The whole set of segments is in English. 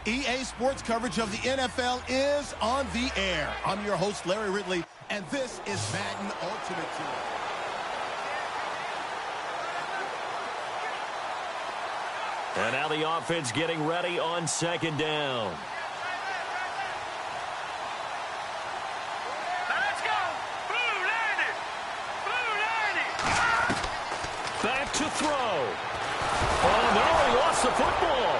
EA Sports coverage of the NFL is on the air. I'm your host, Larry Ridley, and this is Madden Ultimate Team. And now the offense getting ready on second down. Let's go! Blue 90! Blue 90! Back to throw. Oh, no, he lost the football.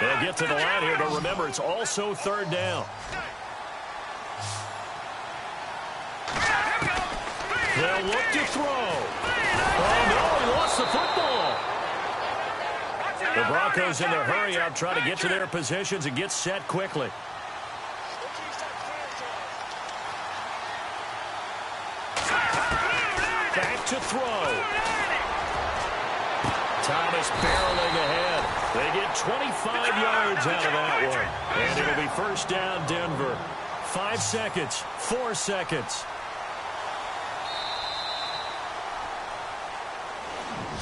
They'll get to the line here, but remember, it's also third down. They'll look to throw. Oh, no, he lost the football. The Broncos in their hurry-up trying to get to their positions and get set quickly. Back to throw. Thomas barreling ahead. They get 25 yards out of that one. And it'll be first down, Denver. 5 seconds, 4 seconds.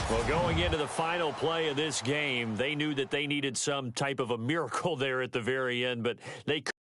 Well, going into the final play of this game, they knew that they needed some type of a miracle there at the very end, but they couldn't.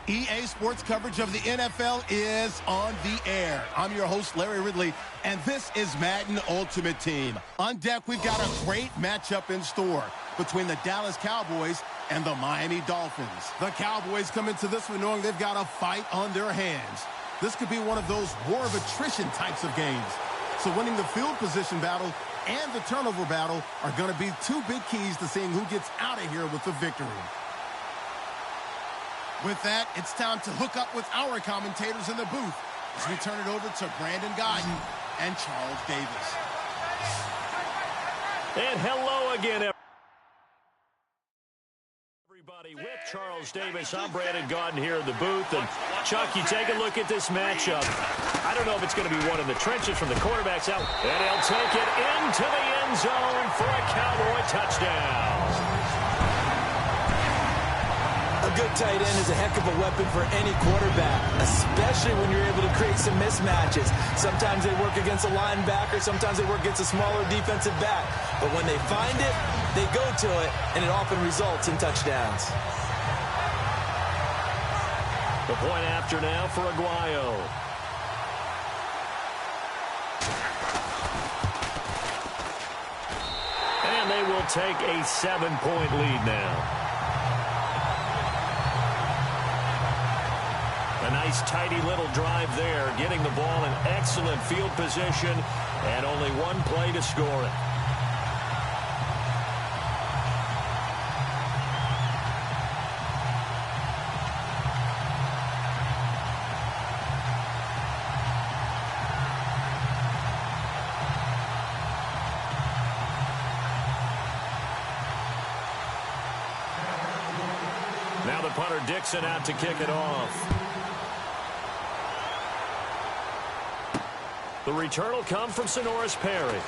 EA Sports coverage of the NFL is on the air. I'm your host, Larry Ridley, and this is Madden Ultimate Team. On deck, we've got a great matchup in store between the Dallas Cowboys and the Miami Dolphins. The Cowboys come into this one knowing they've got a fight on their hands. This could be one of those war of attrition types of games. So winning the field position battle and the turnover battle are going to be two big keys to seeing who gets out of here with the victory. With that, it's time to hook up with our commentators in the booth as we turn it over to Brandon Godden and Charles Davis. And hello again, everybody. With Charles Davis, I'm Brandon Godden here in the booth. And Chuck, you take a look at this matchup. I don't know if it's going to be one in the trenches from the quarterbacks out. And he'll take it into the end zone for a Cowboy touchdown. A good tight end is a heck of a weapon for any quarterback, especially when you're able to create some mismatches. Sometimes they work against a linebacker, sometimes they work against a smaller defensive back. But when they find it, they go to it, and it often results in touchdowns. The point after now for Aguayo. And they will take a 7-point lead now. A nice, tidy little drive there, getting the ball in excellent field position, and only one play to score it. Now the punter Dixon out to kick it off. The return will come from Sonoris Perry.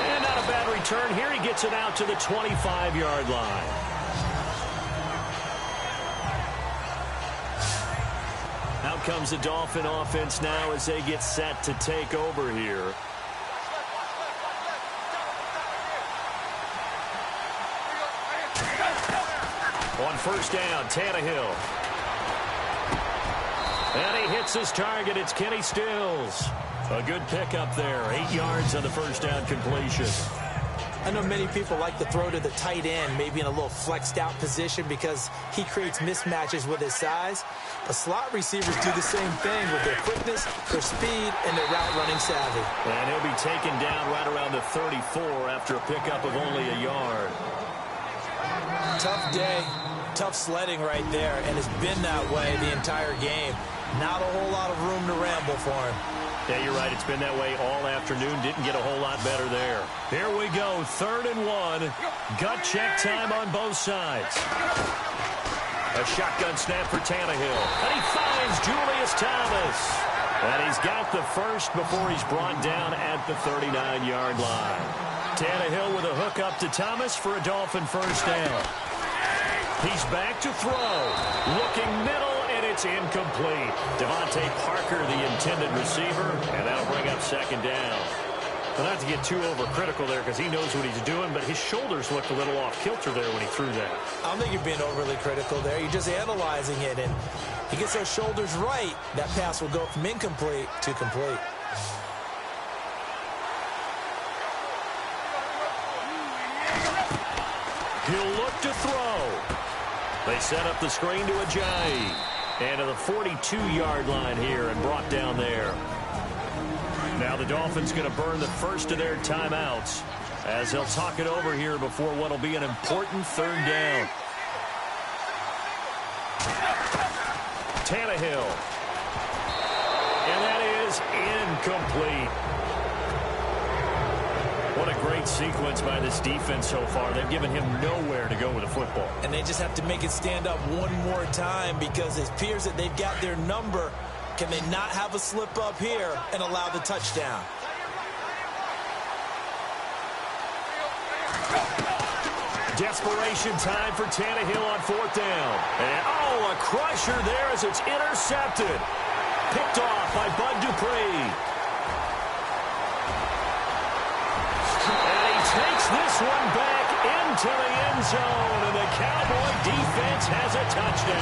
And not a bad return here. He gets it out to the 25-yard line. Out comes the Dolphin offense now as they get set to take over here. On first down, Tannehill. And he hits his target. It's Kenny Stills. A good pickup there. 8 yards on the first down completion. I know many people like to throw to the tight end, maybe in a little flexed out position because he creates mismatches with his size. But slot receivers do the same thing with their quickness, their speed, and their route running savvy. And he'll be taken down right around the 34 after a pickup of only a yard. Tough day, tough sledding right there, and it's been that way the entire game. Not a whole lot of room to ramble for him. Yeah, you're right. It's been that way all afternoon. Didn't get a whole lot better there. Here we go. 3rd and 1. Gut check time on both sides. A shotgun snap for Tannehill. And he finds Julius Thomas. And he's got the first before he's brought down at the 39-yard line. Tannehill with a hook up to Thomas for a Dolphin first down. He's back to throw. Looking middle. It's incomplete. Devontae Parker, the intended receiver, and that'll bring up 2nd down. But not to get too overcritical there because he knows what he's doing, but his shoulders looked a little off kilter there when he threw that. I don't think you're being overly critical there. You're just analyzing it, and he gets those shoulders right. That pass will go from incomplete to complete. He'll look to throw. They set up the screen to Ajayi. And to the 42-yard line here and brought down there. Now the Dolphins going to burn the first of their timeouts as they'll talk it over here before what will be an important 3rd down. Tannehill. And that is incomplete. What a great sequence by this defense so far. They've given him nowhere to go with the football. And they just have to make it stand up one more time because it appears that they've got their number. Can they not have a slip up here and allow the touchdown? Desperation time for Tannehill on 4th down. And, a crusher there as it's intercepted. Picked off by Bud Dupree. Takes this one back into the end zone, and the Cowboy defense has a touchdown.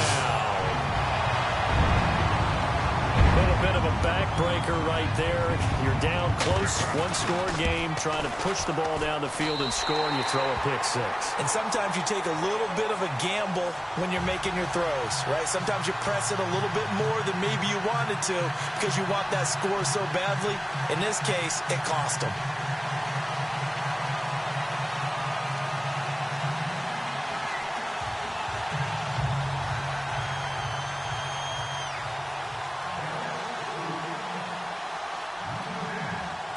A little bit of a backbreaker right there. You're down close, one-score game, trying to push the ball down the field and score, and you throw a pick 6. And sometimes you take a little bit of a gamble when you're making your throws, right? Sometimes you press it a little bit more than maybe you wanted to because you want that score so badly. In this case, it cost them.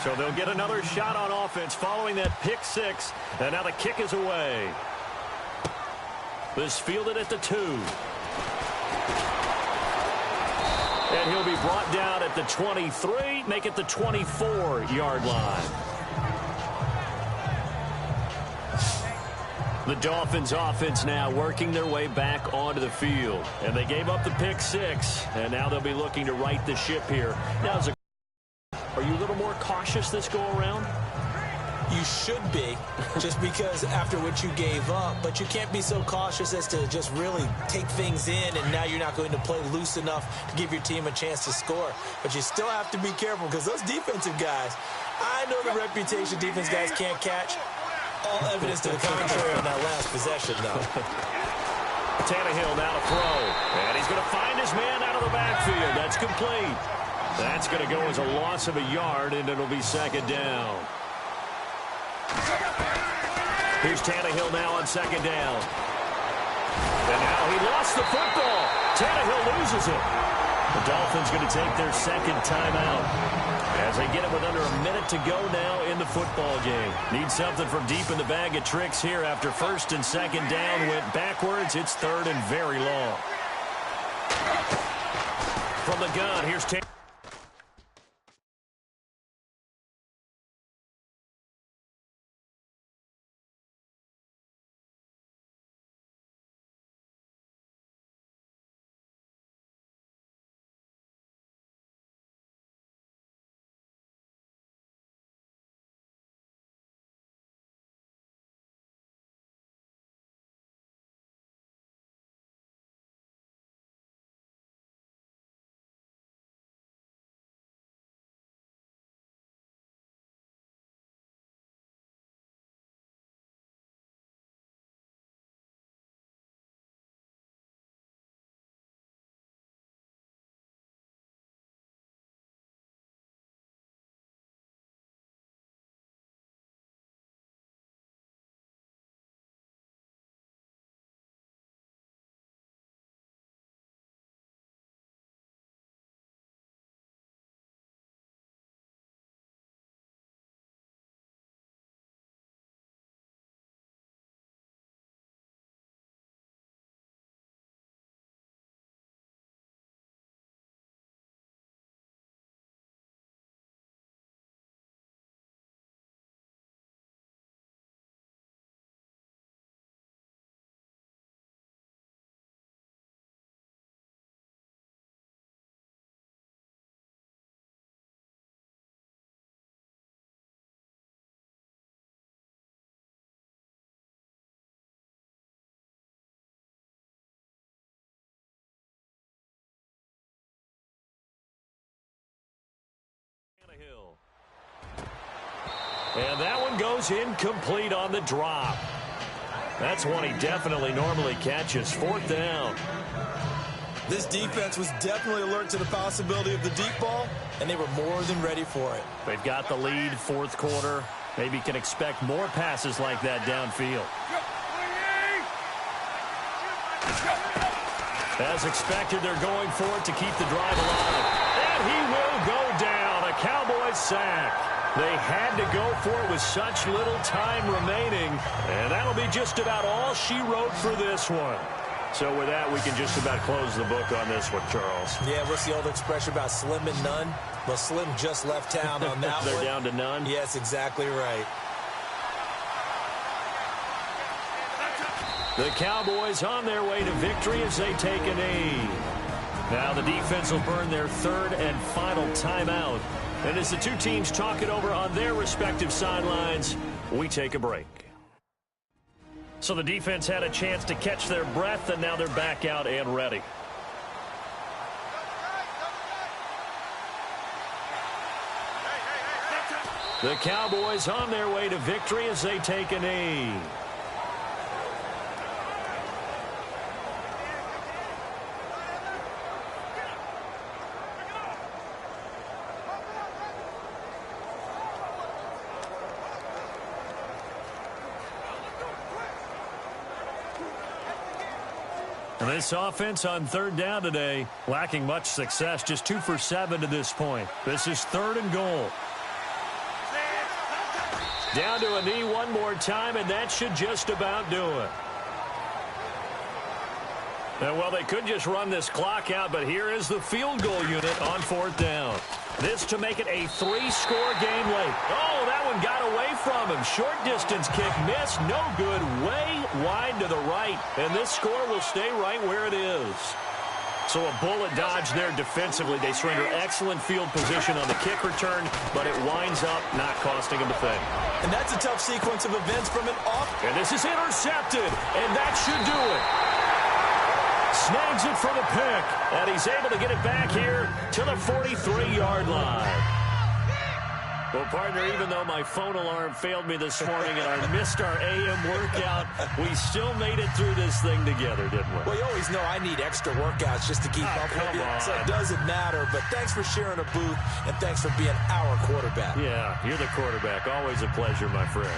So they'll get another shot on offense following that pick 6. And now the kick is away. This fielded at the 2. And he'll be brought down at the 23, make it the 24-yard line. The Dolphins offense now working their way back onto the field. And they gave up the pick 6, and now they'll be looking to right the ship here. Now, are you a little more cautious this go-around? You should be, just because after what you gave up. But you can't be so cautious as to just really take things in, and now you're not going to play loose enough to give your team a chance to score. But you still have to be careful because those defensive guys, I know the reputation defense guys can't catch. All evidence to the contrary on that last possession, though. Tannehill now to throw. And he's going to find his man out of the backfield. That's complete. That's going to go as a loss of a yard, and it'll be 2nd down. Here's Tannehill now on 2nd down. And now he lost the football. Tannehill loses it. The Dolphins going to take their 2nd timeout as they get it with under a minute to go now in the football game. Need something from deep in the bag of tricks here after 1st and 2nd down went backwards. It's 3rd and very long. From the gun, here's Tannehill. And that one goes incomplete on the drop. That's one he definitely normally catches. 4th down. This defense was definitely alert to the possibility of the deep ball, and they were more than ready for it. They've got the lead, 4th quarter. Maybe can expect more passes like that downfield. As expected, they're going for it to keep the drive alive. And he will go down. A Cowboys sack. They had to go for it with such little time remaining. And that'll be just about all she wrote for this one. So with that, we can just about close the book on this one, Charles. Yeah, what's the old expression about slim and none? Well, Slim just left town on that They're one. down to none? Yes, exactly right. The Cowboys on their way to victory as they take a knee. Now the defense will burn their 3rd and final timeout. And as the two teams talk it over on their respective sidelines, we take a break. So the defense had a chance to catch their breath, and now they're back out and ready. The Cowboys on their way to victory as they take a knee. And this offense on 3rd down today, lacking much success, just 2 for 7 to this point. This is 3rd and goal. Down to a knee one more time, and that should just about do it. And, well, they could just run this clock out, but here is the field goal unit on 4th down. This to make it a 3-score game late. Oh, that one got away from him. Short distance kick missed. No good. Way wide to the right. And this score will stay right where it is. So a bullet dodge there defensively. They surrender excellent field position on the kick return, but it winds up not costing them a thing. And that's a tough sequence of events from an off. And this is intercepted, and that should do it. Snags it for the pick, and he's able to get it back here to the 43-yard line. Well, partner, even though my phone alarm failed me this morning and I missed our AM workout, we still made it through this thing together, didn't we? Well, you always know I need extra workouts just to keep up with you, so it doesn't matter. But thanks for sharing a booth, and thanks for being our quarterback. Yeah, you're the quarterback. Always a pleasure, my friend.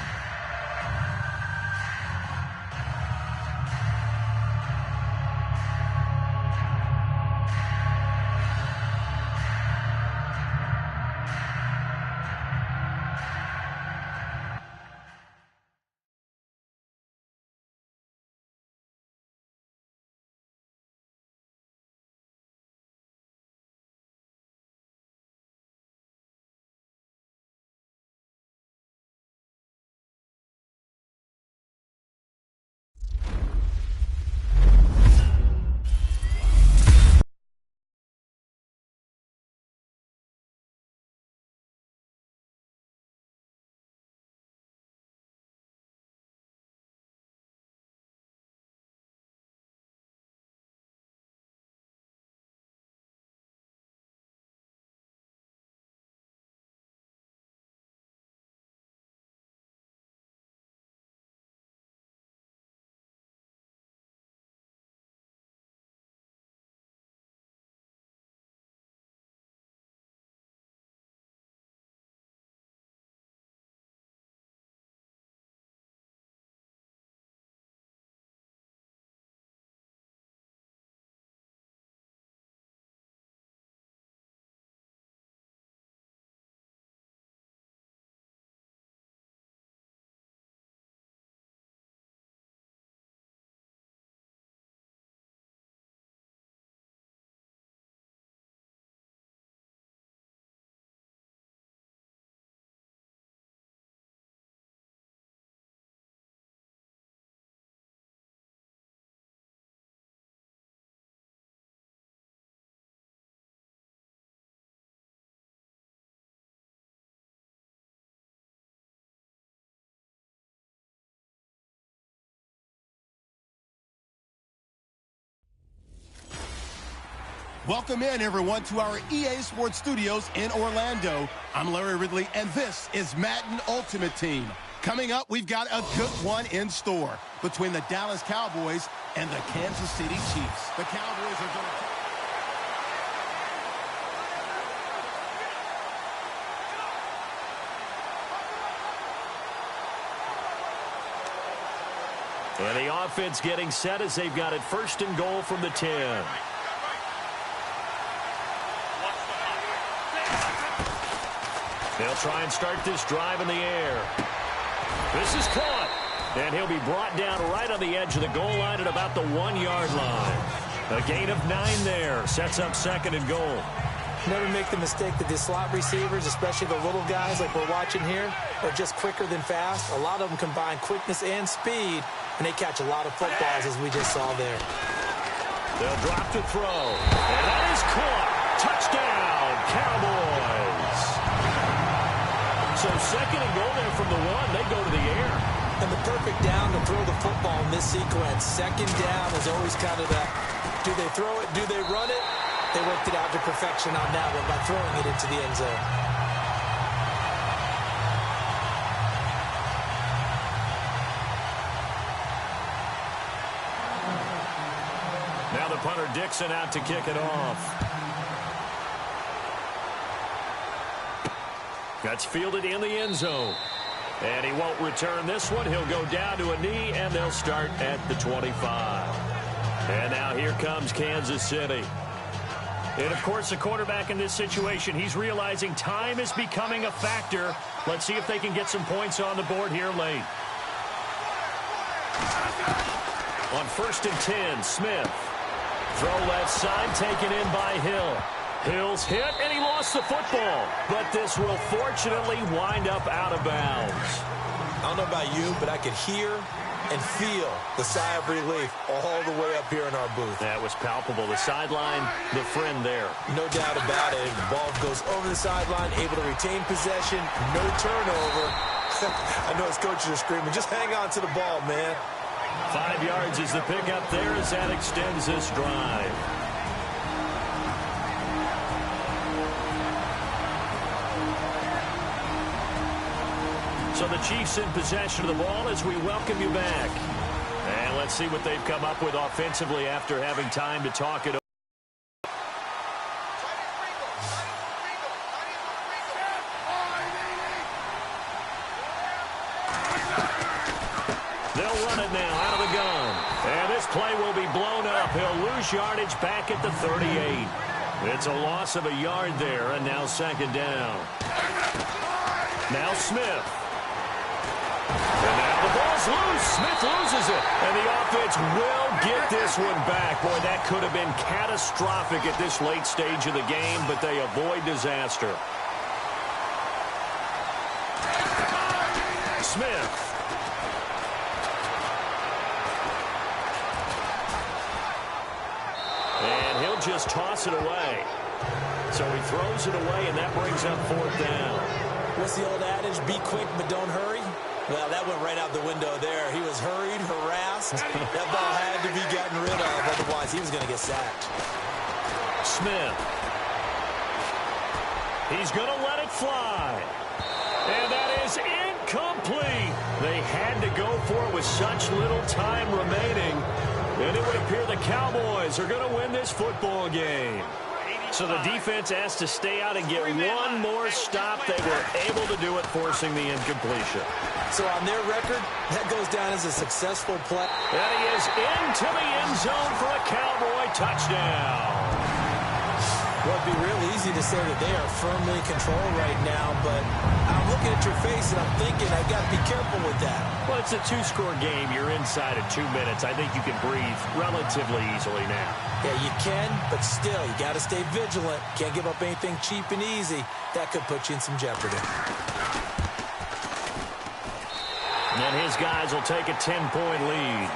Welcome in, everyone, to our EA Sports Studios in Orlando. I'm Larry Ridley, and this is Madden Ultimate Team. Coming up, we've got a good one in store between the Dallas Cowboys and the Kansas City Chiefs. The Cowboys are going to... And the offense getting set as they've got it 1st and goal from the 10. They'll try and start this drive in the air. This is caught. And he'll be brought down right on the edge of the goal line at about the 1-yard line. A gain of 9 there. Sets up 2nd and goal. Never make the mistake that the slot receivers, especially the little guys like we're watching here, are just quicker than fast. A lot of them combine quickness and speed, and they catch a lot of footballs, as we just saw there. They'll drop to throw. And that is caught. Touchdown, Cowboys. So 2nd and goal there from the 1. They go to the air. And the perfect down to throw the football in this sequence. 2nd down is always kind of that, do they throw it, do they run it? They worked it out to perfection on that one by throwing it into the end zone. Now the punter Dixon out to kick it off. That's fielded in the end zone. And he won't return this one. He'll go down to a knee, and they'll start at the 25. And now here comes Kansas City. And, of course, the quarterback in this situation, he's realizing time is becoming a factor. Let's see if they can get some points on the board here late. On 1st and 10, Smith. Throw left side, taken in by Hill. Hill's hit, and he lost the football. But this will fortunately wind up out of bounds. I don't know about you, but I could hear and feel the sigh of relief all the way up here in our booth. That was palpable. The sideline, the friend there. No doubt about it. The ball goes over the sideline, able to retain possession, no turnover. I know his coaches are screaming, just hang on to the ball, man. 5 yards is the pickup there as that extends this drive. So the Chiefs in possession of the ball as we welcome you back. And let's see what they've come up with offensively after having time to talk it over. They'll run it now out of the gun. And this play will be blown up. He'll lose yardage back at the 38. It's a loss of a yard there, and now 2nd down. Now Smith. And now the ball's loose. Smith loses it. And the offense will get this one back. Boy, that could have been catastrophic at this late stage of the game, but they avoid disaster. Smith. And he'll just toss it away. So he throws it away, and that brings up 4th down. What's the old adage? Be quick, but don't hurry. Well, that went right out the window there. He was hurried, harassed. That ball had to be gotten rid of. Otherwise, he was going to get sacked. Smith. He's going to let it fly. And that is incomplete. They had to go for it with such little time remaining. And it would appear the Cowboys are going to win this football game. So the defense has to stay out and get one more stop. They were able to do it, forcing the incompletion. So on their record, that goes down as a successful play. And he is into the end zone for a Cowboy touchdown. Well, it'd be real easy to say that they are firmly in control right now, but I'm looking at your face and I'm thinking I've got to be careful with that. Well, it's a 2-score game. You're inside of 2 minutes. I think you can breathe relatively easily now. Yeah, you can, but still, you got to stay vigilant. Can't give up anything cheap and easy. That could put you in some jeopardy. And his guys will take a 10-point lead.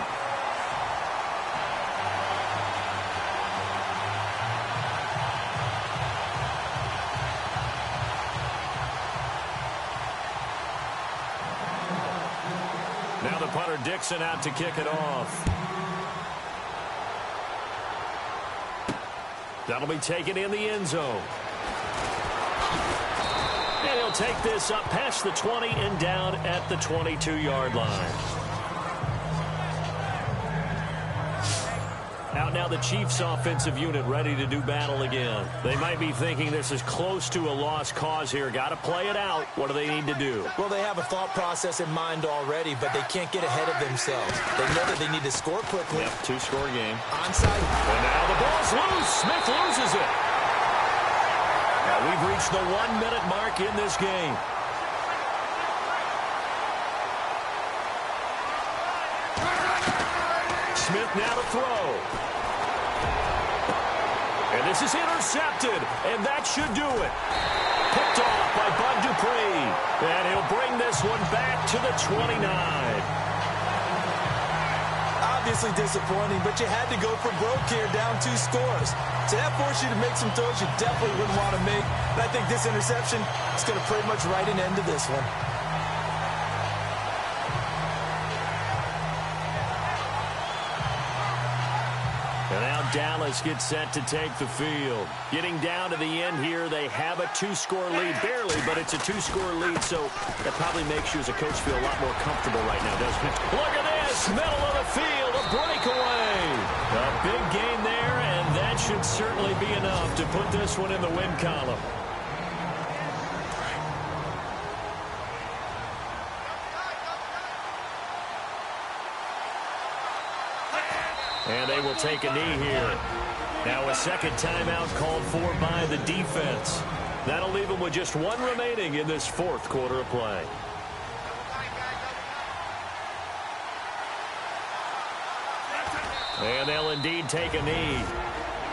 Now the punter Dixon out to kick it off. That'll be taken in the end zone. And he'll take this up past the 20 and down at the 22-yard line. Out now the Chiefs offensive unit ready to do battle again. They might be thinking this is close to a lost cause here. Got to play it out. What do they need to do? Well, they have a thought process in mind already, but they can't get ahead of themselves. They know that they need to score quickly. Yep, two-score game. Onside. And now the ball's loose. Smith loses it. Now we've reached the 1-minute mark in this game. Smith now to throw. And this is intercepted, and that should do it. Picked off by Bud Dupree. And he'll bring this one back to the 29. Obviously disappointing, but you had to go for broke here, down 2 scores. So that forced you to make some throws you definitely wouldn't want to make. And I think this interception is going to pretty much write an end to this one. And now Dallas gets set to take the field. Getting down to the end here, they have a 2-score lead. Barely, but it's a 2-score lead, so that probably makes you as a coach feel a lot more comfortable right now, doesn't it? Look at this, middle of the field, a breakaway. A big gain there, and that should certainly be enough to put this one in the win column. And they will take a knee here. Now a second timeout called for by the defense. That'll leave them with just 1 remaining in this 4th quarter of play. And they'll indeed take a knee.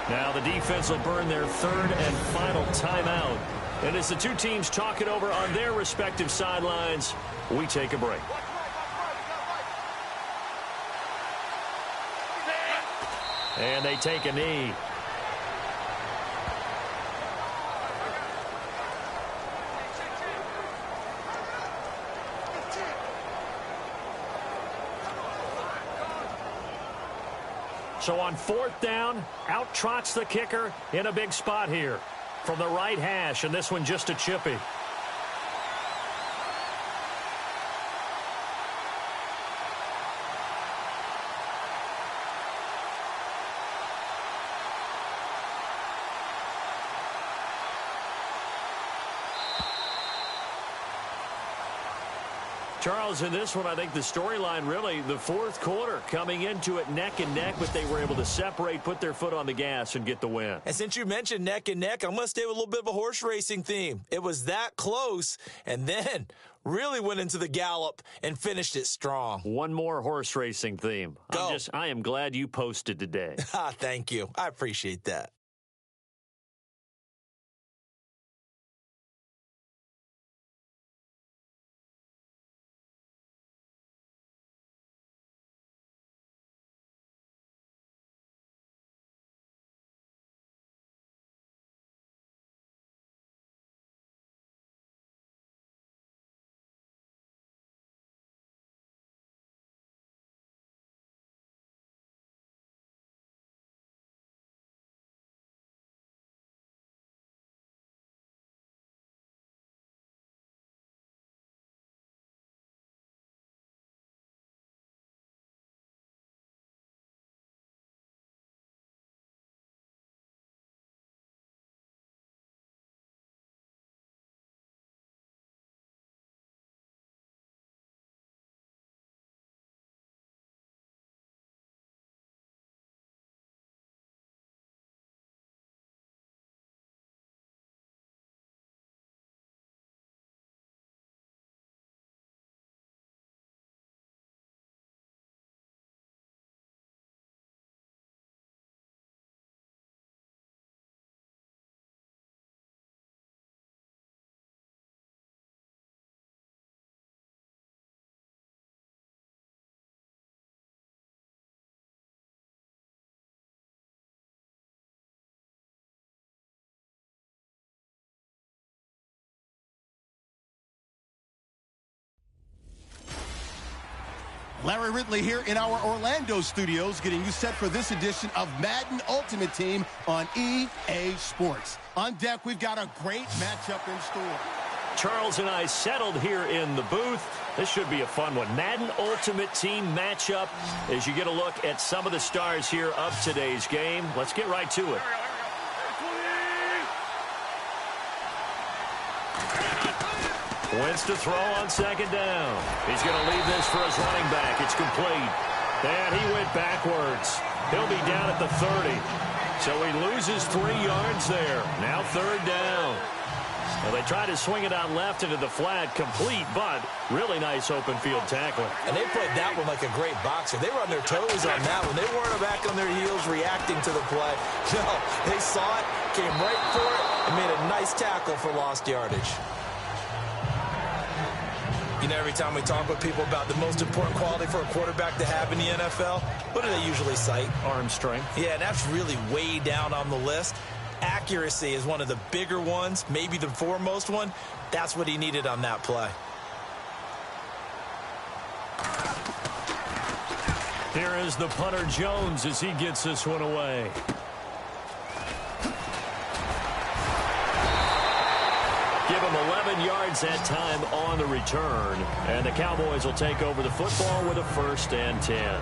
Now the defense will burn their 3rd and final timeout. And as the two teams talk it over on their respective sidelines, we take a break. And they take a knee. So on 4th down, out trots the kicker in a big spot here from the right hash, and this one just a chippy. Charles, in this one, I think the storyline really, the 4th quarter, coming into it neck and neck, but they were able to separate, put their foot on the gas, and get the win. And since you mentioned neck and neck, I'm going to stay with a little bit of a horse racing theme. It was that close, and then really went into the gallop and finished it strong. One more horse racing theme. Go. I am glad you posted today. Thank you. I appreciate that. Larry Ridley here in our Orlando studios, getting you set for this edition of Madden Ultimate Team on EA Sports. On deck, we've got a great matchup in store. Charles and I settled here in the booth. This should be a fun one. Madden Ultimate Team matchup as you get a look at some of the stars here of today's game. Let's get right to it. Wentz to throw on second down. He's going to leave this for his running back. It's complete. And he went backwards. He'll be down at the 30. So he loses 3 yards there. Now third down. Well, they tried to swing it out left into the flat, complete, but really nice open field tackling. And they played that one like a great boxer. They were on their toes on that one. They weren't back on their heels reacting to the play. No, they saw it, came right for it, and made a nice tackle for lost yardage. You know, every time we talk with people about the most important quality for a quarterback to have in the NFL, what do they usually cite? Arm strength. Yeah, that's really way down on the list. Accuracy is one of the bigger ones, maybe the foremost one. That's what he needed on that play. Here is the punter Jones as he gets this one away. Give him 11 yards that time on the return. And the Cowboys will take over the football with a 1st and 10.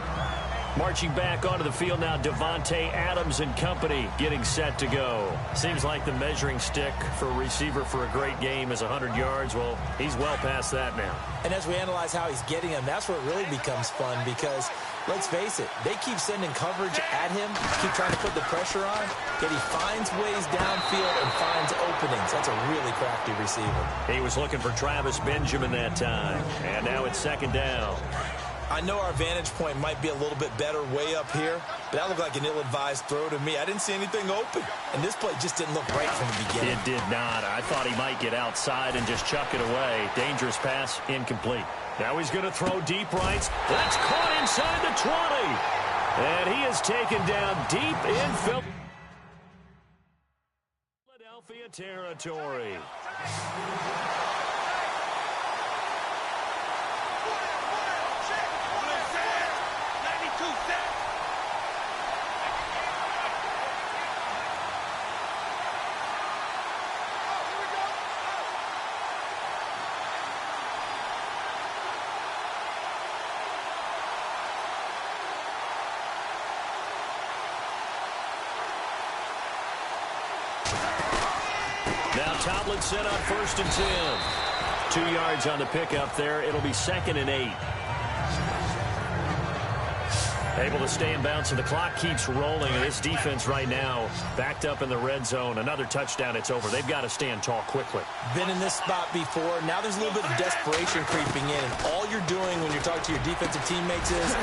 Marching back onto the field now, Davante Adams and company getting set to go. Seems like the measuring stick for a receiver for a great game is 100 yards. Well, he's well past that now. And as we analyze how he's getting them, that's where it really becomes fun because, let's face it, they keep sending coverage at him, keep trying to put the pressure on, yet he finds ways downfield and finds openings. That's a really crafty receiver. He was looking for Travis Benjamin that time, and now it's second down. I know our vantage point might be a little bit better way up here, but that looked like an ill-advised throw to me. I didn't see anything open, and this play just didn't look right from the beginning. It did not. I thought he might get outside and just chuck it away. Dangerous pass, incomplete. Now he's going to throw deep right. That's caught inside the 20. And he is taken down deep in Philadelphia territory. Now Tomlin set on 1st and 10. 2 yards on the pickup there. It'll be 2nd and 8. Able to stay in bounds, and the clock keeps rolling. And this defense right now backed up in the red zone. Another touchdown, it's over. They've got to stand tall quickly. Been in this spot before. Now there's a little bit of desperation creeping in. And all you're doing when you're talking to your defensive teammates is...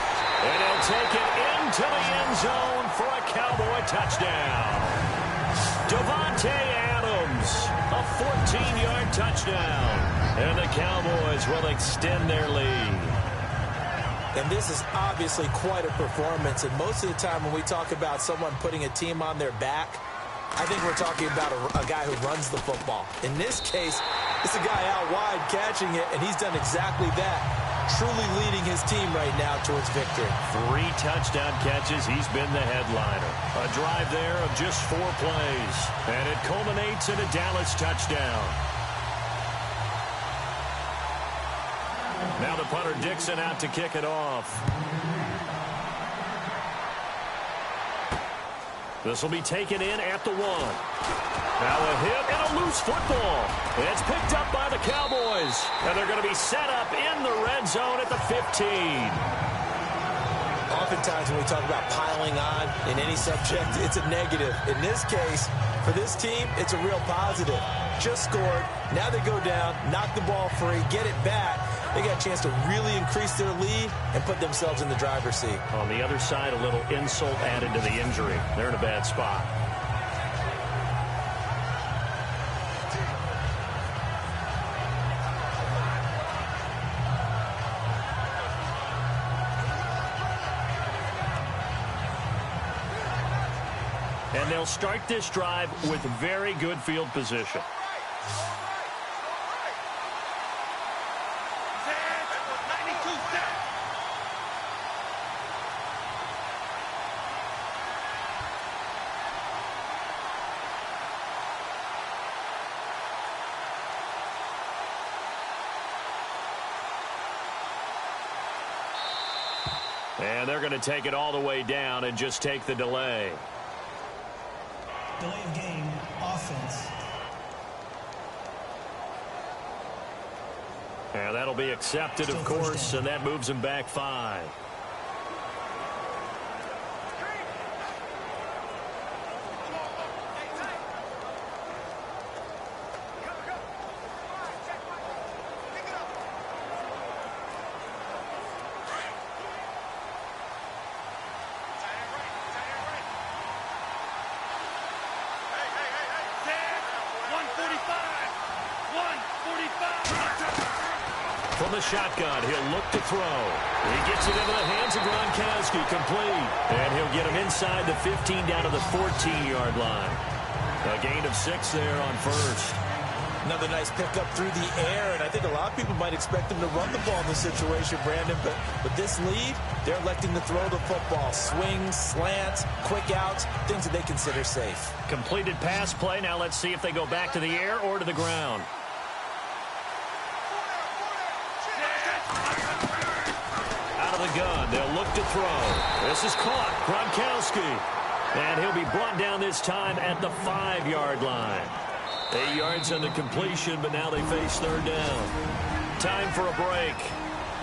And he'll take it into the end zone for a Cowboy touchdown. Davante Adams, a 14-yard touchdown. And the Cowboys will extend their lead. And this is obviously quite a performance. And most of the time when we talk about someone putting a team on their back, I think we're talking about a guy who runs the football. In this case, it's a guy out wide catching it, and he's done exactly that. Truly leading his team right now towards victory. 3 touchdown catches. He's been the headliner. A drive there of just 4 plays. And it culminates in a Dallas touchdown. Now the punter Dixon out to kick it off. This will be taken in at the 1. Now a hit and a loose football. It's picked up by the Cowboys. And they're going to be set up in the red zone at the 15. Oftentimes when we talk about piling on in any subject, it's a negative. In this case, for this team, it's a real positive. Just scored. Now they go down, knock the ball free, get it back. They got a chance to really increase their lead and put themselves in the driver's seat. On the other side, a little insult added to the injury. They're in a bad spot. And they'll start this drive with very good field position. And they're going to take it all the way down and just take the delay. Delay of game, offense. And that'll be accepted, of course, and that moves him back 5. From the shotgun, he'll look to throw. He gets it into the hands of Gronkowski, complete. And he'll get him inside the 15 down to the 14-yard line. A gain of 6 there on first. Another nice pickup through the air, and I think a lot of people might expect him to run the ball in this situation, Brandon. But with this lead, they're electing to throw the football. Swings, slants, quick outs, things that they consider safe. Completed pass play. Now let's see if they go back to the air or to the ground. The gun. They'll look to throw. This is caught. Gronkowski. And he'll be brought down this time at the 5-yard line. 8 yards on the completion, but now they face third down. Time for a break.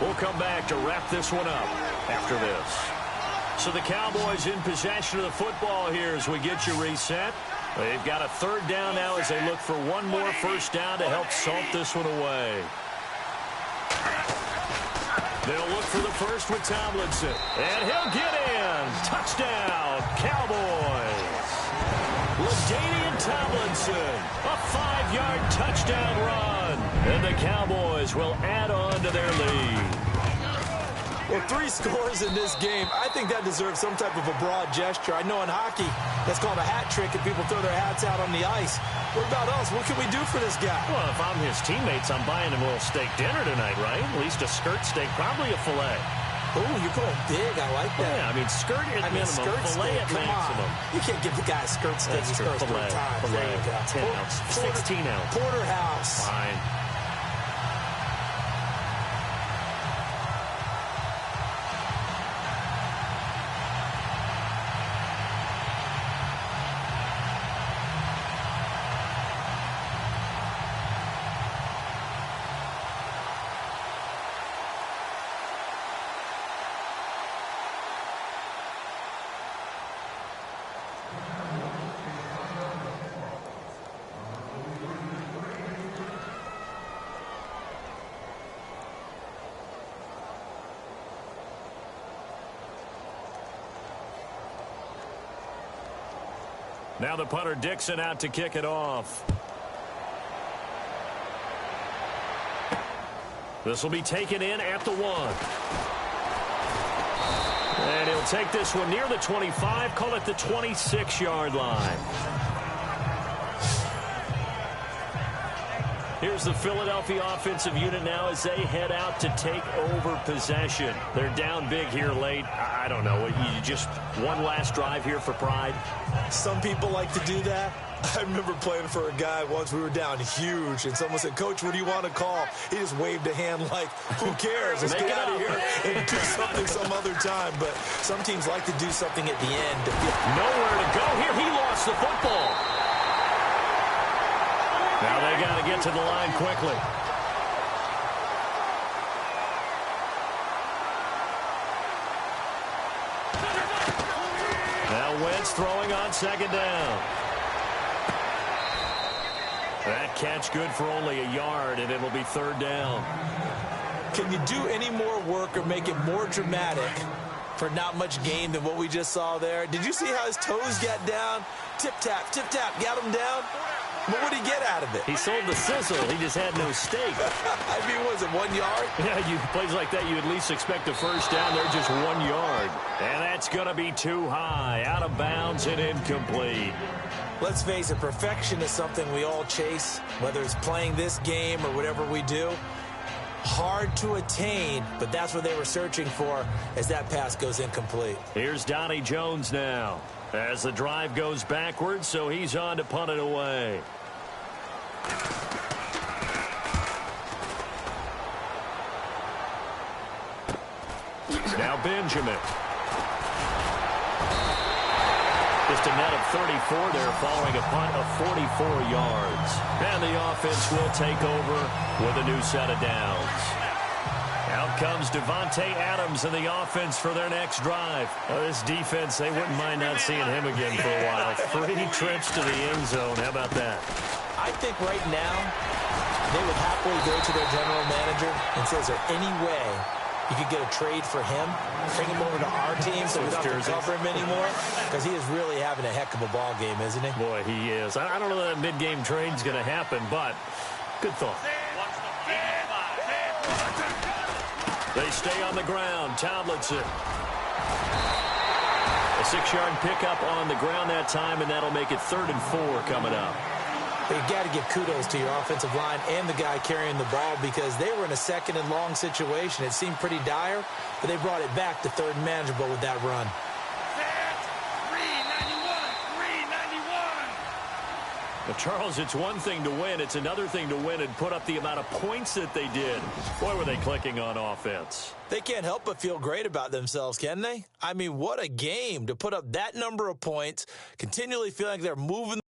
We'll come back to wrap this one up after this. So the Cowboys in possession of the football here as we get you reset. They've got a third down now as they look for one more first down to help salt this one away. They'll look for the first with Tomlinson. And he'll get in. Touchdown, Cowboys. LaDainian Tomlinson, a 5-yard touchdown run. And the Cowboys will add on to their lead. Well, 3 scores in this game. I think that deserves some type of a broad gesture. I know in hockey, that's called a hat trick, and people throw their hats out on the ice. What about us? What can we do for this guy? Well, if I'm his teammates, I'm buying him a little steak dinner tonight, right? At least a skirt steak, probably a filet. Oh, you're going big. I like that. Yeah, I mean, skirt at minimum, skirt filet steak, at maximum. On. You can't give the guy a skirt steak. That's true. Filet, 10 ounce, 16 ounce. Porterhouse. Fine. Now the punter Dixon out to kick it off. This will be taken in at the 1. And he'll take this one near the 25, call it the 26-yard line. Here's the Philadelphia offensive unit now as they head out to take over possession. They're down big here late. I don't know. You just one last drive here for pride? Some people like to do that. I remember playing for a guy once. We were down huge, and someone said, "Coach, what do you want to call?" He just waved a hand like, who cares? Let's get out of here and do something some other time. But some teams like to do something at the end. Nowhere to go here. He lost the football. Now they got to get to the line quickly. Now Wentz throwing on second down. That catch good for only a yard, and it'll be third down. Can you do any more work or make it more dramatic for not much gain than what we just saw there? Did you see how his toes got down? Tip-tap, got him down. But what did he get out of it? He sold the sizzle. He just had no steak. I mean, was it 1 yard? Yeah, plays like that, you at least expect a first down. They're just 1 yard. And that's going to be too high. Out of bounds and incomplete. Let's face it, perfection is something we all chase, whether it's playing this game or whatever we do. Hard to attain, but that's what they were searching for as that pass goes incomplete. Here's Donnie Jones now as the drive goes backwards, so he's on to punt it away. Now Benjamin. Just a net of 34 there following a punt of 44 yards. And the offense will take over with a new set of downs. Out comes Devontae Adams in the offense for their next drive. This defense, they wouldn't mind not seeing him again for a while. 3 trips to the end zone. How about that? I think right now they would happily go to their general manager and say, is there any way you could get a trade for him, bring him over to our team so we don't have to cover him anymore? Because he is really having a heck of a ball game, isn't he? Boy, he is. I don't know that mid-game trade's going to happen, but good thought. They stay on the ground. Tomlinson. A 6-yard pickup on the ground that time, and that'll make it 3rd and 4 coming up. You've got to give kudos to your offensive line and the guy carrying the ball because they were in a 2nd and long situation. It seemed pretty dire, but they brought it back to 3rd and manageable with that run. Well, Charles, it's one thing to win. It's another thing to win and put up the amount of points that they did. Boy, were they clicking on offense. They can't help but feel great about themselves, can they? I mean, what a game to put up that number of points, continually feeling like they're moving.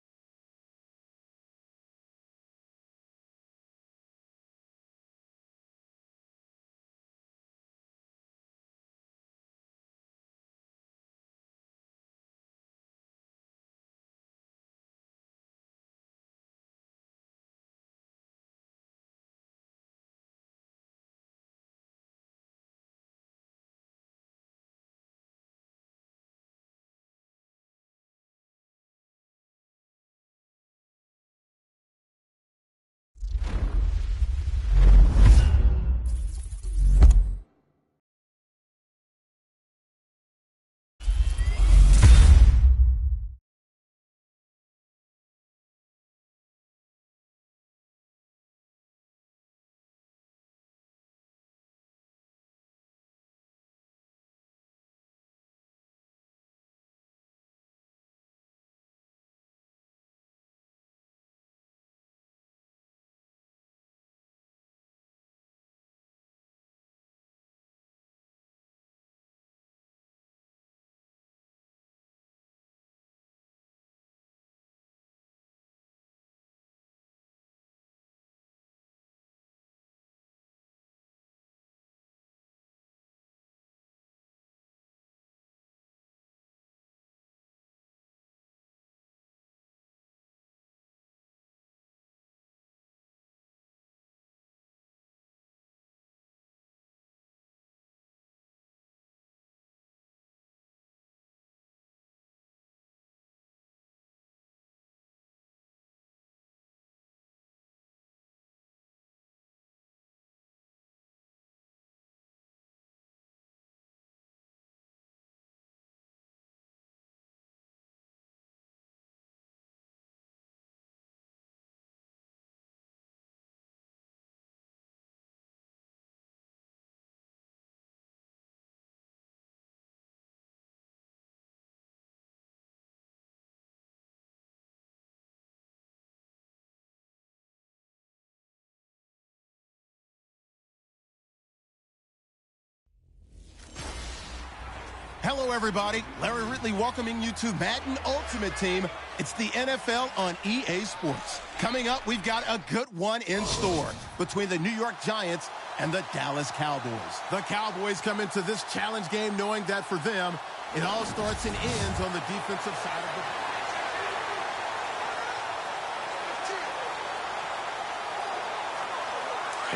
Hello, everybody. Larry Ridley welcoming you to Madden Ultimate Team. It's the NFL on EA Sports. Coming up, we've got a good one in store between the New York Giants and the Dallas Cowboys. The Cowboys come into this challenge game knowing that for them, it all starts and ends on the defensive side of the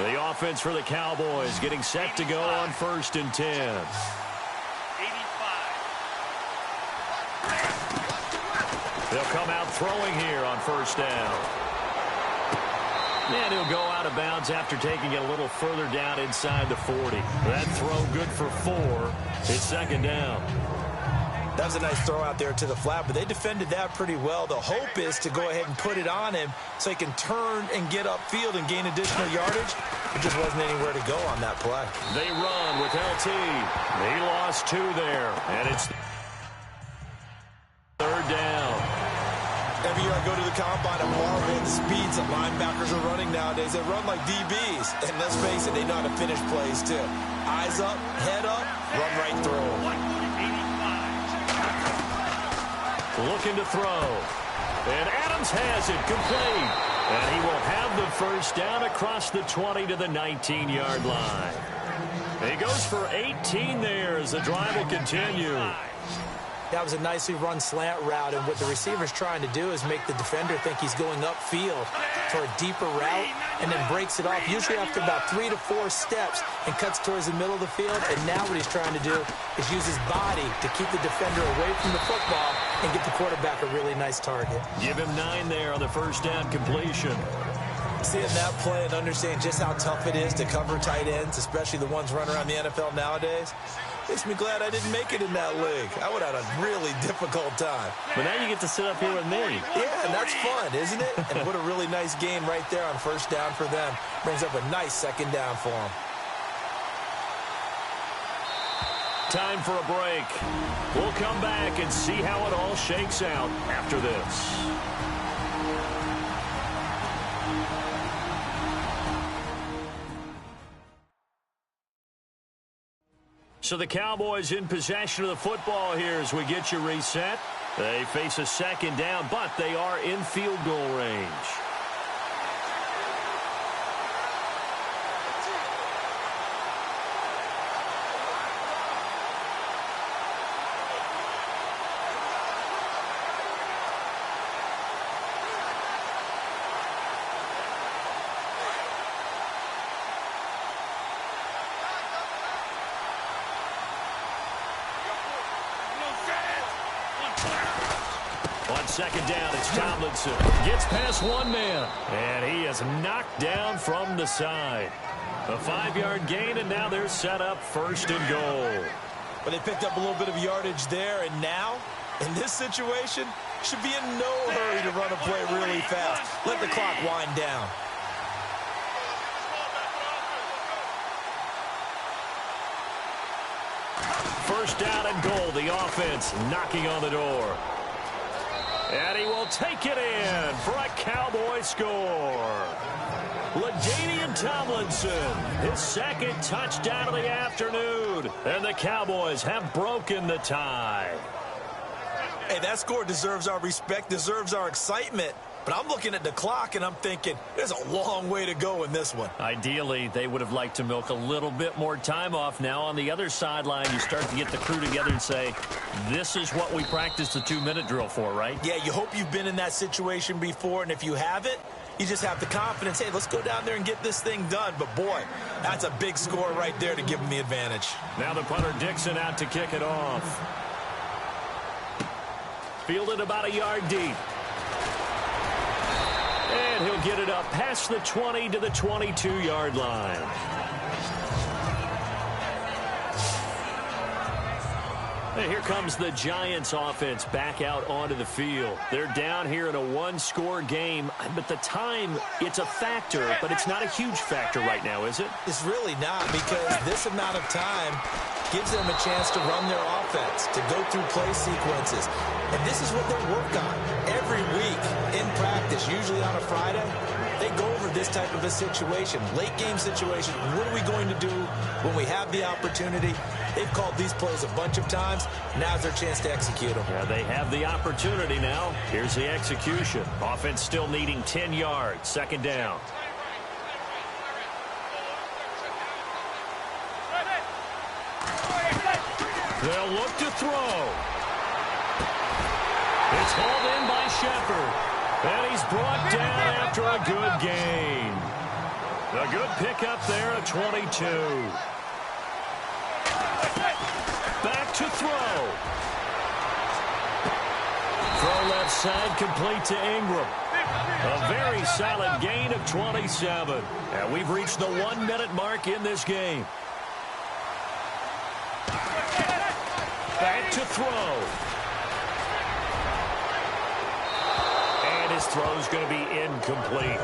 ball. The offense for the Cowboys getting set to go on 1st and 10. They'll come out throwing here on 1st down. And he'll go out of bounds after taking it a little further down inside the 40. That throw good for 4. It's 2nd down. That was a nice throw out there to the flat, but they defended that pretty well. The hope is to go ahead and put it on him so he can turn and get upfield and gain additional yardage. There just wasn't anywhere to go on that play. They run with LT. They lost 2 there, and it's 3rd down. Every year I go to the combine, I marvel at the speed routes that linebackers are running nowadays. They run like DBs. And let's face it, they know how to finish plays, too. Eyes up, head up, run right through. Looking to throw. And Adams has it complete. And he will have the first down across the 20 to the 19-yard line. He goes for 18 there as the drive will continue. That was a nicely run slant route, and what the receiver's trying to do is make the defender think he's going upfield for a deeper route, and then breaks it off, usually after about 3 to 4 steps, and cuts towards the middle of the field. And now what he's trying to do is use his body to keep the defender away from the football and get the quarterback a really nice target. Give him 9 there on the first down completion. Seeing that play and understanding just how tough it is to cover tight ends, especially the ones running around the NFL nowadays, makes me glad I didn't make it in that league. I would have had a really difficult time. But now you get to sit up here with me. Yeah, and that's fun, isn't it? And what a really nice game right there on first down for them. Brings up a nice second down for them. Time for a break. We'll come back and see how it all shakes out after this. So the Cowboys in possession of the football here as we get you reset. They face a second down, but they are in field goal range. On second down, it's Tomlinson. Gets past one man, and he is knocked down from the side. A 5-yard gain, and now they're set up first and goal. But they picked up a little bit of yardage there, and now, in this situation, should be in no hurry to run a play really fast. Let the clock wind down. First down and goal, the offense knocking on the door. And he will take it in for a Cowboy score. LaDainian Tomlinson, his second touchdown of the afternoon. And the Cowboys have broken the tie. Hey, that score deserves our respect, deserves our excitement. But I'm looking at the clock, and I'm thinking, there's a long way to go in this one. Ideally, they would have liked to milk a little bit more time off. Now, on the other sideline, you start to get the crew together and say, this is what we practiced the 2-minute drill for, right? Yeah, you hope you've been in that situation before, and if you haven't, you just have the confidence, hey, let's go down there and get this thing done. But, boy, that's a big score right there to give them the advantage. Now the punter Dixon out to kick it off. Fielded about a yard deep. And he'll get it up past the 20 to the 22-yard line. And here comes the Giants offense back out onto the field. They're down here in a 1-score game, but the time, it's a factor, but it's not a huge factor right now, is it? It's really not, because this amount of time gives them a chance to run their offense, to go through play sequences. And this is what they work on every week in practice, usually on a Friday. They go over this type of a situation, late game situation. What are we going to do when we have the opportunity? They've called these plays a bunch of times. Now's their chance to execute them. Yeah, they have the opportunity now. Here's the execution. Offense still needing 10 yards. Second down. They'll look to throw. It's hauled in by Shepard. And he's brought down after a good gain. A good pickup there at 22. Back to throw. Throw left side complete to Ingram. A very solid gain of 27. And we've reached the 1-minute mark in this game. Back to throw. And his throw's going to be incomplete.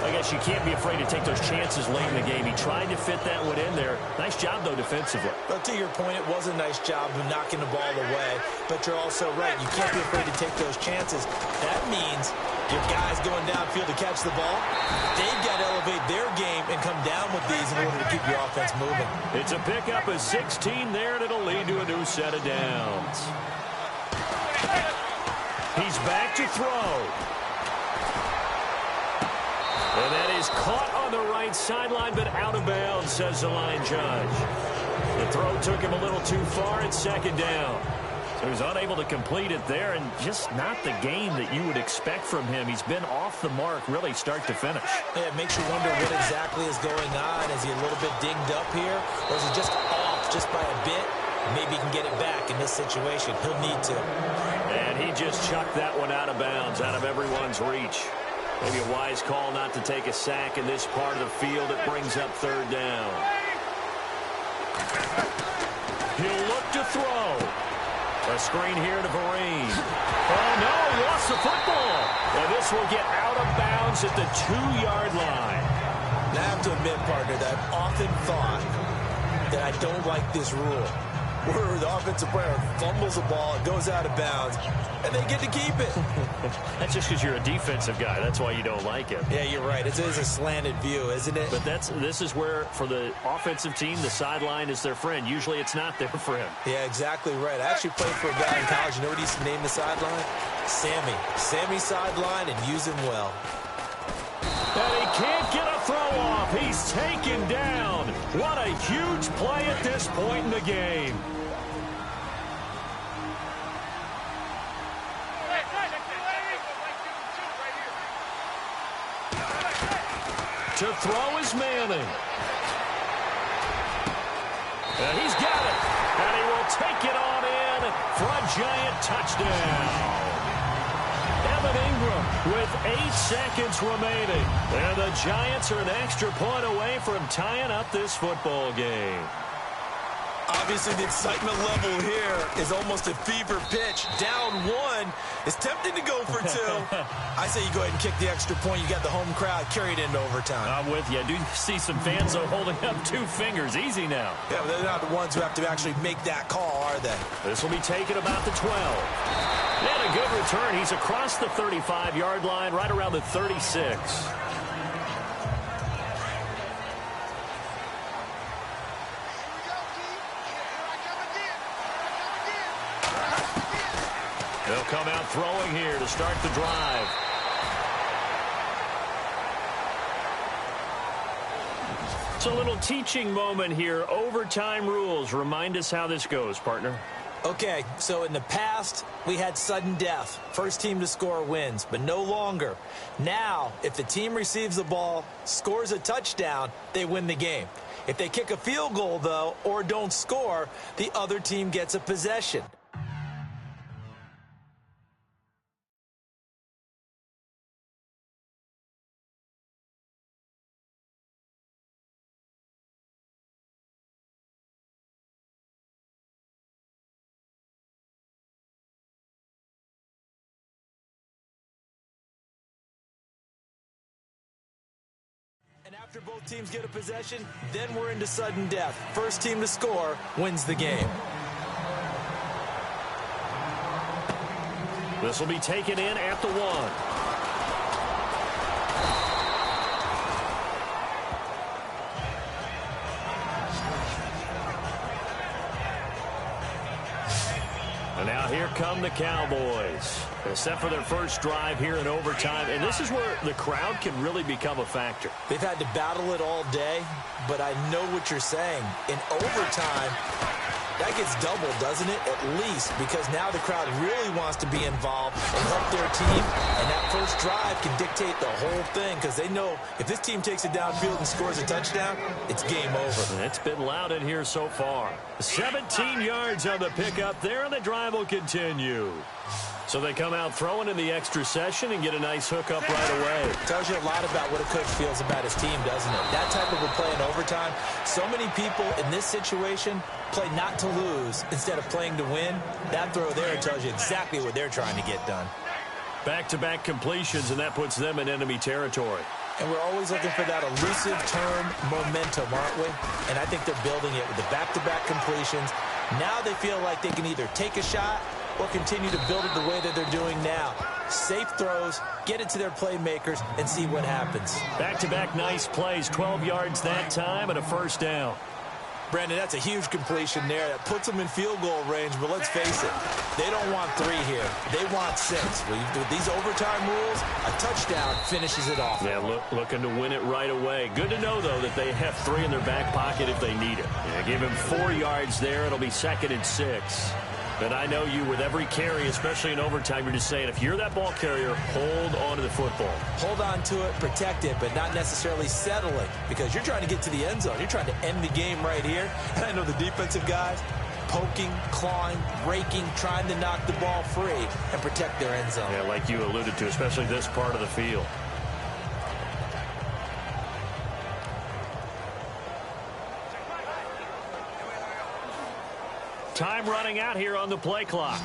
I guess you can't be afraid to take those chances late in the game. He tried to fit that one in there. Nice job, though, defensively. But to your point, it was a nice job of knocking the ball away. But you're also right. You can't be afraid to take those chances. That means Your guys going downfield to catch the ball, they've got to elevate their game and come down with these in order to keep your offense moving. It's a pickup of 16 there, and it'll lead to a new set of downs. He's back to throw. And that is caught on the right sideline, but out of bounds, says the line judge. The throw took him a little too far. It's second down. So he's unable to complete it there, and just not the game that you would expect from him. He's been off the mark, really, start to finish. Yeah, it makes you wonder what exactly is going on. Is he a little bit dinged up here, or is he just off just by a bit? Maybe he can get it back in this situation. He'll need to. And he just chucked that one out of bounds, out of everyone's reach. Maybe a wise call not to take a sack in this part of the field. It brings up third down. He'll look to throw. A screen here to Vereen. Oh, no, he lost the football. And this will get out of bounds at the 2-yard line. Now, I have to admit, partner, that I've often thought that I don't like this rule, where the offensive player fumbles the ball, it goes out of bounds, and they get to keep it. That's just because you're a defensive guy. That's why you don't like it. Yeah, you're right. It is a slanted view, isn't it? But this is where, for the offensive team, the sideline is their friend. Usually it's not there for him. Yeah, exactly right. I actually played for a guy in college. You know what he used to name the sideline? Sammy. Sammy sideline, and use him well. And he can't get a throw off. He's taken down. What a huge play at this point in the game. To throw is Manning. And he's got it. And he will take it on in for a giant touchdown. Evan Ingram with 8 seconds remaining. And the Giants are an extra point away from tying up this football game. Obviously, the excitement level here is almost a fever pitch. Down 1. It's tempting to go for 2. I say you go ahead and kick the extra point. You got the home crowd. Carry it into overtime. I'm with you. I do see some fans, though, holding up 2 fingers. Easy now. Yeah, but they're not the ones who have to actually make that call, are they? This will be taken about the 12. And a good return. He's across the 35-yard line, right around the 36. They'll come out throwing here to start the drive. It's a little teaching moment here. Overtime rules. Remind us how this goes, partner. Okay, so in the past, we had sudden death. First team to score wins, but no longer. Now, if the team receives the ball, scores a touchdown, they win the game. If they kick a field goal, though, or don't score, the other team gets a possession. And after both teams get a possession, then we're into sudden death. First team to score wins the game. This will be taken in at the 1. And now here come the Cowboys. Set for their first drive here in overtime. And this is where the crowd can really become a factor. They've had to battle it all day, but I know what you're saying. In overtime, that gets doubled, doesn't it? At least, because now the crowd really wants to be involved and help their team. And that first drive can dictate the whole thing because they know if this team takes it downfield and scores a touchdown, it's game over. It's been loud in here so far. 17 yards on the pickup there, and the drive will continue. So they come out throwing in the extra session and get a nice hook up right away. Tells you a lot about what a coach feels about his team, doesn't it? That type of a play in overtime. So many people in this situation play not to lose instead of playing to win. That throw there tells you exactly what they're trying to get done. Back-to-back completions, and that puts them in enemy territory. And we're always looking for that elusive term momentum, aren't we? And I think they're building it with the back-to-back completions. Now they feel like they can either take a shot or continue to build it the way that they're doing now. safe throws, get it to their playmakers, and see what happens. Back-to-back nice plays, 12 yards that time and a first down. Brandon, that's a huge completion there. That puts them in field goal range, but let's face it, they don't want 3 here. They want 6. With these overtime rules, a touchdown finishes it off. Yeah, looking to win it right away. Good to know, though, that they have 3 in their back pocket if they need it. Yeah, give him 4 yards there. It'll be 2nd and 6. But I know you, with every carry, especially in overtime, you're just saying, if you're that ball carrier, hold on to the football. Hold on to it, protect it, but not necessarily settling, because you're trying to get to the end zone. You're trying to end the game right here. And I know the defensive guys, poking, clawing, raking, trying to knock the ball free and protect their end zone. Yeah, like you alluded to, especially this part of the field. Time running out here on the play clock.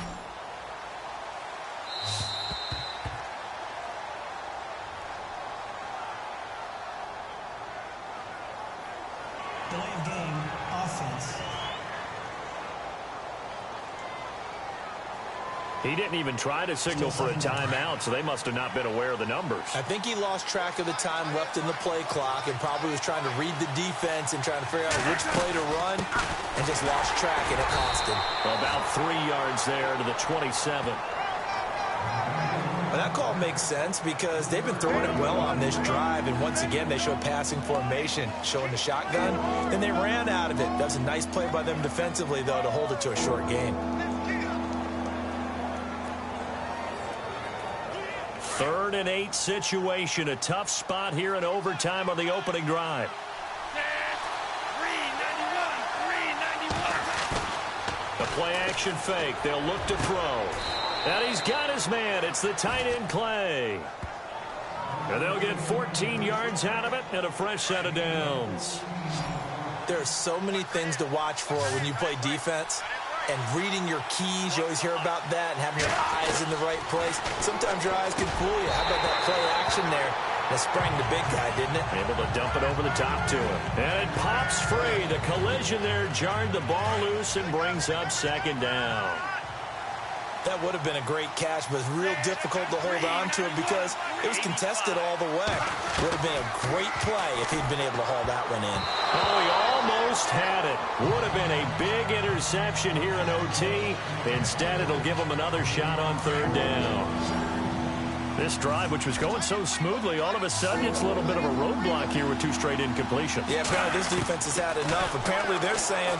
Delay of game, offense. He didn't even try to signal for a timeout, so they must have not been aware of the numbers. I think he lost track of the time left in the play clock and probably was trying to read the defense and trying to figure out which play to run and just lost track, and it cost him. About 3 yards there to the 27. Well, that call makes sense because they've been throwing it well on this drive, and once again they show passing formation, showing the shotgun, and they ran out of it. That was a nice play by them defensively, though, to hold it to a short game. 3rd and 8 situation. A tough spot here in overtime on the opening drive. 391. The play action fake. They'll look to throw. And he's got his man. It's the tight end Clay. And they'll get 14 yards out of it and a fresh set of downs. There are so many things to watch for when you play defense. And reading your keys, you always hear about that, and having your eyes in the right place. Sometimes your eyes can fool you. How about that play action there? That sprang the big guy, didn't it? Able to dump it over the top to him. And it pops free. The collision there jarred the ball loose and brings up 2nd down. That would have been a great catch, but it's real difficult to hold on to it because it was contested all the way. Would have been a great play if he'd been able to haul that one in. Oh, he almost had it. Would have been a big interception here in OT. Instead, it'll give him another shot on 3rd down. This drive, which was going so smoothly, all of a sudden it's a little bit of a roadblock here with 2 straight incompletions. Yeah, apparently this defense has had enough. Apparently they're saying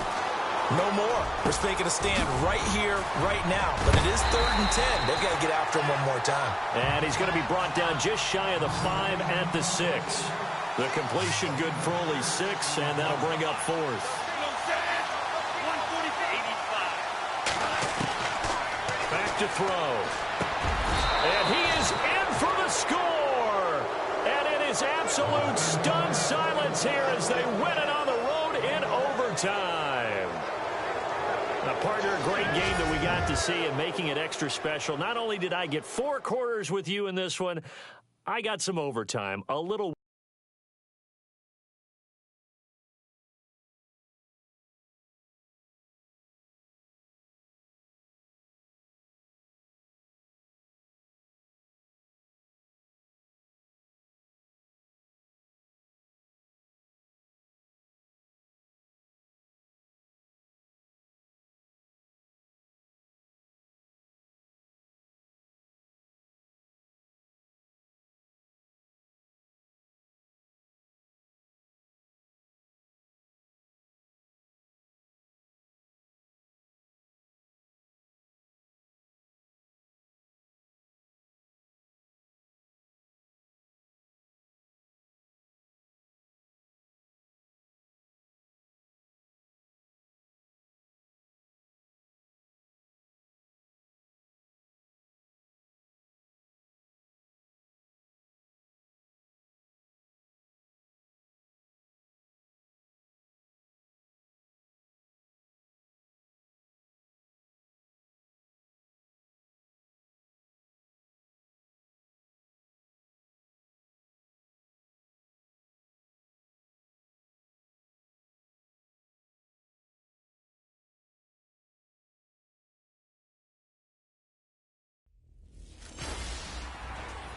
no more. We're taking a stand right here, right now. But it is 3rd and 10. They've got to get after him one more time. And he's going to be brought down just shy of the 5 at the 6. The completion good for only 6, and that'll bring up 4th. 140 to 85. Back to throw. And he is in for the score. And it is absolute stunned silence here as they win it on the road in overtime. Now, partner, a great game that we got to see and making it extra special. Not only did I get 4 quarters with you in this one, I got some overtime. A little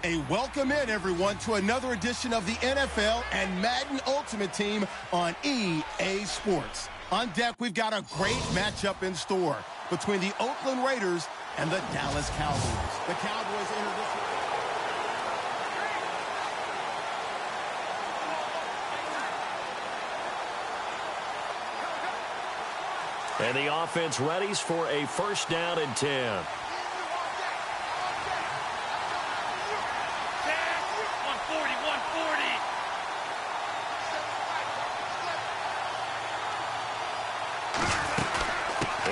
A welcome in, everyone, to another edition of the NFL and Madden Ultimate Team on EA Sports. On deck, we've got a great matchup in store between the Oakland Raiders and the Dallas Cowboys. The Cowboys enter this one. And the offense readies for a first down and 10.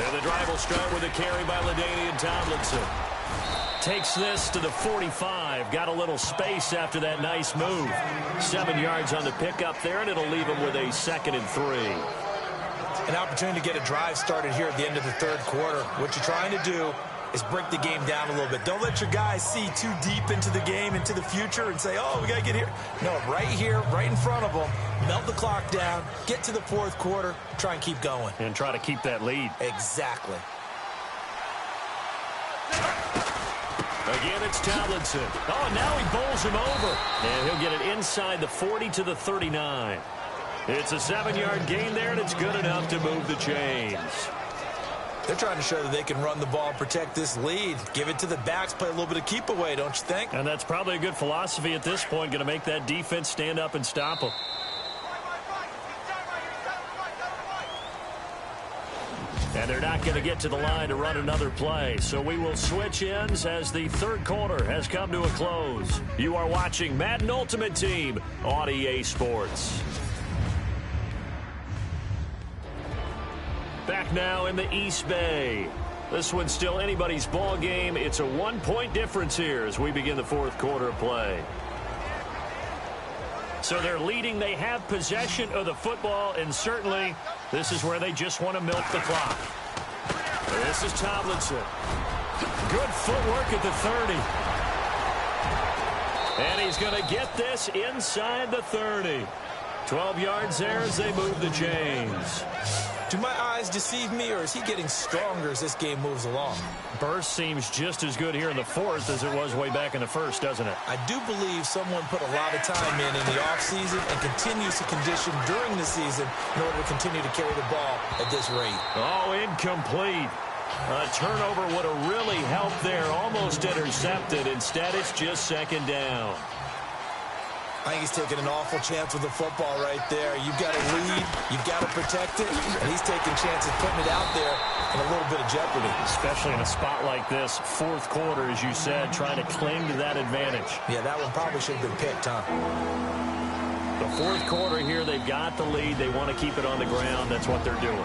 And the drive will start with a carry by LaDainian Tomlinson. Takes this to the 45. Got a little space after that nice move. 7 yards on the pickup there, and it'll leave him with a 2nd and 3. An opportunity to get a drive started here at the end of the third quarter. What you're trying to do is break the game down a little bit. Don't let your guys see too deep into the game, into the future, and say, oh, we got to get here. No, right here, right in front of them, melt the clock down, get to the fourth quarter, try and keep going. And try to keep that lead. Exactly. Again, it's Tomlinson. Oh, and now he bowls him over. And he'll get it inside the 40 to the 39. It's a 7-yard gain there, and it's good enough to move the chains. They're trying to show that they can run the ball, protect this lead. Give it to the backs, play a little bit of keep away, don't you think? And that's probably a good philosophy at this point, going to make that defense stand up and stop them. And they're not going to get to the line to run another play. So we will switch ends as the third quarter has come to a close. You are watching Madden Ultimate Team on EA Sports. Back now in the East Bay. This one's still anybody's ball game. It's a 1-point difference here as we begin the fourth quarter of play. So they're leading. They have possession of the football, and certainly this is where they just want to milk the clock. This is Tomlinson. Good footwork at the 30. And he's going to get this inside the 30. 12 yards there as they move the chains. Do my eyes deceive me, or is he getting stronger as this game moves along? Burst seems just as good here in the fourth as it was way back in the first, doesn't it? I do believe someone put a lot of time in the offseason and continues to condition during the season in order to continue to carry the ball at this rate. Oh, incomplete. A turnover would have really helped there, almost intercepted. Instead, it's just second down. I think he's taking an awful chance with the football right there. You've got to lead, you've got to protect it, and he's taking chances putting it out there in a little bit of jeopardy. Especially in a spot like this, fourth quarter, as you said, trying to cling to that advantage. Yeah, that one probably should have been picked, huh? The fourth quarter here, they've got the lead. They want to keep it on the ground. That's what they're doing.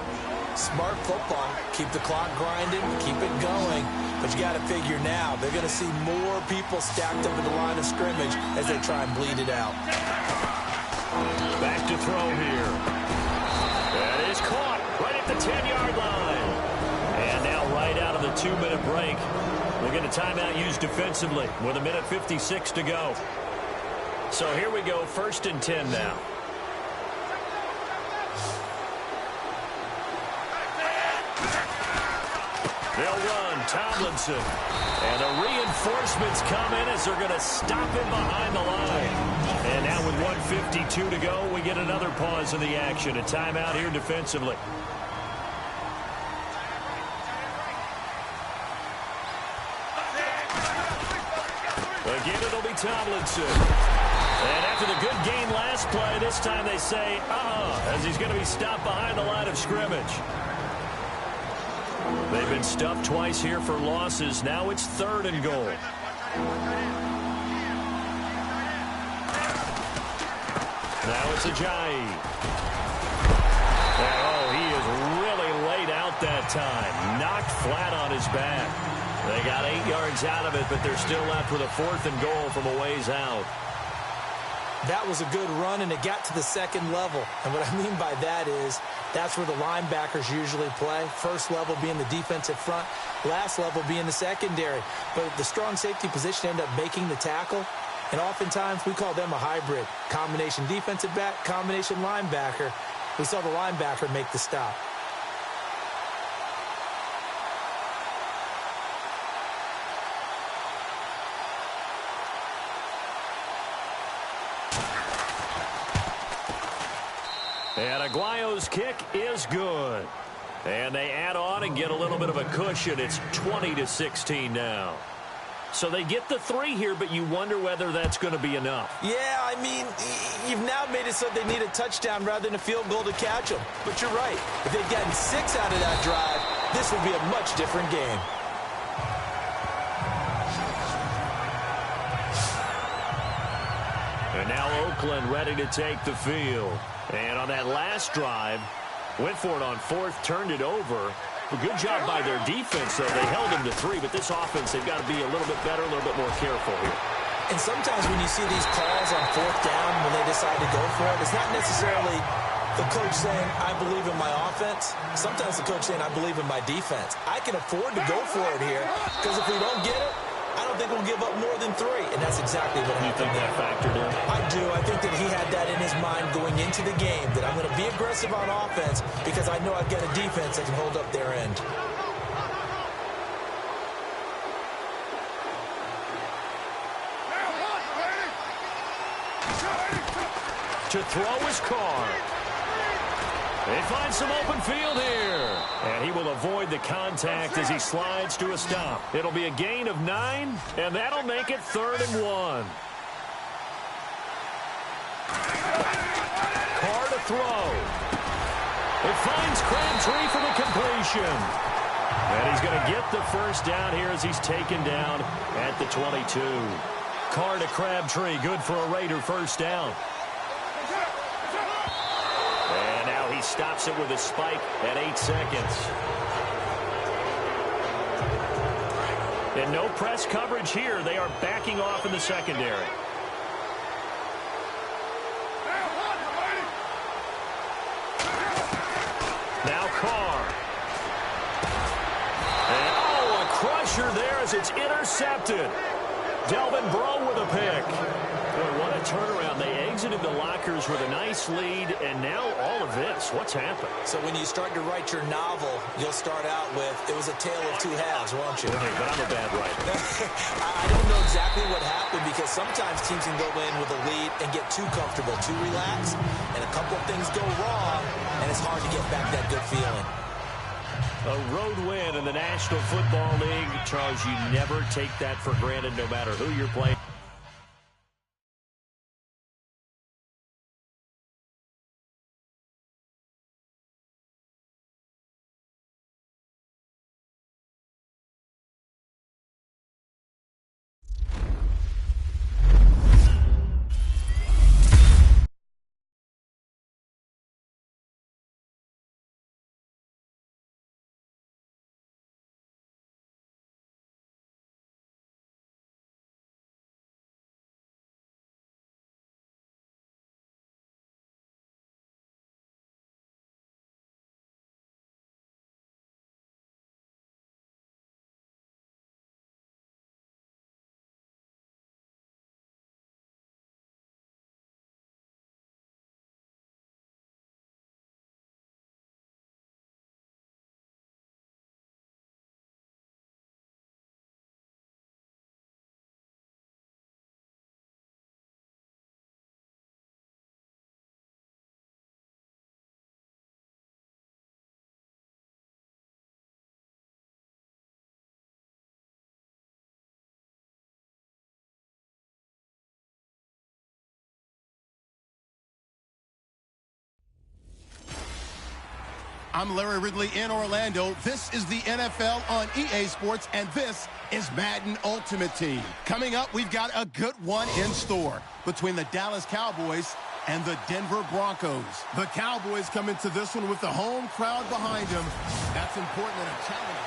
Smart football. Keep the clock grinding, keep it going. But you got to figure now, they're going to see more people stacked up at the line of scrimmage as they try and bleed it out. Back to throw here. That is caught right at the 10-yard line. And now right out of the 2-minute break, we'll get a timeout used defensively with 1:56 to go. So here we go, 1st and 10 now. They'll run Tomlinson. And the reinforcements come in as they're going to stop him behind the line. And now with 1:52 to go, we get another pause in the action. A timeout here defensively. Again, it'll be Tomlinson. And after the good game last play, this time they say, as he's going to be stopped behind the line of scrimmage. They've been stuffed twice here for losses. Now it's 3rd and goal. Now it's Ajayi. Oh, he is really laid out that time. Knocked flat on his back. They got 8 yards out of it, but they're still left with a 4th and goal from a ways out. That was a good run, and it got to the 2nd level. And what I mean by that is that's where the linebackers usually play. First level being the defensive front, last level being the secondary. But the strong safety position ended up making the tackle. And oftentimes we call them a hybrid. Combination defensive back, combination linebacker. We saw the linebacker make the stop. And Aguayo's kick is good. And they add on and get a little bit of a cushion. It's 20-16 now. So they get the 3 here, but you wonder whether that's going to be enough. Yeah, I mean, you've now made it so they need a touchdown rather than a field goal to catch them. But you're right. If they'd gotten 6 out of that drive, this would be a much different game. And now Oakland ready to take the field. And on that last drive, went for it on 4th, turned it over. A good job by their defense, though. They held them to 3, but this offense, they've got to be a little bit better, a little bit more careful here. And sometimes when you see these calls on 4th down when they decide to go for it, it's not necessarily the coach saying, I believe in my offense. Sometimes the coach saying, I believe in my defense. I can afford to go for it here because if we don't get it, I don't think we'll give up more than 3. And that's exactly what happened. You think that factored in? I do. I think that he had that in his mind going into the game, that I'm going to be aggressive on offense because I know I've got a defense that can hold up their end. To throw his car. They find some open field here. And he will avoid the contact as he slides to a stop. It'll be a gain of 9, and that'll make it 3rd and 1. Carr to throw. It finds Crabtree for the completion. And he's going to get the first down here as he's taken down at the 22. Carr to Crabtree, good for a Raider first down. And now he stops it with a spike at 8 seconds. And no press coverage here. They are backing off in the secondary. Now Carr. And a crusher there as it's intercepted. Delvin Breaux with a pick. Boy, what a turnaround. They exited the lockers with a nice lead, and now all of this. What's happened? So when you start to write your novel, you'll start out with, it was a tale of 2 halves, won't you? Hey, but I'm a bad writer. I don't know exactly what happened because sometimes teams can go in with a lead and get too comfortable, too relaxed, and a couple of things go wrong, and it's hard to get back that good feeling. A road win in the National Football League. Charles, you never take that for granted no matter who you're playing. I'm Larry Ridley in Orlando. This is the NFL on EA Sports, and this is Madden Ultimate Team. Coming up, we've got a good one in store between the Dallas Cowboys and the Denver Broncos. The Cowboys come into this one with the home crowd behind them. That's important in a challenge.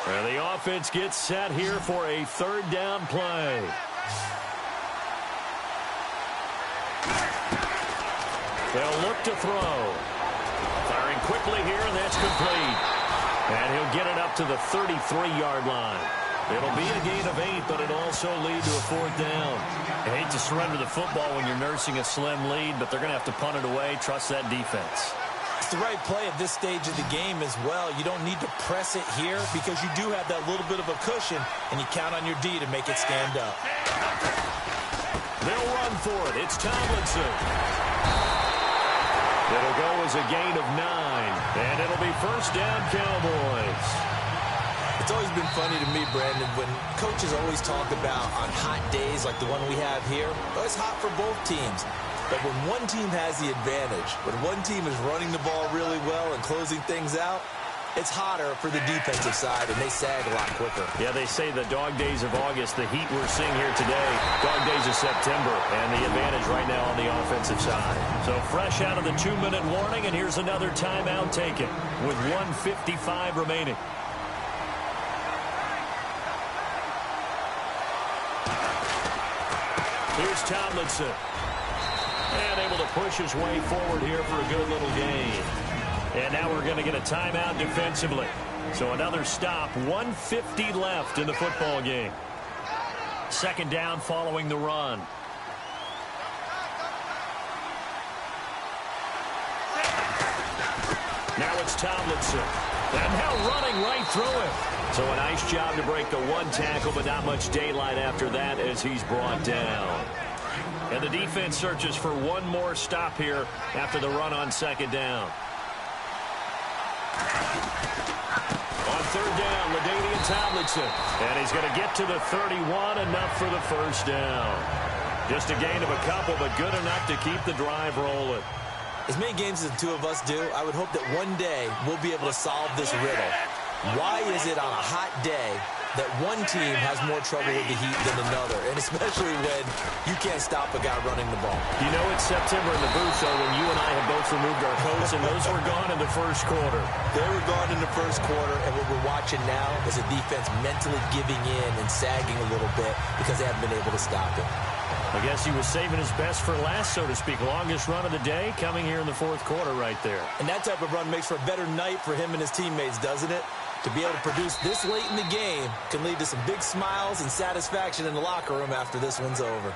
And the offense gets set here for a 3rd down play. They'll look to throw. Firing quickly here, and that's complete. And he'll get it up to the 33-yard line. It'll be a gain of 8, but it'll also lead to a 4th down. I hate to surrender the football when you're nursing a slim lead, but they're going to have to punt it away. Trust that defense. It's the right play at this stage of the game as well. You don't need to press it here because you do have that little bit of a cushion, and you count on your D to make it stand up. They'll run for it. It's Tomlinson. It'll go as a gain of 9, and it'll be first down, Cowboys. It's always been funny to me, Brandon, when coaches always talk about on hot days like the one we have here, well, it's hot for both teams. But when one team has the advantage, when one team is running the ball really well and closing things out, it's hotter for the defensive side, and they sag a lot quicker. Yeah, they say the dog days of August, the heat we're seeing here today, dog days of September, and the advantage right now on the offensive side. So fresh out of the 2-minute warning, and here's another timeout taken with 1:55 remaining. Here's Tomlinson. And able to push his way forward here for a good little gain. And now we're going to get a timeout defensively. So another stop, 1:50 left in the football game. Second down following the run. Now it's Tomlinson. And now running right through him. So a nice job to break the one tackle, but not much daylight after that as he's brought down. And the defense searches for one more stop here after the run on second down. On third down, LaDainian Tomlinson. And he's going to get to the 31, enough for the first down. Just a gain of a couple, but good enough to keep the drive rolling. As many games as the two of us do, I would hope that one day we'll be able to solve this riddle. Why is it on a hot day that one team has more trouble with the heat than another, and especially when you can't stop a guy running the ball? You know it's September in the booth, though, when you and I have both removed our coats, and those were gone in the first quarter. They were gone in the first quarter, and what we're watching now is a defense mentally giving in and sagging a little bit because they haven't been able to stop it. I guess he was saving his best for last, so to speak. Longest run of the day coming here in the fourth quarter right there. And that type of run makes for a better night for him and his teammates, doesn't it? To be able to produce this late in the game can lead to some big smiles and satisfaction in the locker room after this one's over.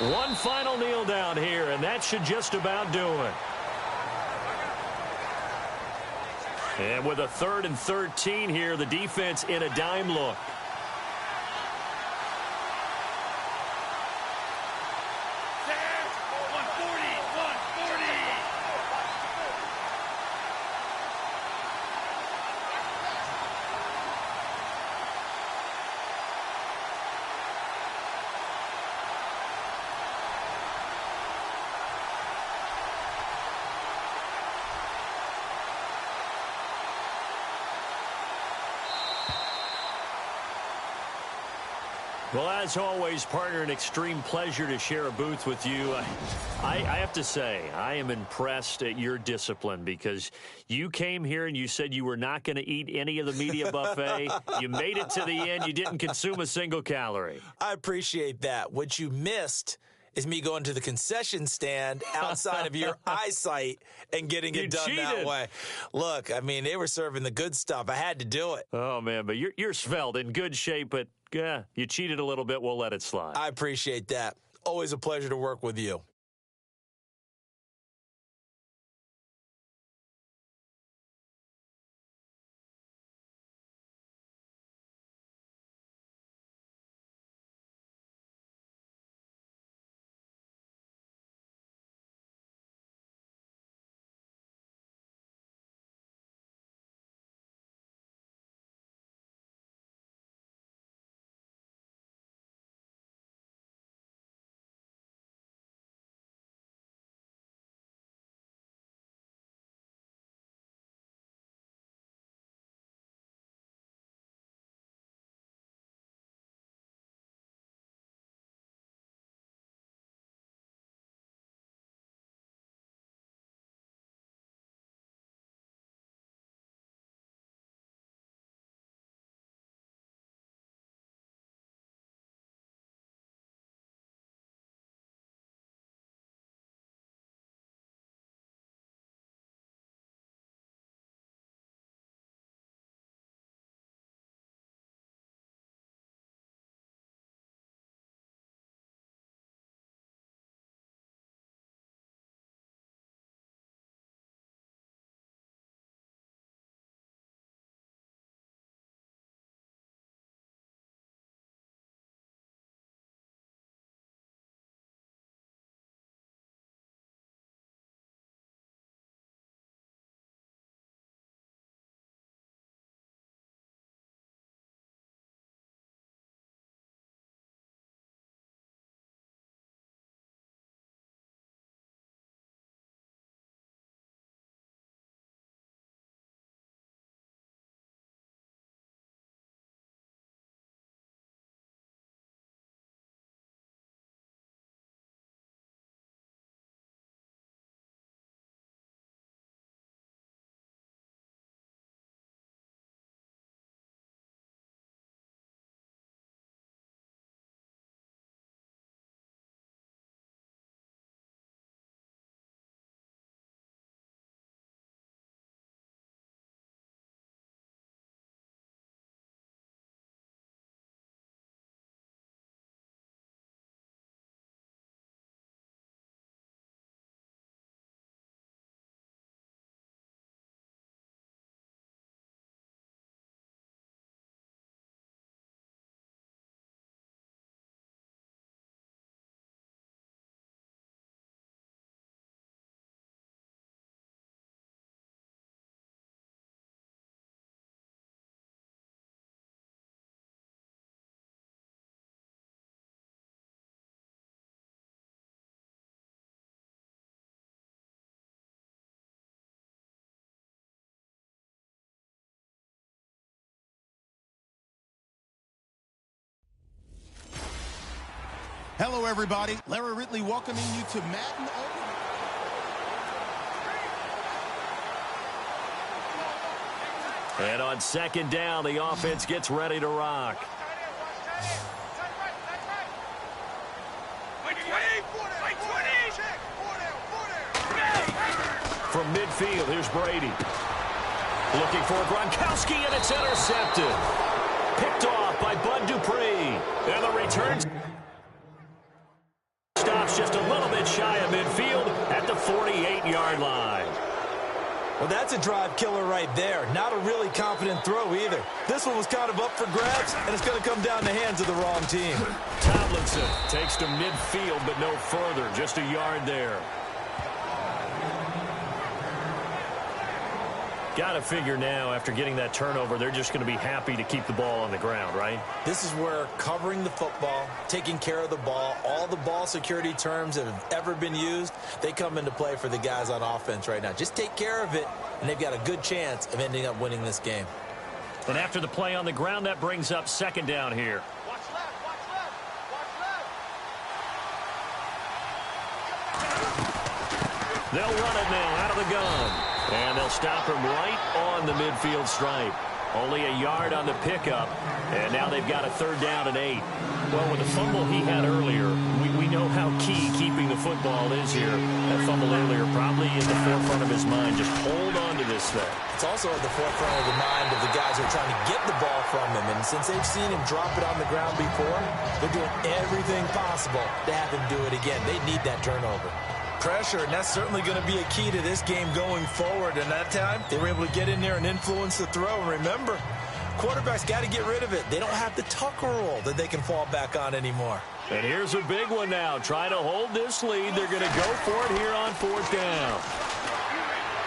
One final kneel down here, and that should just about do it. And with a 3rd and 13 here, the defense in a dime look. Well, as always, partner, an extreme pleasure to share a booth with you. I have to say, I am impressed at your discipline because you came here and you said you were not going to eat any of the media buffet. You made it to the end. You didn't consume a single calorie. I appreciate that. What you missed is me going to the concession stand outside of your eyesight and getting it done that way. Look, I mean, they were serving the good stuff. I had to do it. Oh, man, but you're svelte, in good shape, but yeah, you cheated a little bit. We'll let it slide. I appreciate that. Always a pleasure to work with you. Hello, everybody. Larry Ridley welcoming you to Madden Ultimate. And on second down, the offense gets ready to rock. From midfield, here's Brady. Looking for Gronkowski, and it's intercepted. Picked off by Bud Dupree. And the return stops just a little bit shy of midfield at the 48-yard line. Well, that's a drive killer right there. Not a really confident throw either. This one was kind of up for grabs, and it's going to come down the hands of the wrong team. Tomlinson takes to midfield, but no further. Just a yard there. Got to figure now, after getting that turnover, they're just going to be happy to keep the ball on the ground, right? This is where covering the football, taking care of the ball, all the ball security terms that have ever been used, they come into play for the guys on offense right now. Just take care of it, and they've got a good chance of ending up winning this game. And after the play on the ground, that brings up second down here. Watch left, watch left, watch left. They'll run it now out of the gun. And they'll stop him right on the midfield stripe. Only a yard on the pickup. And now they've got a third down and 8. Well, with the fumble he had earlier, we know how key keeping the football is here. That fumble earlier probably in the forefront of his mind. Just hold on to this thing. It's also at the forefront of the mind of the guys who are trying to get the ball from him. And since they've seen him drop it on the ground before, they're doing everything possible to have him do it again. They need that turnover. Pressure, and that's certainly going to be a key to this game going forward. And that time, they were able to get in there and influence the throw. And remember, quarterbacks got to get rid of it. They don't have the tuck rule that they can fall back on anymore. And here's a big one now. Trying to hold this lead. They're going to go for it here on fourth down.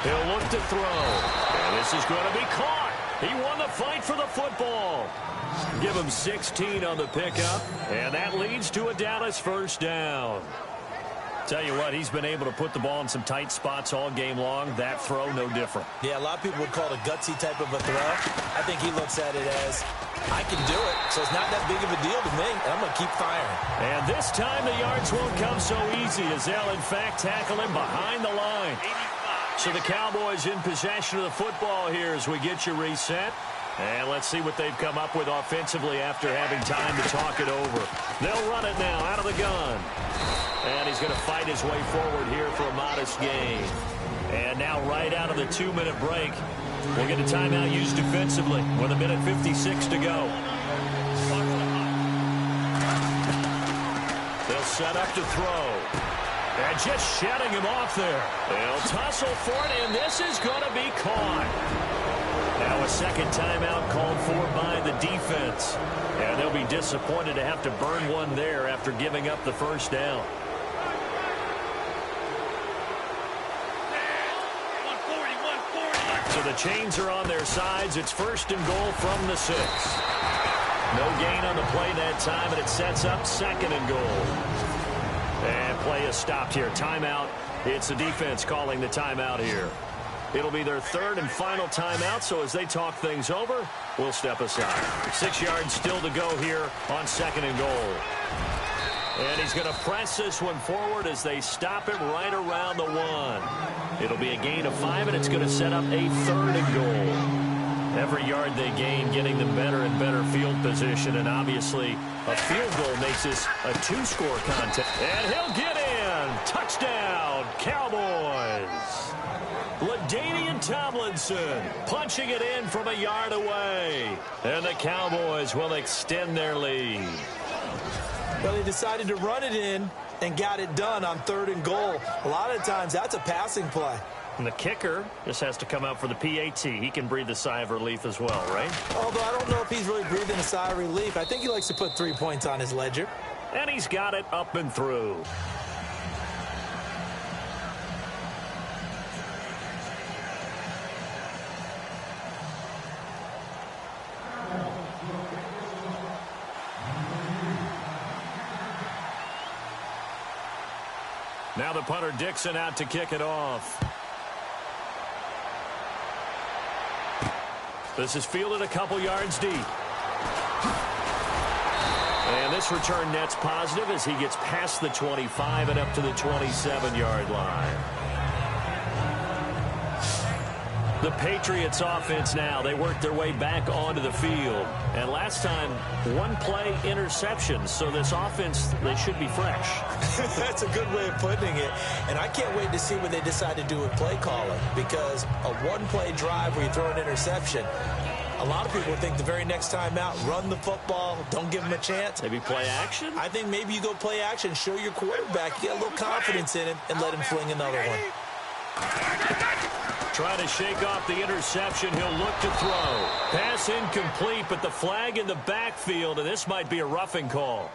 He'll look to throw. And this is going to be caught. He won the fight for the football. Give him 16 on the pickup. And that leads to a Dallas first down. Tell you what, he's been able to put the ball in some tight spots all game long. That throw, no different. Yeah, a lot of people would call it a gutsy type of a throw. I think he looks at it as, I can do it, so it's not that big of a deal to me, and I'm going to keep firing. And this time the yards won't come so easy as they'll, in fact, tackle him behind the line. So the Cowboys in possession of the football here as we get you reset. And let's see what they've come up with offensively after having time to talk it over. They'll run it now out of the gun. And he's going to fight his way forward here for a modest gain. And now right out of the 2-minute break, we'll get a timeout used defensively with 1:56 to go. They'll set up to throw. And just shutting him off there. They'll tussle for it, and this is going to be caught. Now a second timeout called for by the defense. And they'll be disappointed to have to burn one there after giving up the first down. So the chains are on their sides. It's first and goal from the 6. No gain on the play that time, and it sets up second and goal. And play is stopped here. Timeout. It's the defense calling the timeout here. It'll be their third and final timeout, so as they talk things over, we'll step aside. 6 yards still to go here on second and goal. And he's going to press this one forward as they stop it right around the 1. It'll be a gain of 5, and it's going to set up a third and goal. Every yard they gain, getting them better and better field position, and obviously a field goal makes this a 2-score contest. And he'll get in. Touchdown, Cowboys. LaDainian Tomlinson punching it in from a yard away. And the Cowboys will extend their lead. Well, they decided to run it in and got it done on third and goal. A lot of times, that's a passing play. And the kicker just has to come out for the PAT. He can breathe a sigh of relief as well, right? Although I don't know if he's really breathing a sigh of relief. I think he likes to put 3 points on his ledger. And he's got it up and through. Now the punter Dixon out to kick it off. This is fielded a couple yards deep. And this return net's positive as he gets past the 25 and up to the 27-yard line. The Patriots offense now, they work their way back onto the field. And last time, one-play interception. So this offense, they should be fresh. That's a good way of putting it. And I can't wait to see what they decide to do with play calling. Because a one-play drive where you throw an interception, a lot of people think the very next time out, run the football, don't give them a chance. Maybe play action? I think maybe you go play action, show your quarterback, you get a little confidence in him, and let him fling another one. Trying to shake off the interception. He'll look to throw. Pass incomplete, but the flag in the backfield, and this might be a roughing call.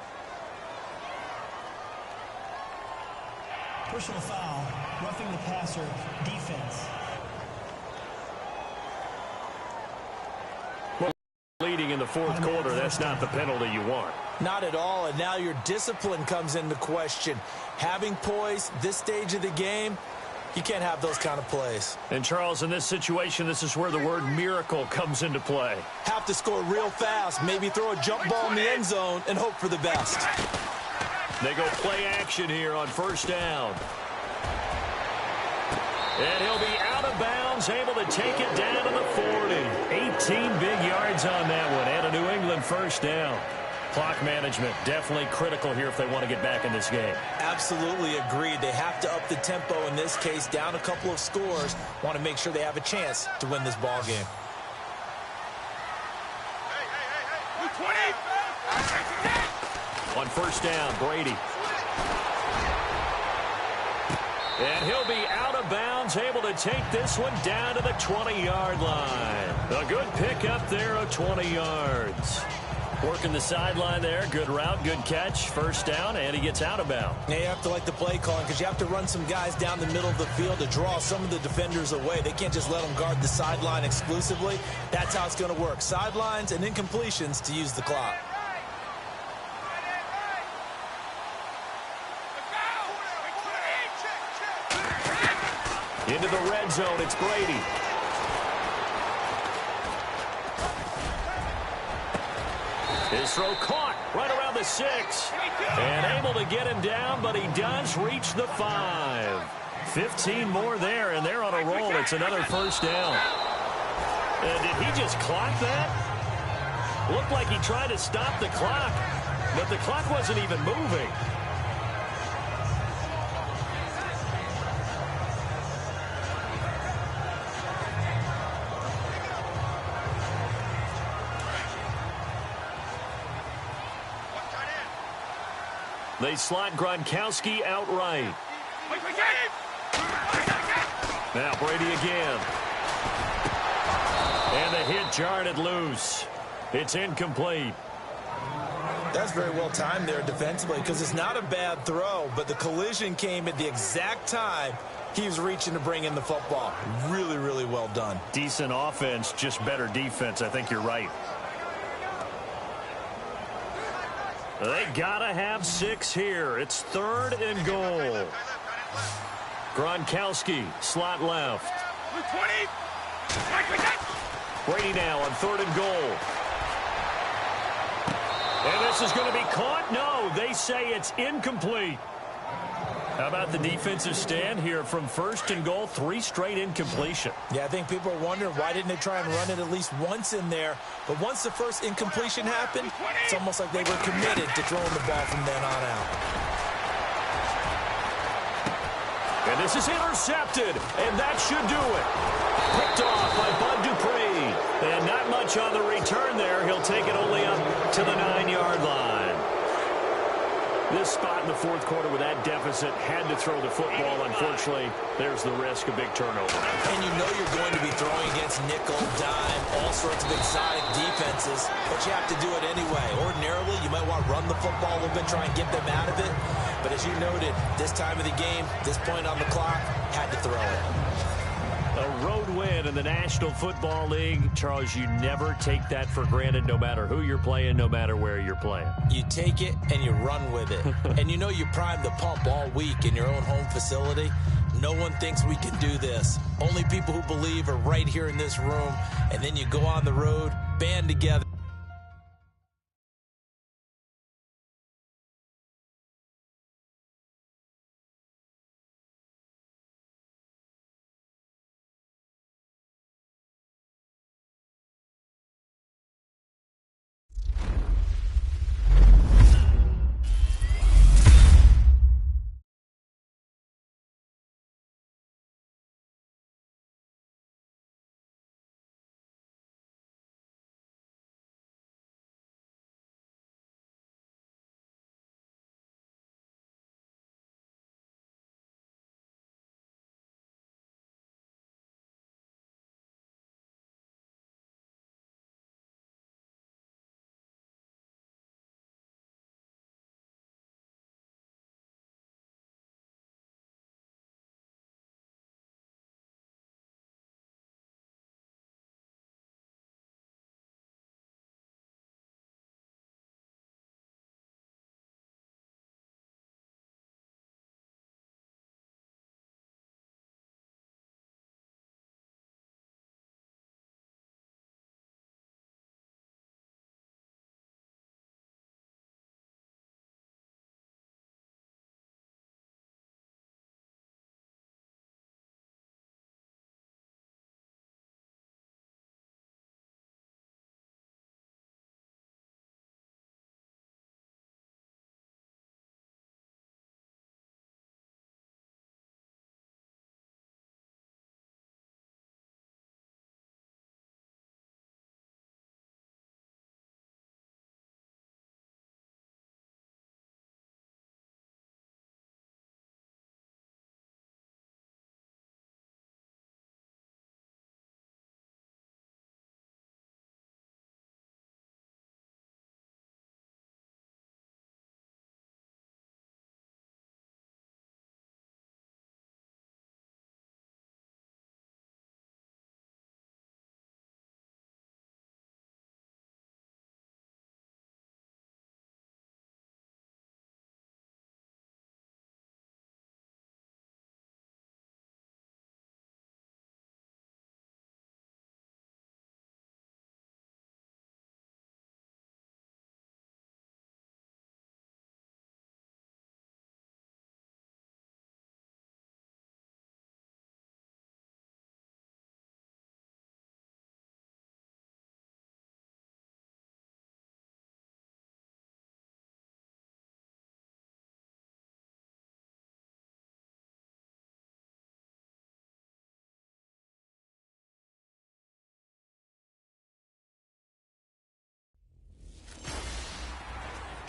Personal foul, roughing the passer, defense. Leading in the fourth quarter, that's not the penalty you want. Not at all, and now your discipline comes into question. Having poise this stage of the game, you can't have those kind of plays. And, Charles, in this situation, this is where the word miracle comes into play. Have to score real fast, maybe throw a jump ball in the end zone and hope for the best. They go play action here on first down. And he'll be out of bounds, able to take it down to the 40. 18 big yards on that one, and a New England first down. Clock management definitely critical here if they want to get back in this game. Absolutely agreed. They have to up the tempo in this case, down a couple of scores. Want to make sure they have a chance to win this ball game. On first down, Brady. And he'll be out of bounds, able to take this one down to the 20-yard line. A good pickup there of 20 yards. Working the sideline there. Good route, good catch. First down, and he gets out of bounds. Now you have to like the play calling because you have to run some guys down the middle of the field to draw some of the defenders away. They can't just let them guard the sideline exclusively. That's how it's going to work. Sidelines and incompletions to use the clock. Into the red zone, it's Brady. His throw caught right around the 6. And able to get him down, but he does reach the 5. 15 more there, and they're on a roll. It's another first down. Did he just clock that? Looked like he tried to stop the clock, but the clock wasn't even moving. They slot Gronkowski outright. Now Brady again. And the hit jarred it loose. It's incomplete. That's very well timed there defensively because it's not a bad throw, but the collision came at the exact time he was reaching to bring in the football. Really, really well done. Decent offense, just better defense. I think you're right. They gotta have 6 here. It's 3rd and goal. Gronkowski, slot left. Brady now on 3rd and goal. And this is going to be caught? No, they say it's incomplete. How about the defensive stand here from 1st and goal? 3 straight incompletion. Yeah, I think people are wondering why didn't they try and run it at least once in there. But once the first incompletion happened, it's almost like they were committed to throwing the ball from then on out. And this is intercepted, and that should do it. Picked off by Bud Dupree. And not much on the return there. He'll take it only up to the 9-yard line. This spot in the fourth quarter with that deficit had to throw the football. Unfortunately, there's the risk of big turnover. And you know you're going to be throwing against nickel, dime, all sorts of exotic defenses, but you have to do it anyway. Ordinarily, you might want to run the football a little bit, try and get them out of it. But as you noted, this time of the game, this point on the clock, had to throw it. A road win in the National Football League. Charles, you never take that for granted no matter who you're playing, no matter where you're playing. You take it and you run with it. And you know you primed the pump all week in your own home facility. No one thinks we can do this. Only people who believe are right here in this room. And then you go on the road, band together.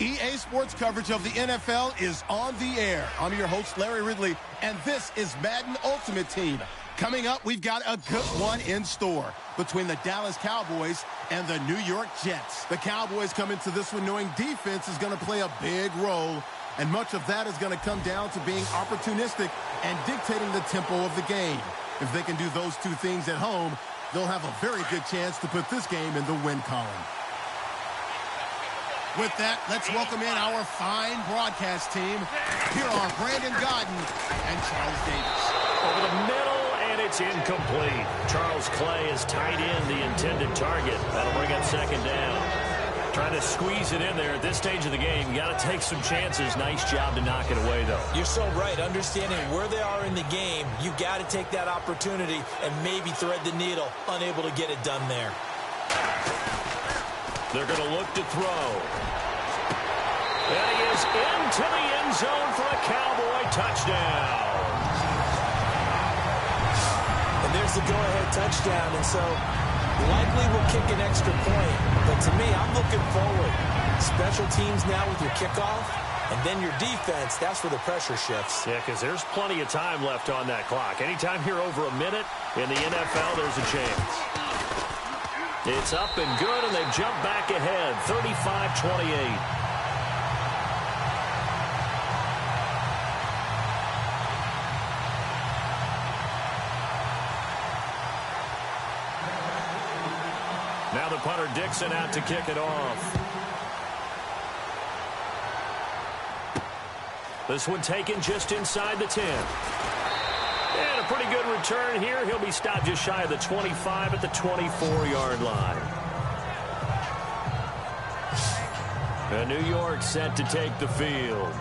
EA Sports coverage of the NFL is on the air. I'm your host, Larry Ridley, and this is Madden Ultimate Team. Coming up, we've got a good one in store between the Dallas Cowboys and the New York Jets. The Cowboys come into this one knowing defense is going to play a big role, and much of that is going to come down to being opportunistic and dictating the tempo of the game. If they can do those two things at home, they'll have a very good chance to put this game in the win column. With that, let's welcome in our fine broadcast team. Here are Brandon Godden and Charles Davis. Over the middle, and it's incomplete. Charles Clay is tight in the intended target. That'll bring up second down. Trying to squeeze it in there at this stage of the game. You got to take some chances. Nice job to knock it away, though. You're so right. Understanding where they are in the game, you got to take that opportunity and maybe thread the needle. Unable to get it done there. They're going to look to throw. And he is into the end zone for a Cowboy touchdown. And there's the go-ahead touchdown. And so likely will kick an extra point. But to me, I'm looking forward. Special teams now with your kickoff. And then your defense, that's where the pressure shifts. Yeah, because there's plenty of time left on that clock. Anytime you're over a minute in the NFL, there's a chance. It's up and good, and they've jumped back ahead, 35-28. Now the punter Dixon out to kick it off. This one taken just inside the 10. And a pretty good return here. He'll be stopped just shy of the 25 at the 24-yard line. And New York set to take the field.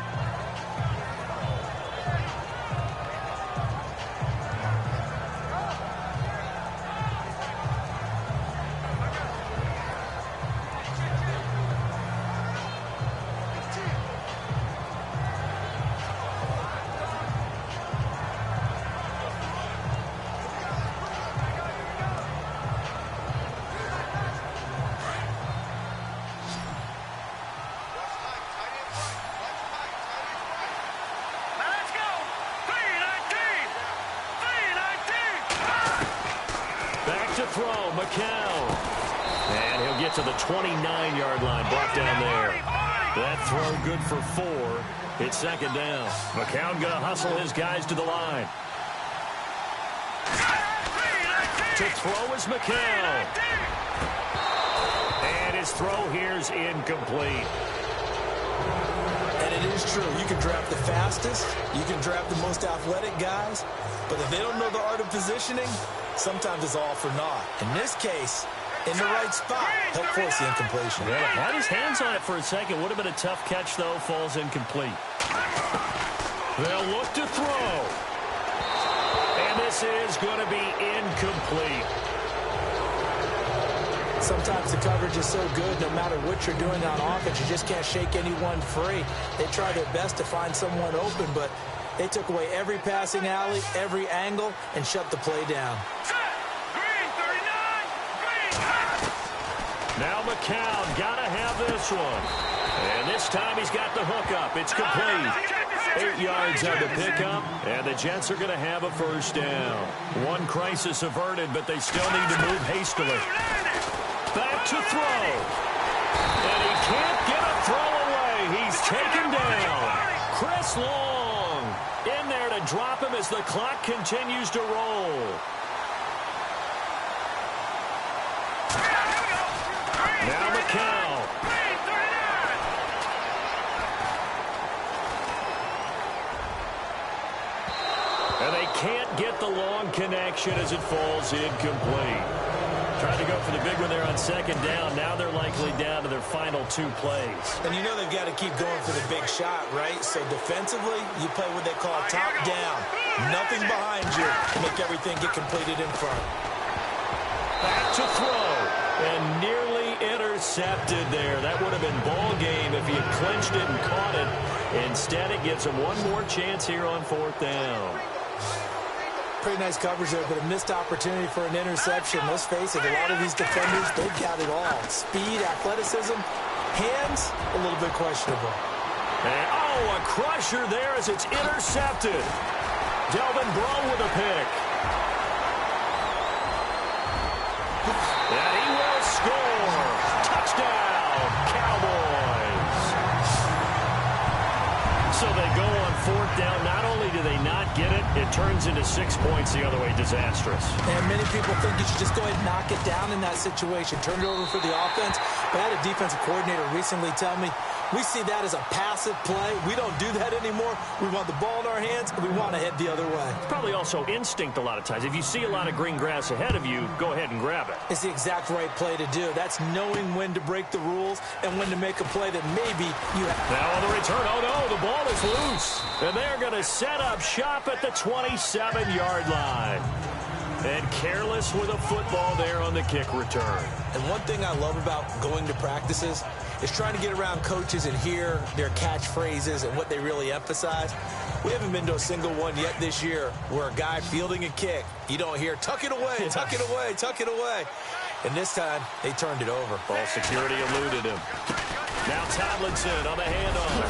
And he'll get to the 29-yard line, brought down there. That throw good for 4. It's second down. McCown going to hustle his guys to the line. To throw is McCown. And his throw here's incomplete. And it is true. You can draft the fastest. You can draft the most athletic guys. But if they don't know the art of positioning, sometimes it's all for naught. In this case, in the right spot, help force the incompletion. Yeah, had his hands on it for a second. Would have been a tough catch, though. Falls incomplete. They'll look to throw. And this is going to be incomplete. Sometimes the coverage is so good, no matter what you're doing on offense, you just can't shake anyone free. They try their best to find someone open, but they took away every passing alley, every angle, and shut the play down. Now McCown got to have this one. And this time he's got the hook up. It's complete. 8 yards on the pickup, and the Jets are going to have a first down. One crisis averted, but they still need to move hastily. Back to throw. And he can't get a throw away. He's taken down. Chris Long in there to drop him as the clock continues to roll. Now McCown. And they can't get the long connection as it falls incomplete. Tried to go for the big one there on second down. Now they're likely down to their final 2 plays. And you know they've got to keep going for the big shot, right? So defensively, you play what they call top down. Nothing behind you to make everything get completed in front. Back to throw. And nearly intercepted there. That would have been ball game if he had clinched it and caught it. Instead, it gives him one more chance here on 4th down. Pretty nice coverage there, but a missed opportunity for an interception. Let's face it, a lot of these defenders, they've got it all. Speed, athleticism, Hands, a little bit questionable. And, oh, a crusher there as it's intercepted. Delvin Breaux with a pick. And he will score. Touchdown, Cowboys. So they go on fourth down. Not only do they not get it, it turns into 6 points the other way. Disastrous. And many people think you should just go ahead and knock it down in that situation. Turn it over for the offense. But I had a defensive coordinator recently tell me, we see that as a passive play. We don't do that anymore. We want the ball in our hands, and we want to head the other way. Probably also instinct a lot of times. If you see a lot of green grass ahead of you, go ahead and grab it. It's the exact right play to do. That's knowing when to break the rules and when to make a play that maybe you have. Now on the return, oh no, the ball is loose. And they're going to set up shop at the 27-yard line. And careless with a football there on the kick return. And one thing I love about going to practices is trying to get around coaches and hear their catchphrases and what they really emphasize. We haven't been to a single one yet this year where a guy fielding a kick, you don't hear, tuck it away, tuck it away, tuck it away. And this time, they turned it over. Ball security eluded him. Now Tomlinson on the handoff.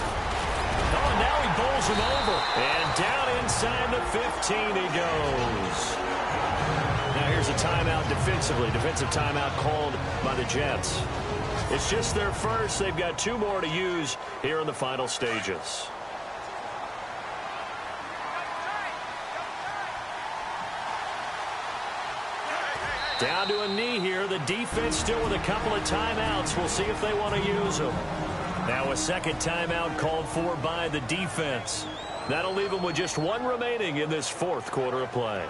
Oh, now he bowls him over. And down inside the 15 he goes. Now here's a timeout defensively. Defensive timeout called by the Jets. It's just their first. They've got 2 more to use here in the final stages. Down to a knee here. The defense still with a couple of timeouts. We'll see if they want to use them. Now a second timeout called for by the defense. That'll leave them with just 1 remaining in this fourth quarter of play.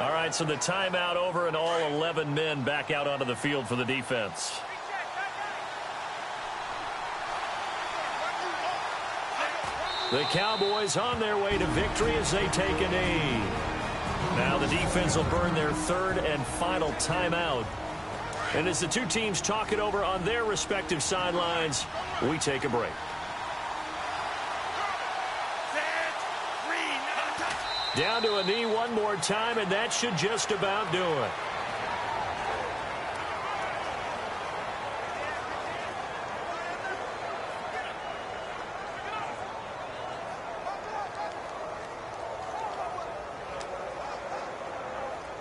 All right, so the timeout over and all 11 men back out onto the field for the defense. The Cowboys on their way to victory as they take a knee. Now the defense will burn their 3rd and final timeout. And as the two teams talk it over on their respective sidelines, we take a break. Down to a knee one more time, and that should just about do it.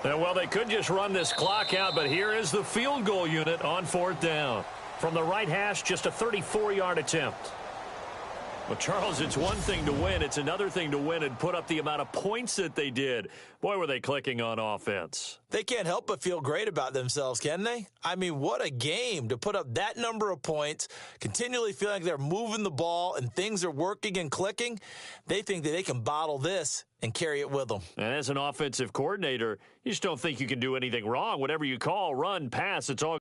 Well, they could just run this clock out, but here is the field goal unit on fourth down. From the right hash, just a 34-yard attempt. Well, Charles, it's one thing to win. It's another thing to win and put up the amount of points that they did. Boy, were they clicking on offense. They can't help but feel great about themselves, can they? I mean, what a game to put up that number of points, continually feeling like they're moving the ball and things are working and clicking. They think that they can bottle this and carry it with them. And as an offensive coordinator, you just don't think you can do anything wrong. Whatever you call, run, pass, it's all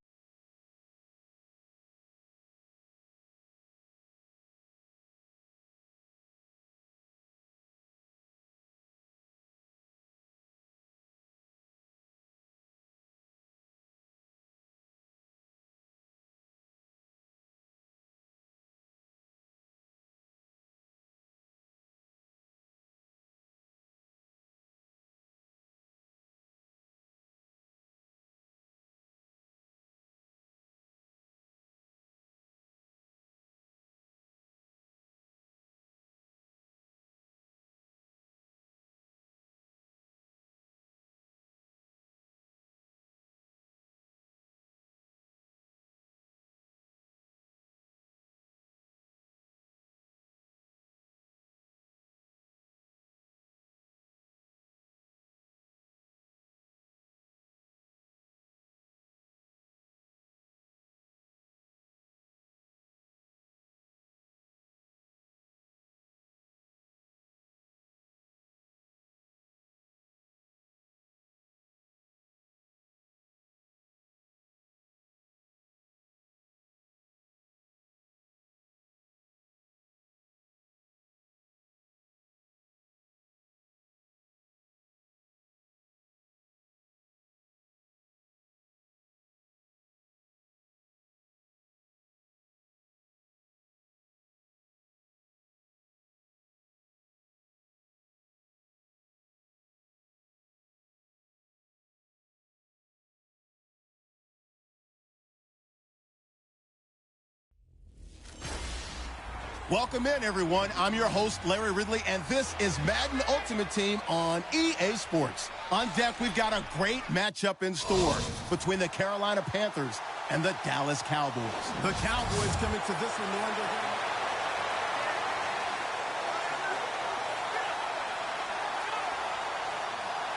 Welcome in, everyone. I'm your host, Larry Ridley, and this is Madden Ultimate Team on EA Sports. On deck, we've got a great matchup in store between the Carolina Panthers and the Dallas Cowboys. The Cowboys coming to this one knowing they're going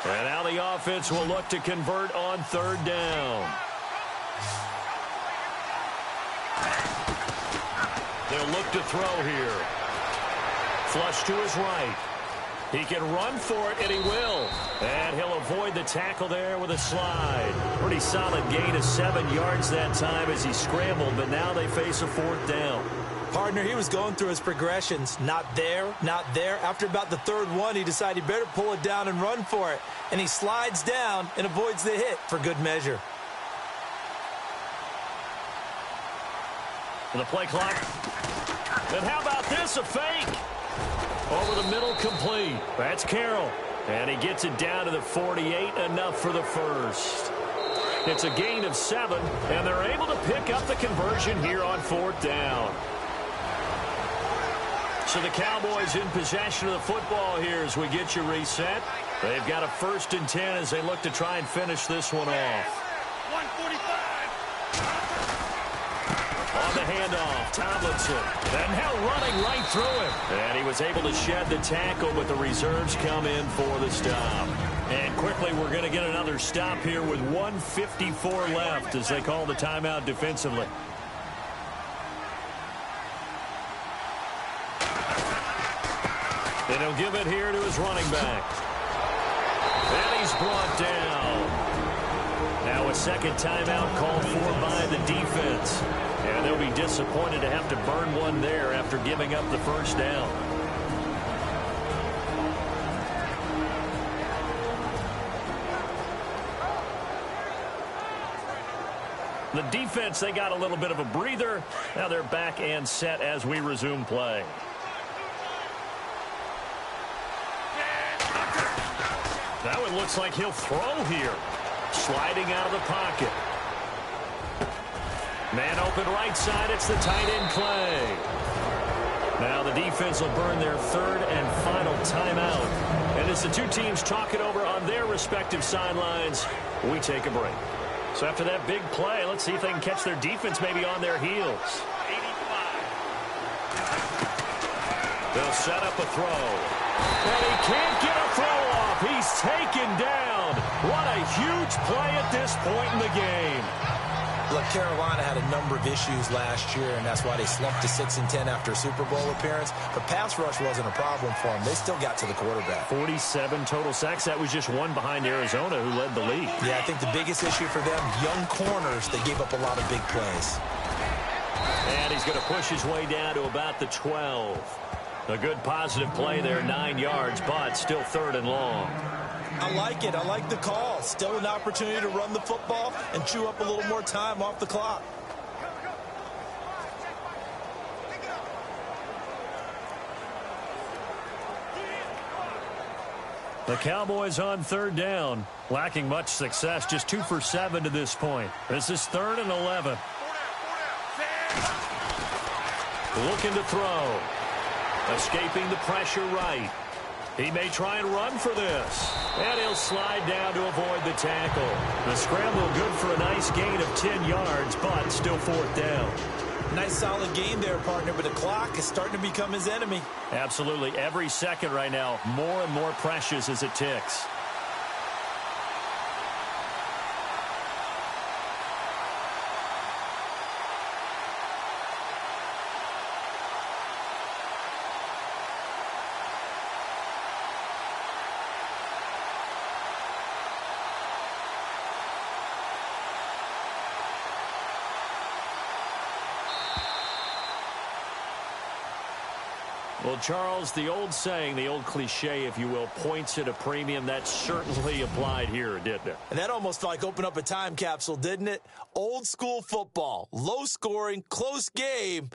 to... And now the offense will look to convert on third down. They'll look to throw here. Flush to his right. He can run for it, and he will. And he'll avoid the tackle there with a slide. Pretty solid gain of 7 yards that time as he scrambled, but now they face a fourth down. Partner, he was going through his progressions. Not there, not there. After about the third one, he decided he better pull it down and run for it. And he slides down and avoids the hit for good measure. And the play clock. And how about this, a fake? Over the middle, complete. That's Carroll. And he gets it down to the 48, enough for the first. It's a gain of 7, and they're able to pick up the conversion here on fourth down. So the Cowboys in possession of the football here as we get you reset. They've got a 1st and 10 as they look to try and finish this one off. 145. On the handoff, Tomlinson. And now running right through him. And he was able to shed the tackle, but the reserves come in for the stop. And quickly, we're going to get another stop here with 1:54 left as they call the timeout defensively. And he'll give it here to his running back. And he's brought down. Now a second timeout called for by the defense. And they'll be disappointed to have to burn one there after giving up the first down. The defense, they got a little bit of a breather. Now they're back and set as we resume play. Now it looks like he'll throw here. Sliding out of the pocket. Man open right side. It's the tight end Clay. Now the defense will burn their 3rd and final timeout. And as the two teams talk it over on their respective sidelines, we take a break. So after that big play, let's see if they can catch their defense maybe on their heels. 85. They'll set up a throw. And he can't get a throw off. He's taken down. What a huge play at this point in the game. Look, Carolina had a number of issues last year, and that's why they slumped to 6-10 after a Super Bowl appearance. But pass rush wasn't a problem for them. They still got to the quarterback. 47 total sacks. That was just one behind Arizona, who led the league. Yeah, I think the biggest issue for them, young corners, they gave up a lot of big plays. And he's going to push his way down to about the 12. A good positive play there, 9 yards, but still 3rd and long. I like it. I like the call. Still an opportunity to run the football and chew up a little more time off the clock. The Cowboys on 3rd down, lacking much success, just 2 for 7 to this point. This is 3rd and 11. Looking to throw. Escaping the pressure right. He may try and run for this. And he'll slide down to avoid the tackle. The scramble good for a nice gain of 10 yards, but still 4th down. Nice solid game there, partner, but the clock is starting to become his enemy. Absolutely. Every second right now, more and more precious as it ticks. Well, Charles, the old saying, the old cliche, if you will, points at a premium. That certainly applied here, didn't it? And that almost like opened up a time capsule, didn't it? Old school football, low scoring, close game.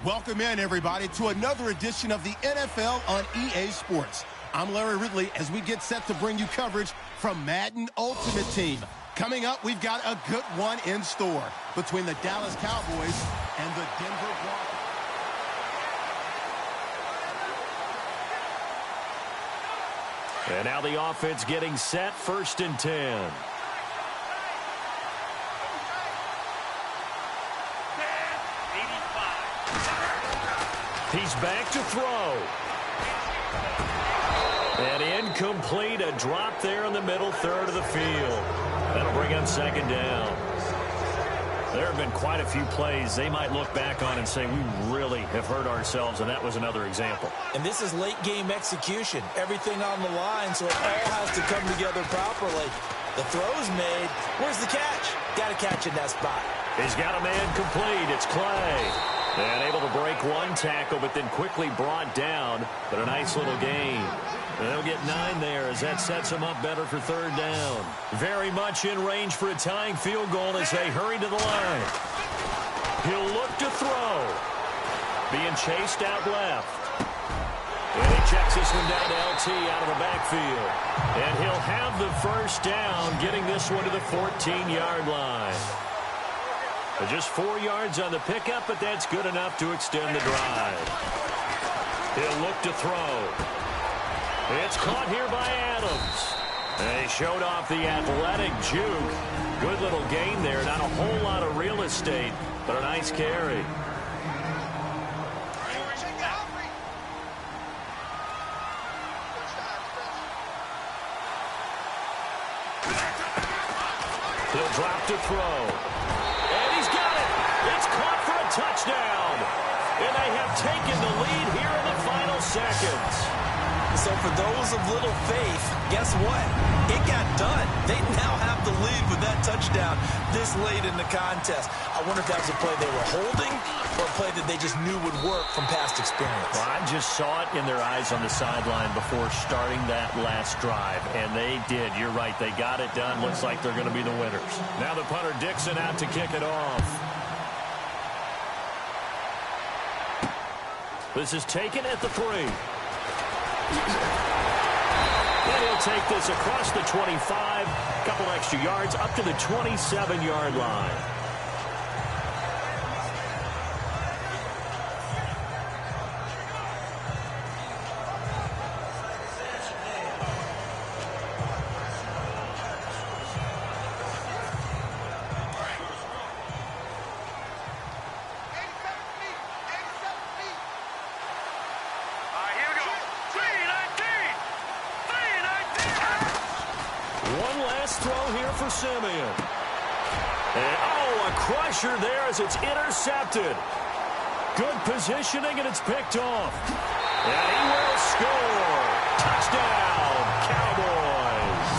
Welcome in, everybody, to another edition of the NFL on EA Sports. I'm Larry Ridley as we get set to bring you coverage from Madden Ultimate Team. Coming up, we've got a good one in store between the Dallas Cowboys and the Denver Broncos. And now the offense getting set, 1st and 10. He's back to throw. And incomplete, a drop there in the middle third of the field. That'll bring up 2nd down. There have been quite a few plays they might look back on and say, we really have hurt ourselves, and that was another example. And this is late game execution. Everything on the line, so it all has to come together properly. The throw's made. Where's the catch? Got to catch in that spot. He's got a man complete. It's Clay. And able to break one tackle, but then quickly brought down. But a nice little gain. And they'll get 9 there as that sets them up better for 3rd down. Very much in range for a tying field goal as they hurry to the line. He'll look to throw. Being chased out left. And he checks this one down to LT out of the backfield. And he'll have the 1st down, getting this one to the 14-yard line. Just 4 yards on the pickup, but that's good enough to extend the drive. He'll look to throw. It's caught here by Adams. They showed off the athletic juke. Good little gain there. Not a whole lot of real estate, but a nice carry. He'll drop to throw. Touchdown. And they have taken the lead here in the final seconds. So for those of little faith, guess what? It got done. They now have the lead with that touchdown this late in the contest. I wonder if that was a play they were holding or a play that they just knew would work from past experience. Well, I just saw it in their eyes on the sideline before starting that last drive, and they did. You're right. They got it done. Looks like they're going to be the winners. Now the punter Dixon out to kick it off. This is taken at the 3. And he'll take this across the 25. Couple extra yards up to the 27-yard line. Simeon. And, a crusher there as it's intercepted. Good positioning, and it's picked off. And he will score. Touchdown, Cowboys.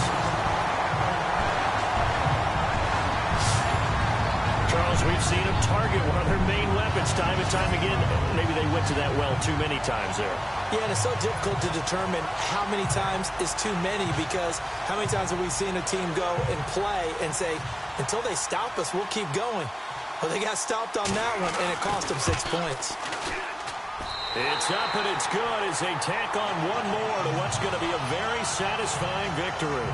Charles, we've seen him target one of their main weapons time and time again. Maybe they went to that well too many times there. Yeah, and it's so difficult to determine how many times is too many, because how many times have we seen a team go and play and say, until they stop us, we'll keep going. Well, they got stopped on that one, and it cost them 6 points. It's up and it's good as they tack on one more to what's going to be a very satisfying victory.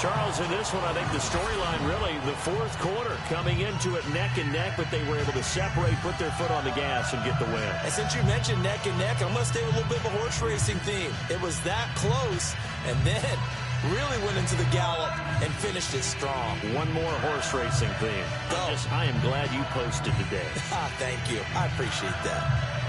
Charles, in this one, I think the storyline really, the 4th quarter, coming into it neck and neck, but they were able to separate, put their foot on the gas, and get the win. And since you mentioned neck and neck, I'm going to stay with a little bit of a horse racing theme. It was that close, and then really went into the gallop and finished it strong. One more horse racing theme. I am glad you posted today. Thank you. I appreciate that.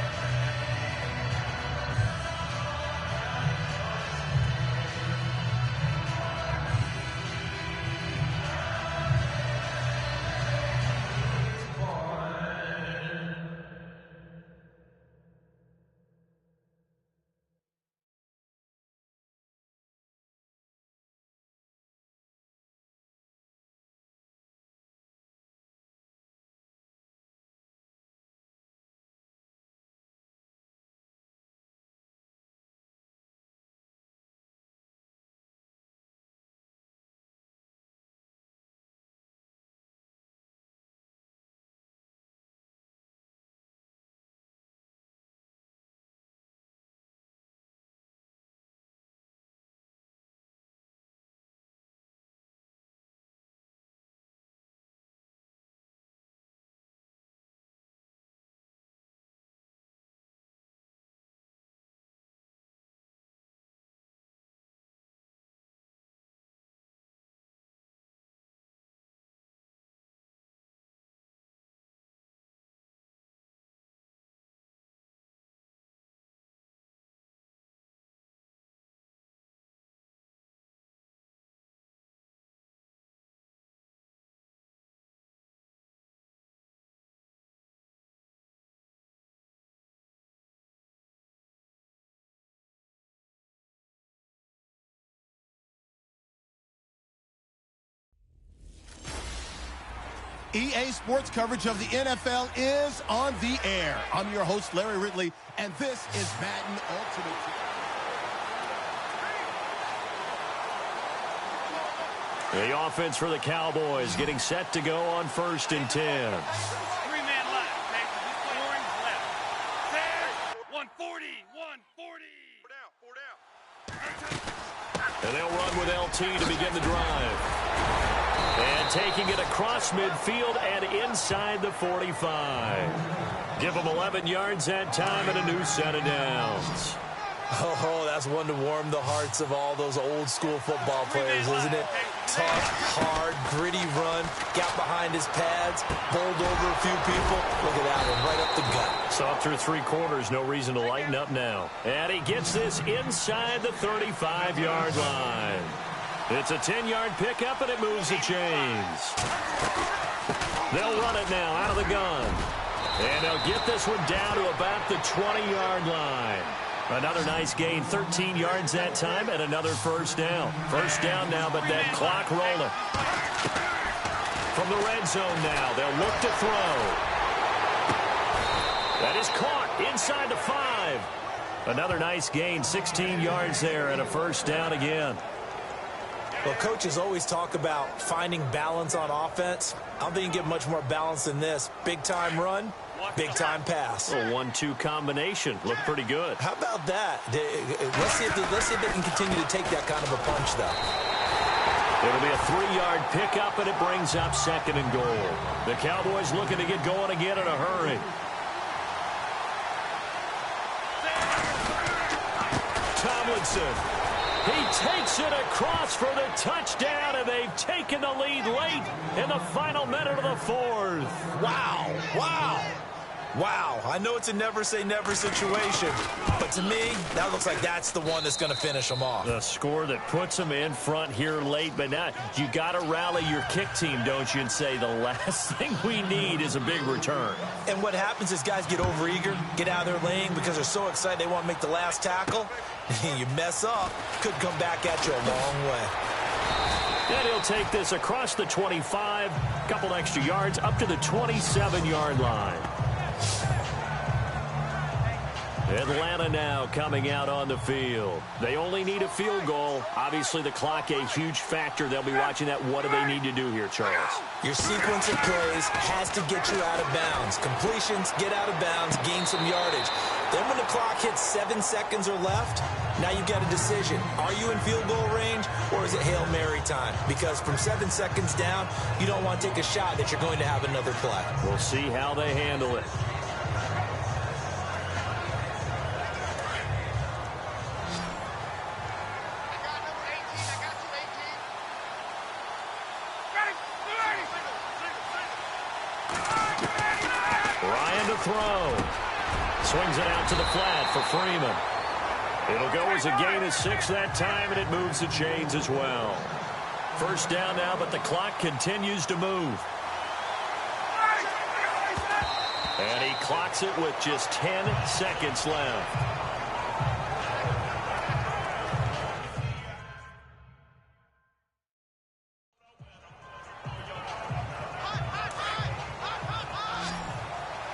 EA Sports coverage of the NFL is on the air. I'm your host, Larry Ridley, and this is Madden Ultimate Team. The offense for the Cowboys getting set to go on 1st and 10. 3-man left. Okay, orange left. 140, 140. Four down. And they'll run with LT to begin the drive. And taking it across midfield and inside the 45. Give them 11 yards that time and a new set of downs. Oh, that's one to warm the hearts of all those old school football players, isn't it? Tough, hard, gritty run, got behind his pads, bowled over a few people. Look at that one, right up the gut. Saw through 3 quarters, no reason to lighten up now. And he gets this inside the 35-yard line. It's a 10-yard pickup, and it moves the chains. They'll run it now out of the gun. And they'll get this one down to about the 20-yard line. Another nice gain, 13 yards that time, and another first down. First down now, but that clock rolling. From the red zone now, they'll look to throw. That is caught inside the 5. Another nice gain, 16 yards there, and a first down again. Well, coaches always talk about finding balance on offense. I don't think you get much more balance than this. Big-time run, big-time pass. A 1-2 combination. Looked pretty good. How about that? Let's see if they can continue to take that kind of a punch, though. It'll be a 3-yard pickup, and it brings up 2nd and goal. The Cowboys looking to get going again in a hurry. Tomlinson. He takes it across for the touchdown, and they've taken the lead late in the final minute of the 4th. Wow. Wow. Wow. I know it's a never-say-never situation, but to me, that looks like that's the one that's going to finish them off. The score that puts them in front here late, but now you got to rally your kick team, don't you, and say the last thing we need is a big return. And what happens is guys get overeager, get out of their lane because they're so excited they want to make the last tackle. You mess up, could come back at you a long way. And he'll take this across the 25, couple extra yards, up to the 27-yard line. Atlanta now coming out on the field. They only need a field goal. Obviously, the clock a huge factor. They'll be watching that. What do they need to do here, Charles? Your sequence of plays has to get you out of bounds. Completions, get out of bounds, gain some yardage. Then when the clock hits 7 seconds or left, now you've got a decision. Are you in field goal range, or is it Hail Mary time? Because from 7 seconds down, you don't want to take a shot that you're going to have another play. We'll see how they handle it. Throw. Swings it out to the flat for Freeman. It'll go as a gain of 6 that time, and it moves the chains as well. First down now, but the clock continues to move. And he clocks it with just 10 seconds left.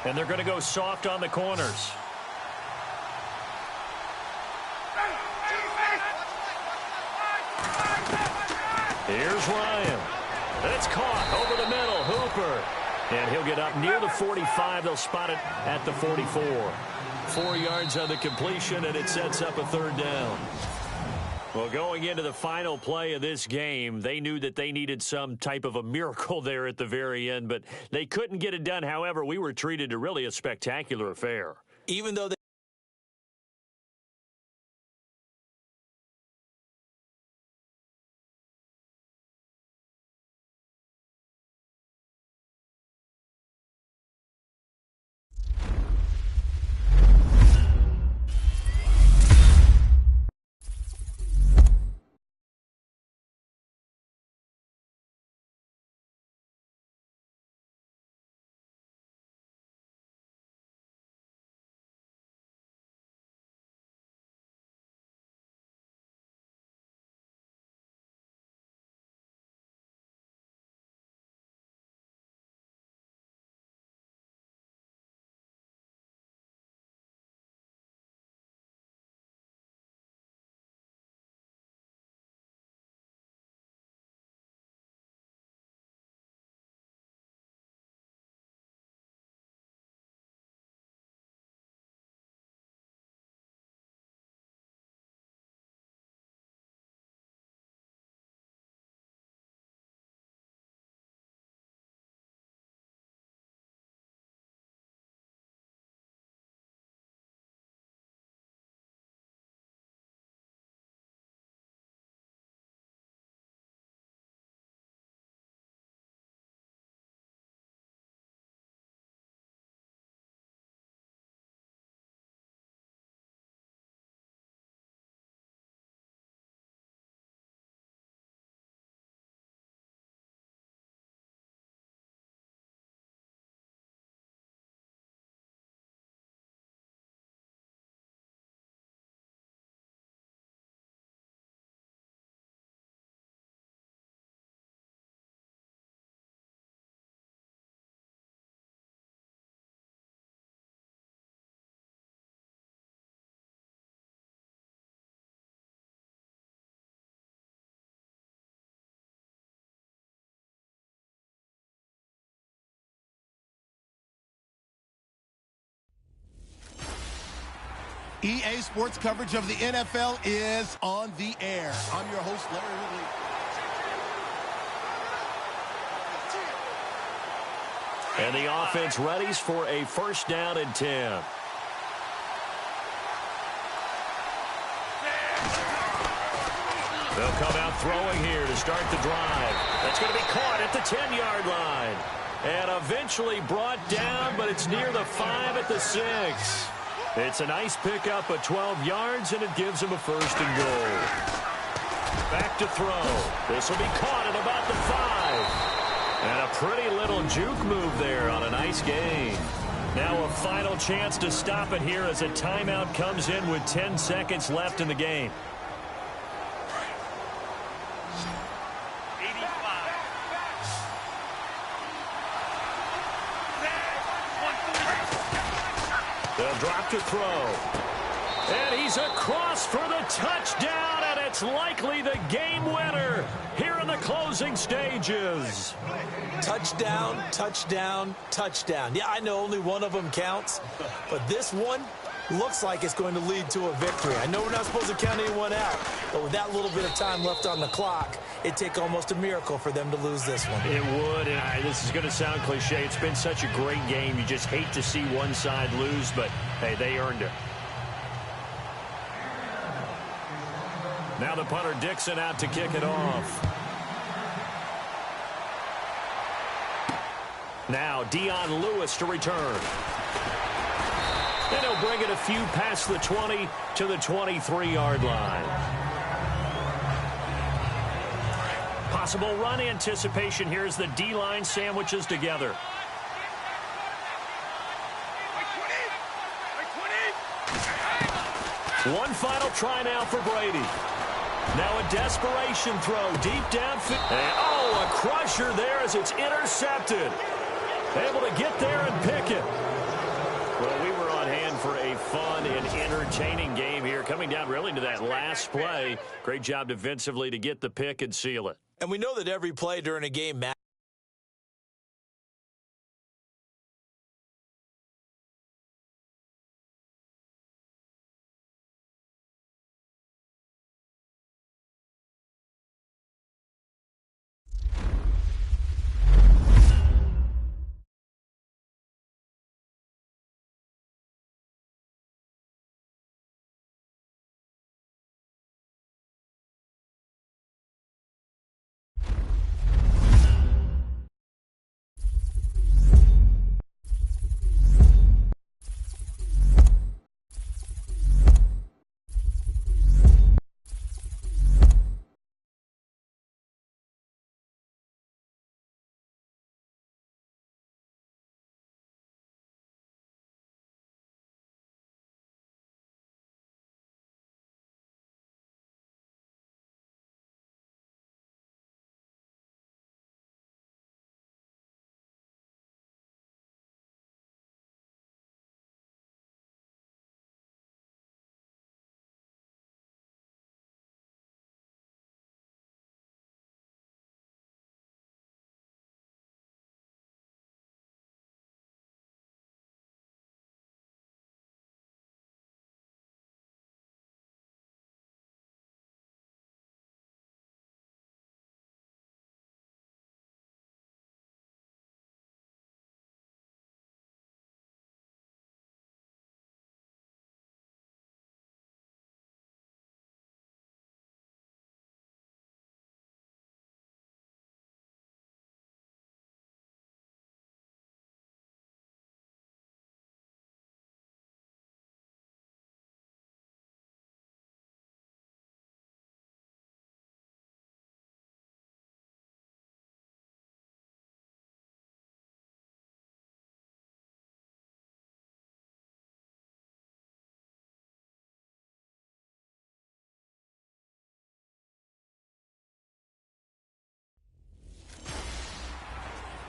And they're going to go soft on the corners. Here's Ryan. It's caught over the middle. Hooper. And he'll get up near the 45. They'll spot it at the 44. 4 yards on the completion, and it sets up a 3rd down. Well, going into the final play of this game, they knew that they needed some type of a miracle there at the very end, but they couldn't get it done. However, we were treated to really a spectacular affair. Even though they EA Sports coverage of the NFL is on the air. I'm your host, Larry Ridley. And the offense readies for a first down and 10. They'll come out throwing here to start the drive. That's going to be caught at the 10-yard line. And eventually brought down, but it's near the 5 at the 6. It's a nice pickup of 12 yards, and it gives him a first and goal. Back to throw. This will be caught at about the 5. And a pretty little juke move there on a nice gain. Now a final chance to stop it here as a timeout comes in with 10 seconds left in the game. They'll drop to throw. And he's across for the touchdown, and it's likely the game winner here in the closing stages. Touchdown, touchdown, touchdown. Yeah, I know only one of them counts, but this one looks like it's going to lead to a victory. I know we're not supposed to count anyone out, but with that little bit of time left on the clock, it'd take almost a miracle for them to lose this one. It would, and this is going to sound cliche. It's been such a great game. You just hate to see one side lose, but, hey, they earned it. Now the punter Dixon out to kick it off. Now Dion Lewis to return. And he'll bring it a few past the 20 to the 23-yard line. Possible run anticipation here as the D-line sandwiches together. One final try now for Brady. Now a desperation throw deep downfield. And a crusher there as it's intercepted. Able to get there and pick it. Well, we were on hand for a fun and entertaining game here, coming down really to that last play. Great job defensively to get the pick and seal it. And we know that every play during a game matters.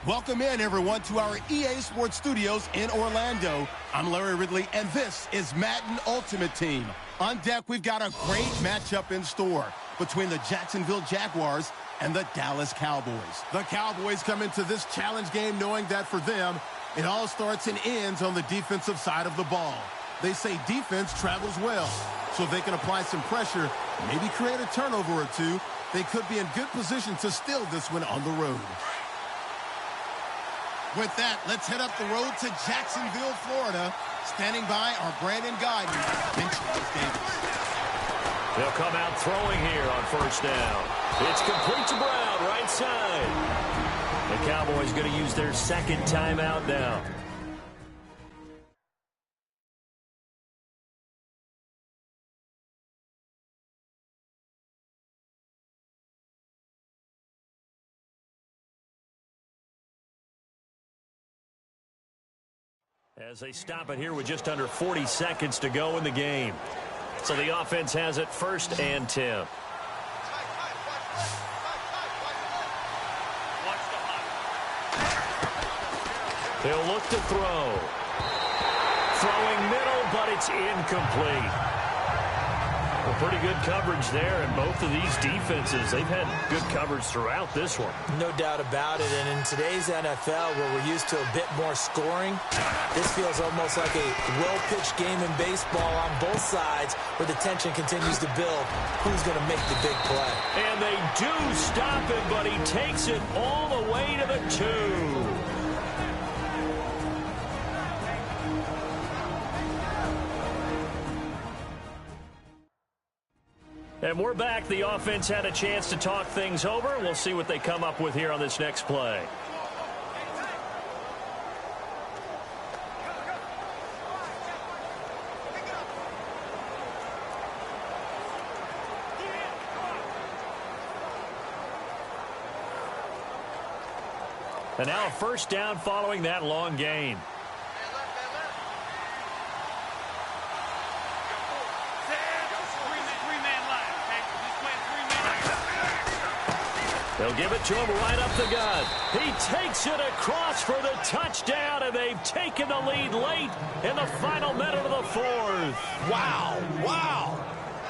Welcome in, everyone, to our EA Sports Studios in Orlando. I'm Larry Ridley, and this is Madden Ultimate Team. On deck, we've got a great matchup in store between the Jacksonville Jaguars and the Dallas Cowboys. The Cowboys come into this challenge game knowing that for them, it all starts and ends on the defensive side of the ball. They say defense travels well. So if they can apply some pressure, maybe create a turnover or two, they could be in good position to steal this one on the road. With that, let's head up the road to Jacksonville, Florida. Standing by are Brandon Guyton and Charles Davis. They'll come out throwing here on first down. It's complete to Brown, right side. The Cowboys going to use their second timeout now. As they stop it here with just under 40 seconds to go in the game. So the offense has it 1st and 10. He'll look to throw. Throwing middle, but it's incomplete. Well, pretty good coverage there, and both of these defenses, they've had good coverage throughout this one. No doubt about it, and in today's NFL, where we're used to a bit more scoring, this feels almost like a well-pitched game in baseball on both sides, where the tension continues to build. Who's going to make the big play? And they do stop it, but he takes it all the way to the 2. And we're back. The offense had a chance to talk things over. We'll see what they come up with here on this next play. And now a first down following that long gain. They'll give it to him right up the gut. He takes it across for the touchdown, and they've taken the lead late in the final minute of the 4th. Wow, wow.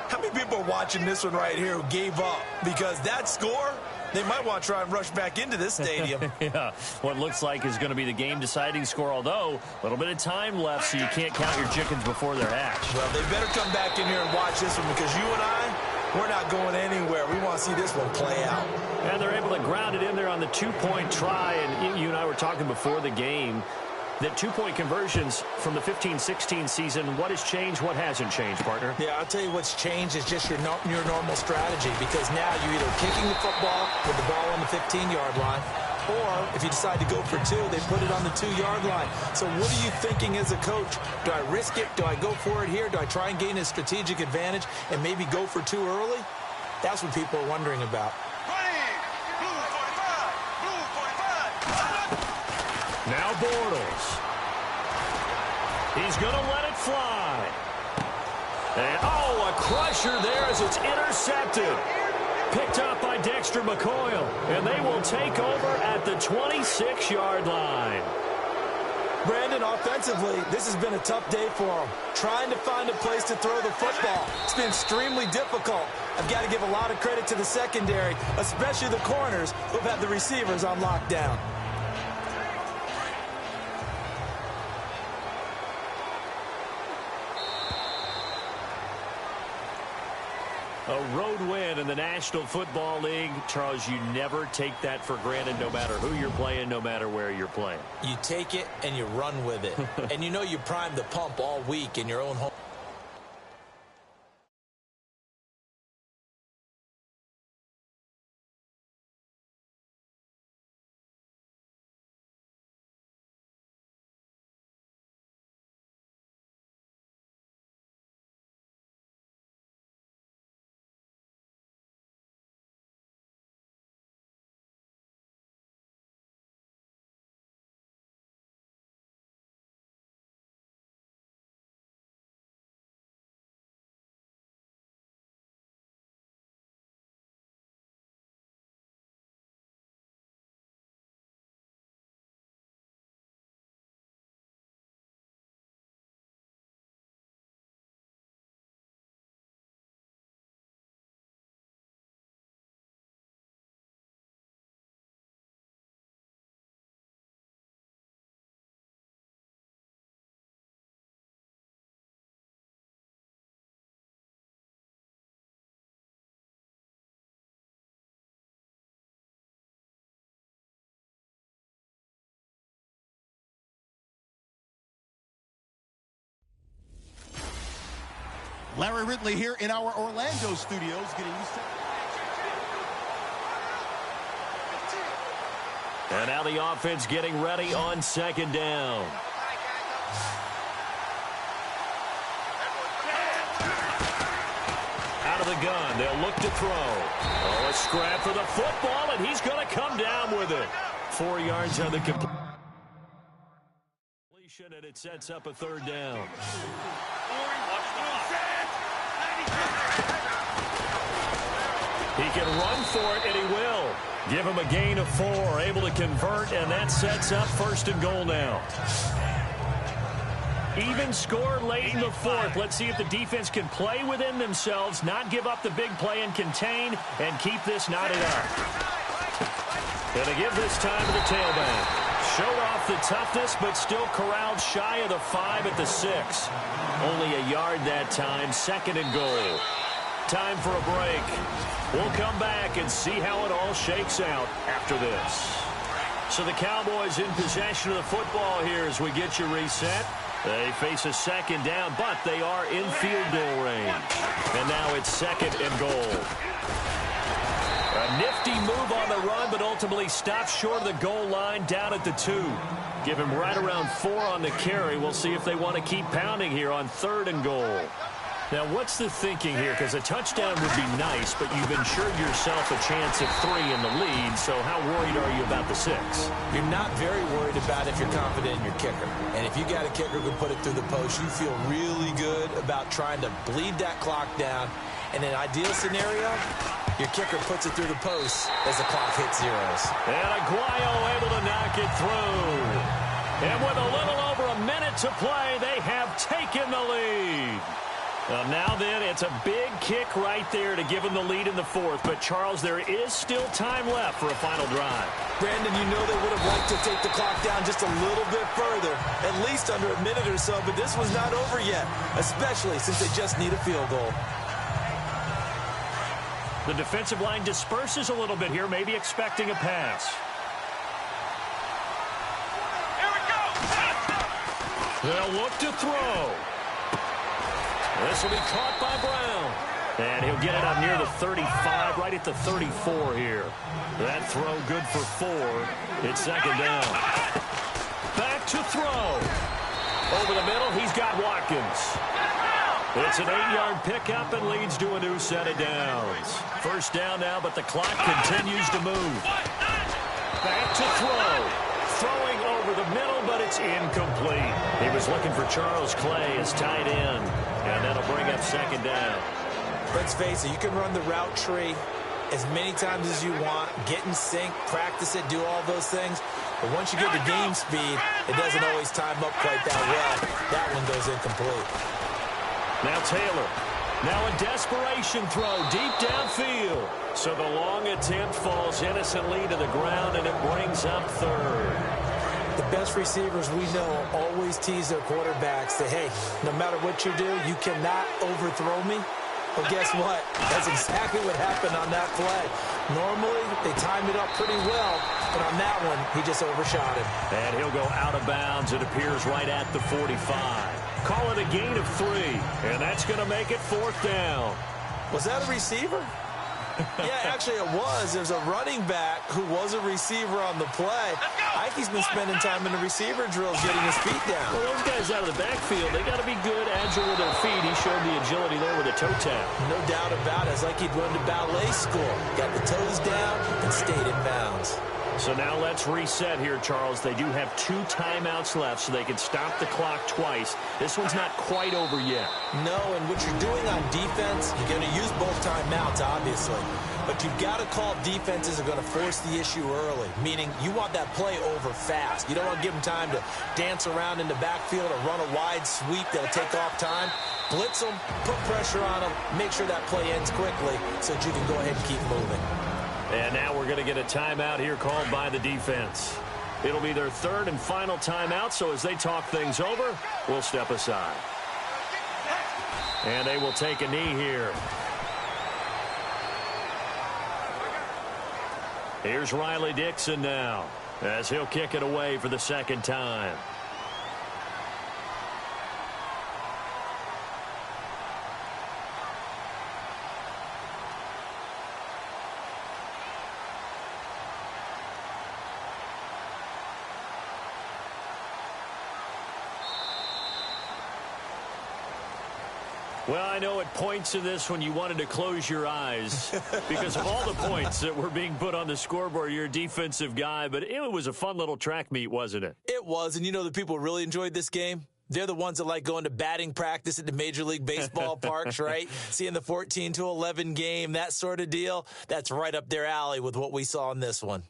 How many people are watching this one right here who gave up? Because that score, they might want to try and rush back into this stadium. Yeah, what looks like is going to be the game-deciding score, although a little bit of time left, so you can't count your chickens before they're hatched. Well, they better come back in here and watch this one, because you and I, we're not going anywhere. We want to see this one play out. And they're able to ground it in there on the 2-point try. And you and I were talking before the game that 2-point conversions from the 15-16 season, what has changed, what hasn't changed, partner? Yeah, I'll tell you what's changed is just your normal strategy, because now you're either kicking the football with the ball on the 15-yard line, or if you decide to go for 2, they put it on the 2-yard line. So what are you thinking as a coach? Do I risk it? Do I go for it here? Do I try and gain a strategic advantage and maybe go for 2 early? That's what people are wondering about. Now Bortles. He's going to let it fly. And, oh, a crusher there as it's intercepted. Picked up by Dexter McCoyle. And they will take over at the 26-yard line. Brandon, offensively, this has been a tough day for them. Trying to find a place to throw the football. It's been extremely difficult. I've got to give a lot of credit to the secondary, especially the corners who've had the receivers on lockdown. A road win in the National Football League. Charles, you never take that for granted, no matter who you're playing, no matter where you're playing. You take it and you run with it. And you know you primed the pump all week in your own home. Larry Ridley here in our Orlando studios getting you set. And now the offense getting ready on second down. Out of the gun, they'll look to throw. Oh, a scrap for the football, and he's going to come down with it. 4 yards on the completion, and it sets up a third down. He can run for it, and he will. Give him a gain of 4, able to convert, and that sets up first and goal now. Even score late in the fourth. Let's see if the defense can play within themselves, not give up the big play and contain, and keep this knotted up. Going to give this time to the tailback. Showed off the toughness, but still corralled shy of the 5 at the 6. Only a yard that time, second and goal. Time for a break. We'll come back and see how it all shakes out after this. So the Cowboys in possession of the football here as we get you reset. They face a second down, but they are in field goal range. And now it's second and goal. A nifty move on the run, but ultimately stops short of the goal line down at the 2. Give him right around 4 on the carry. We'll see if they want to keep pounding here on third and goal. Now, what's the thinking here? Because a touchdown would be nice, but you've ensured yourself a chance at 3 in the lead, so how worried are you about the 6? You're not very worried about if you're confident in your kicker. And if you got a kicker who can put it through the post, you feel really good about trying to bleed that clock down. In an ideal scenario, your kicker puts it through the post as the clock hits zeros. And Aguayo able to knock it through. And with a little over a minute to play, they have taken the lead. Now then, it's a big kick right there to give them the lead in the fourth. But, Charles, there is still time left for a final drive. Brandon, you know they would have liked to take the clock down just a little bit further, at least under a minute or so. But this one's not over yet, especially since they just need a field goal. The defensive line disperses a little bit here, maybe expecting a pass. They'll look to throw. This will be caught by Brown. And he'll get it up near the 35, right at the 34 here. That throw good for 4. It's second down. Back to throw. Over the middle, he's got Watkins. It's an 8-yard pickup and leads to a new set of downs. First down now, but the clock continues to move. Back to throw. Throwing over the middle, but it's incomplete. He was looking for Charles Clay as tight end, and that'll bring up second down. Let's face it, you can run the route tree as many times as you want, get in sync, practice it, do all those things. But once you get to game speed, it doesn't always time up quite that well. That one goes incomplete. Now Taylor. Now a desperation throw deep downfield. So the long attempt falls innocently to the ground, and it brings up third. The best receivers we know always tease their quarterbacks that, hey, no matter what you do, you cannot overthrow me. Well, guess what? That's exactly what happened on that play. Normally, they timed it up pretty well, but on that one, he just overshot him. And he'll go out of bounds. It appears right at the 45. Call it a gain of 3, and that's going to make it fourth down. Was that a receiver? Yeah, actually it was. There's a running back who was a receiver on the play. Ike's been spending time in the receiver drills getting his feet down. Well, those guys out of the backfield, they got to be good, agile with their feet. He showed the agility there with a toe tap. No doubt about it. It's like he'd run to ballet school. Got the toes down and stayed in bounds. So now let's reset here, Charles. They do have 2 timeouts left, so they can stop the clock twice. This one's not quite over yet. No, and what you're doing on defense, you're going to use both timeouts, obviously. But you've got to call defenses are going to force the issue early, meaning you want that play over fast. You don't want to give them time to dance around in the backfield or run a wide sweep that'll take off time. Blitz them, put pressure on them, make sure that play ends quickly so that you can go ahead and keep moving. And now we're going to get a timeout here called by the defense. It'll be their third and final timeout, so as they talk things over, we'll step aside. And they will take a knee here. Here's Riley Dixon now, as he'll kick it away for the second time. Well, I know at points in this when you wanted to close your eyes because of all the points that were being put on the scoreboard. You're a defensive guy, but it was a fun little track meet, wasn't it? It was, and you know the people really enjoyed this game? They're the ones that like going to batting practice at the Major League Baseball parks, right? Seeing the 14-11 game, that sort of deal. That's right up their alley with what we saw in this one.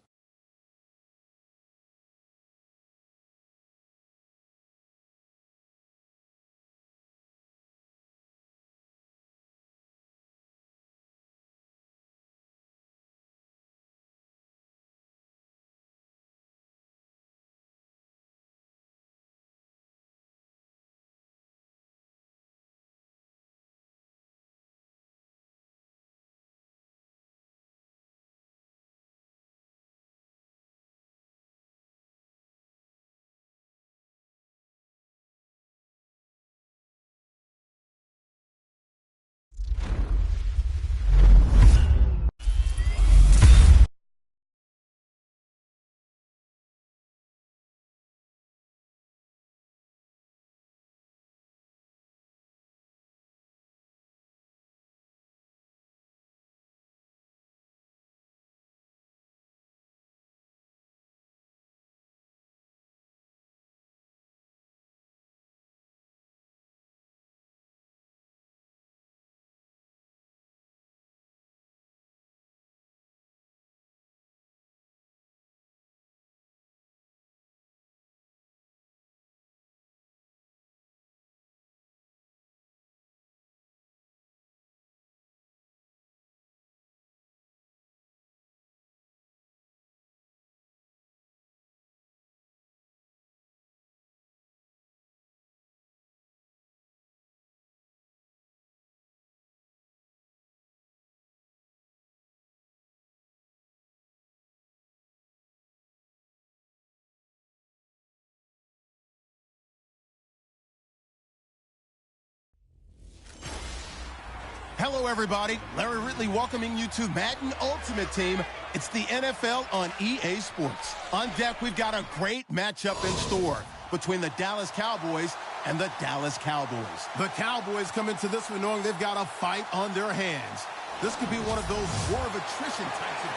Hello, everybody. Larry Ridley welcoming you to Madden Ultimate Team. It's the NFL on EA Sports. On deck, we've got a great matchup in store between the Dallas Cowboys and the Dallas Cowboys. The Cowboys come into this one knowing they've got a fight on their hands. This could be one of those war of attrition types of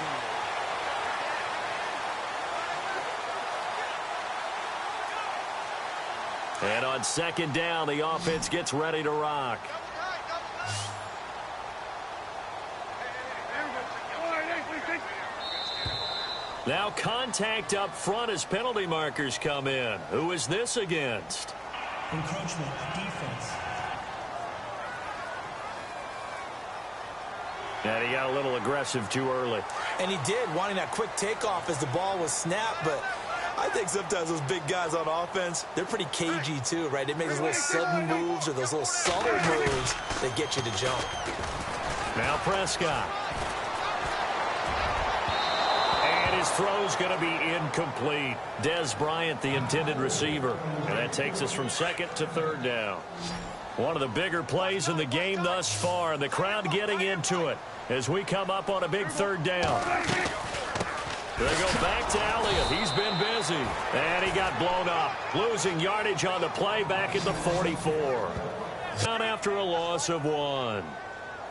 games. And on second down, the offense gets ready to rock. Now contact up front as penalty markers come in. Who is this against? Encroachment, defense. And he got a little aggressive too early. And he did, wanting that quick takeoff as the ball was snapped, but I think sometimes those big guys on offense, they're pretty cagey too, right? They make those little sudden moves or those little subtle moves that get you to jump. Now Prescott. His throw's going to be incomplete. Dez Bryant, the intended receiver. And that takes us from second to third down. One of the bigger plays in the game thus far, and the crowd getting into it as we come up on a big third down. They go back to Elliott. He's been busy. And he got blown up. Losing yardage on the play back at the 44. Down after a loss of 1.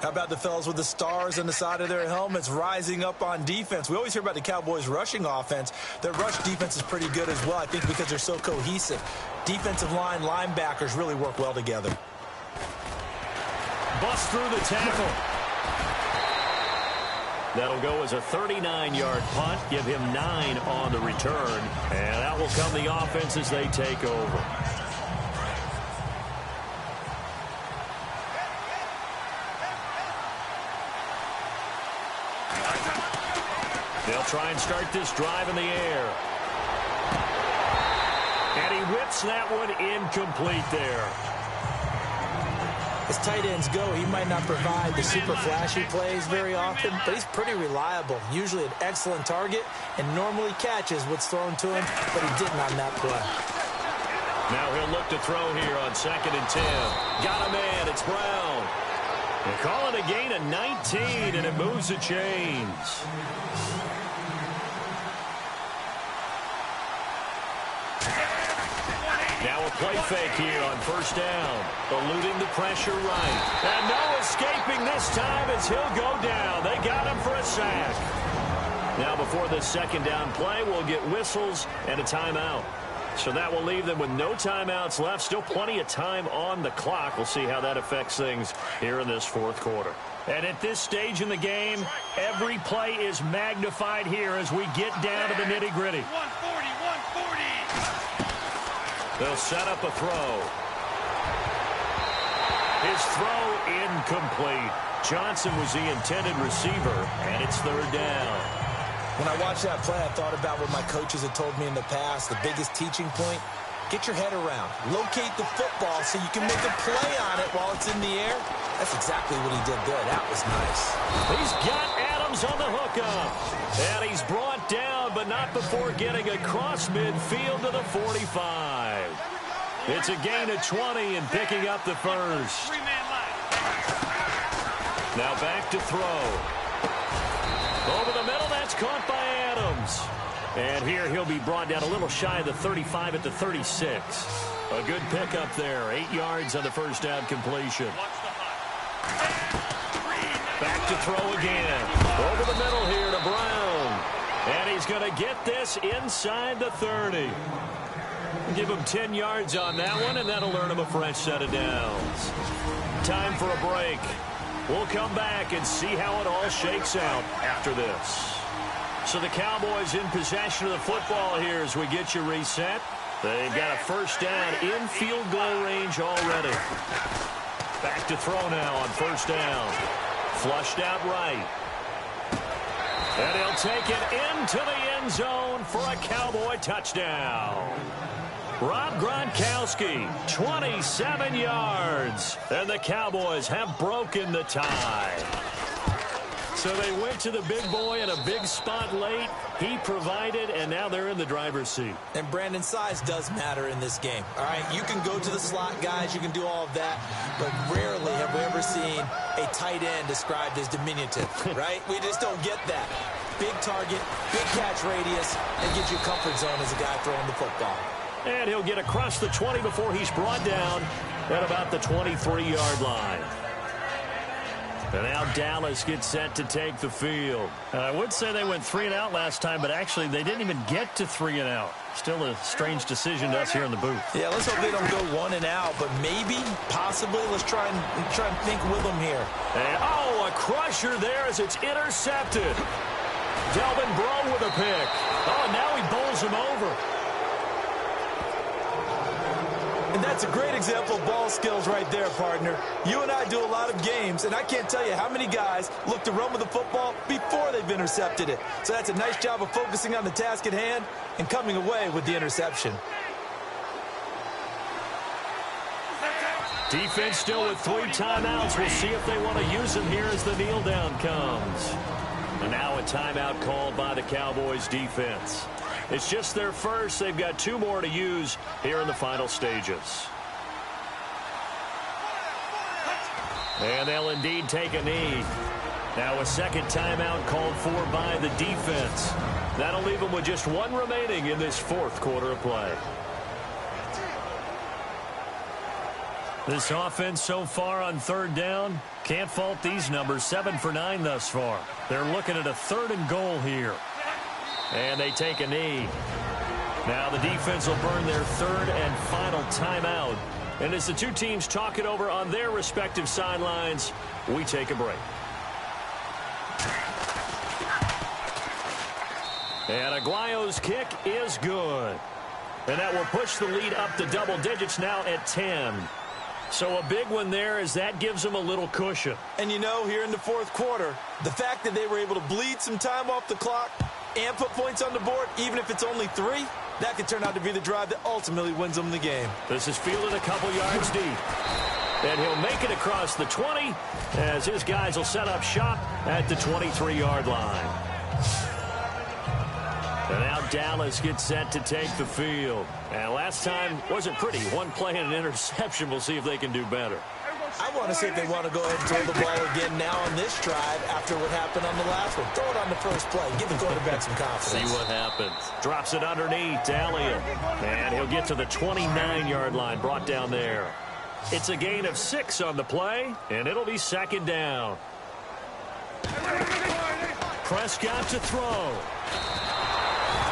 How about the fellas with the stars on the side of their helmets rising up on defense? We always hear about the Cowboys' rushing offense. Their rush defense is pretty good as well, I think, because they're so cohesive. Defensive line, linebackers really work well together. Bust through the tackle. That'll go as a 39-yard punt. Give him 9 on the return. And that will come the offense as they take over. They'll try and start this drive in the air. And he whips that one incomplete there. As tight ends go, he might not provide the super flashy plays very often, but he's pretty reliable. Usually an excellent target and normally catches what's thrown to him, but he didn't on that play. Now he'll look to throw here on 2nd and 10. Got a man. It's Brown. They call it a gain of 19, and it moves the chains. Now a play fake here on first down. Eluding the pressure right. And no escaping this time as he'll go down. They got him for a sack. Now before this second down play, we'll get whistles and a timeout. So that will leave them with no timeouts left. Still plenty of time on the clock. We'll see how that affects things here in this fourth quarter. And at this stage in the game, every play is magnified here as we get down to the nitty-gritty. 140. They'll set up a throw. His throw incomplete. Johnson was the intended receiver, and it's third down. When I watched that play, I thought about what my coaches had told me in the past. The biggest teaching point, get your head around. Locate the football so you can make a play on it while it's in the air. That's exactly what he did there. That was nice. He's got Adams on the hookup. And he's brought down, but not before getting across midfield to the 45. It's a gain of 20 and picking up the first. Now back to throw. Over the middle, that's caught by Adams. And here he'll be brought down a little shy of the 35 at the 36. A good pickup there. 8 yards on the first down completion. Back to throw again. Over the middle here to Brown. And he's going to get this inside the 30. Give him 10 yards on that one, and that'll earn him a fresh set of downs. Time for a break. We'll come back and see how it all shakes out after this. So the Cowboys in possession of the football here as we get you reset. They've got a first down in field goal range already. Back to throw now on first down. Flushed out right. And he'll take it into the end zone for a Cowboy touchdown. Rob Gronkowski, 27 yards. And the Cowboys have broken the tie. So they went to the big boy in a big spot late. He provided, and now they're in the driver's seat. And Brandon, size does matter in this game. All right, you can go to the slot guys, you can do all of that, but rarely have we ever seen a tight end described as diminutive, right? We just don't get that. Big target, big catch radius, and gives you comfort zone as a guy throwing the football. And he'll get across the 20 before he's brought down at about the 23-yard line. And now Dallas gets set to take the field. I would say they went 3 and out last time, but actually they didn't even get to 3 and out. Still a strange decision to us here in the booth. Yeah, let's hope they don't go 1 and out, but maybe, possibly, let's try and think with them here. And, oh, a crusher there as it's intercepted. Delvin Breaux with a pick. Oh, now he bowls him over. And that's a great example of ball skills right there, partner. You and I do a lot of games, and I can't tell you how many guys look to run with the football before they've intercepted it. So that's a nice job of focusing on the task at hand and coming away with the interception. Defense still with 3 timeouts. We'll see if they want to use them here as the kneel down comes. And now a timeout called by the Cowboys defense. It's just their first. They've got 2 more to use here in the final stages. And they'll indeed take a knee. Now a second timeout called for by the defense. That'll leave them with just 1 remaining in this fourth quarter of play. This offense so far on third down, can't fault these numbers. 7 for 9 thus far. They're looking at a 3rd and goal here. And they take a knee. Now the defense will burn their 3rd and final timeout. And as the 2 teams talk it over on their respective sidelines, we take a break. And Aguayo's kick is good. And that will push the lead up to double digits now at 10. So a big one there as that gives them a little cushion. And you know, here in the fourth quarter, the fact that they were able to bleed some time off the clock and put points on the board, even if it's only 3, that could turn out to be the drive that ultimately wins them the game. This is fielded a couple yards deep. And he'll make it across the 20 as his guys will set up shop at the 23-yard line. And now Dallas gets set to take the field. And last time wasn't pretty. 1 play and an interception. We'll see if they can do better. I want to see if they want to go ahead and throw the ball again now on this drive after what happened on the last one. Throw it on the first play. Give the quarterback some confidence. See what happens. Drops it underneath to Elliott. And he'll get to the 29-yard line, brought down there. It's a gain of 6 on the play, and it'll be second down. Prescott to throw.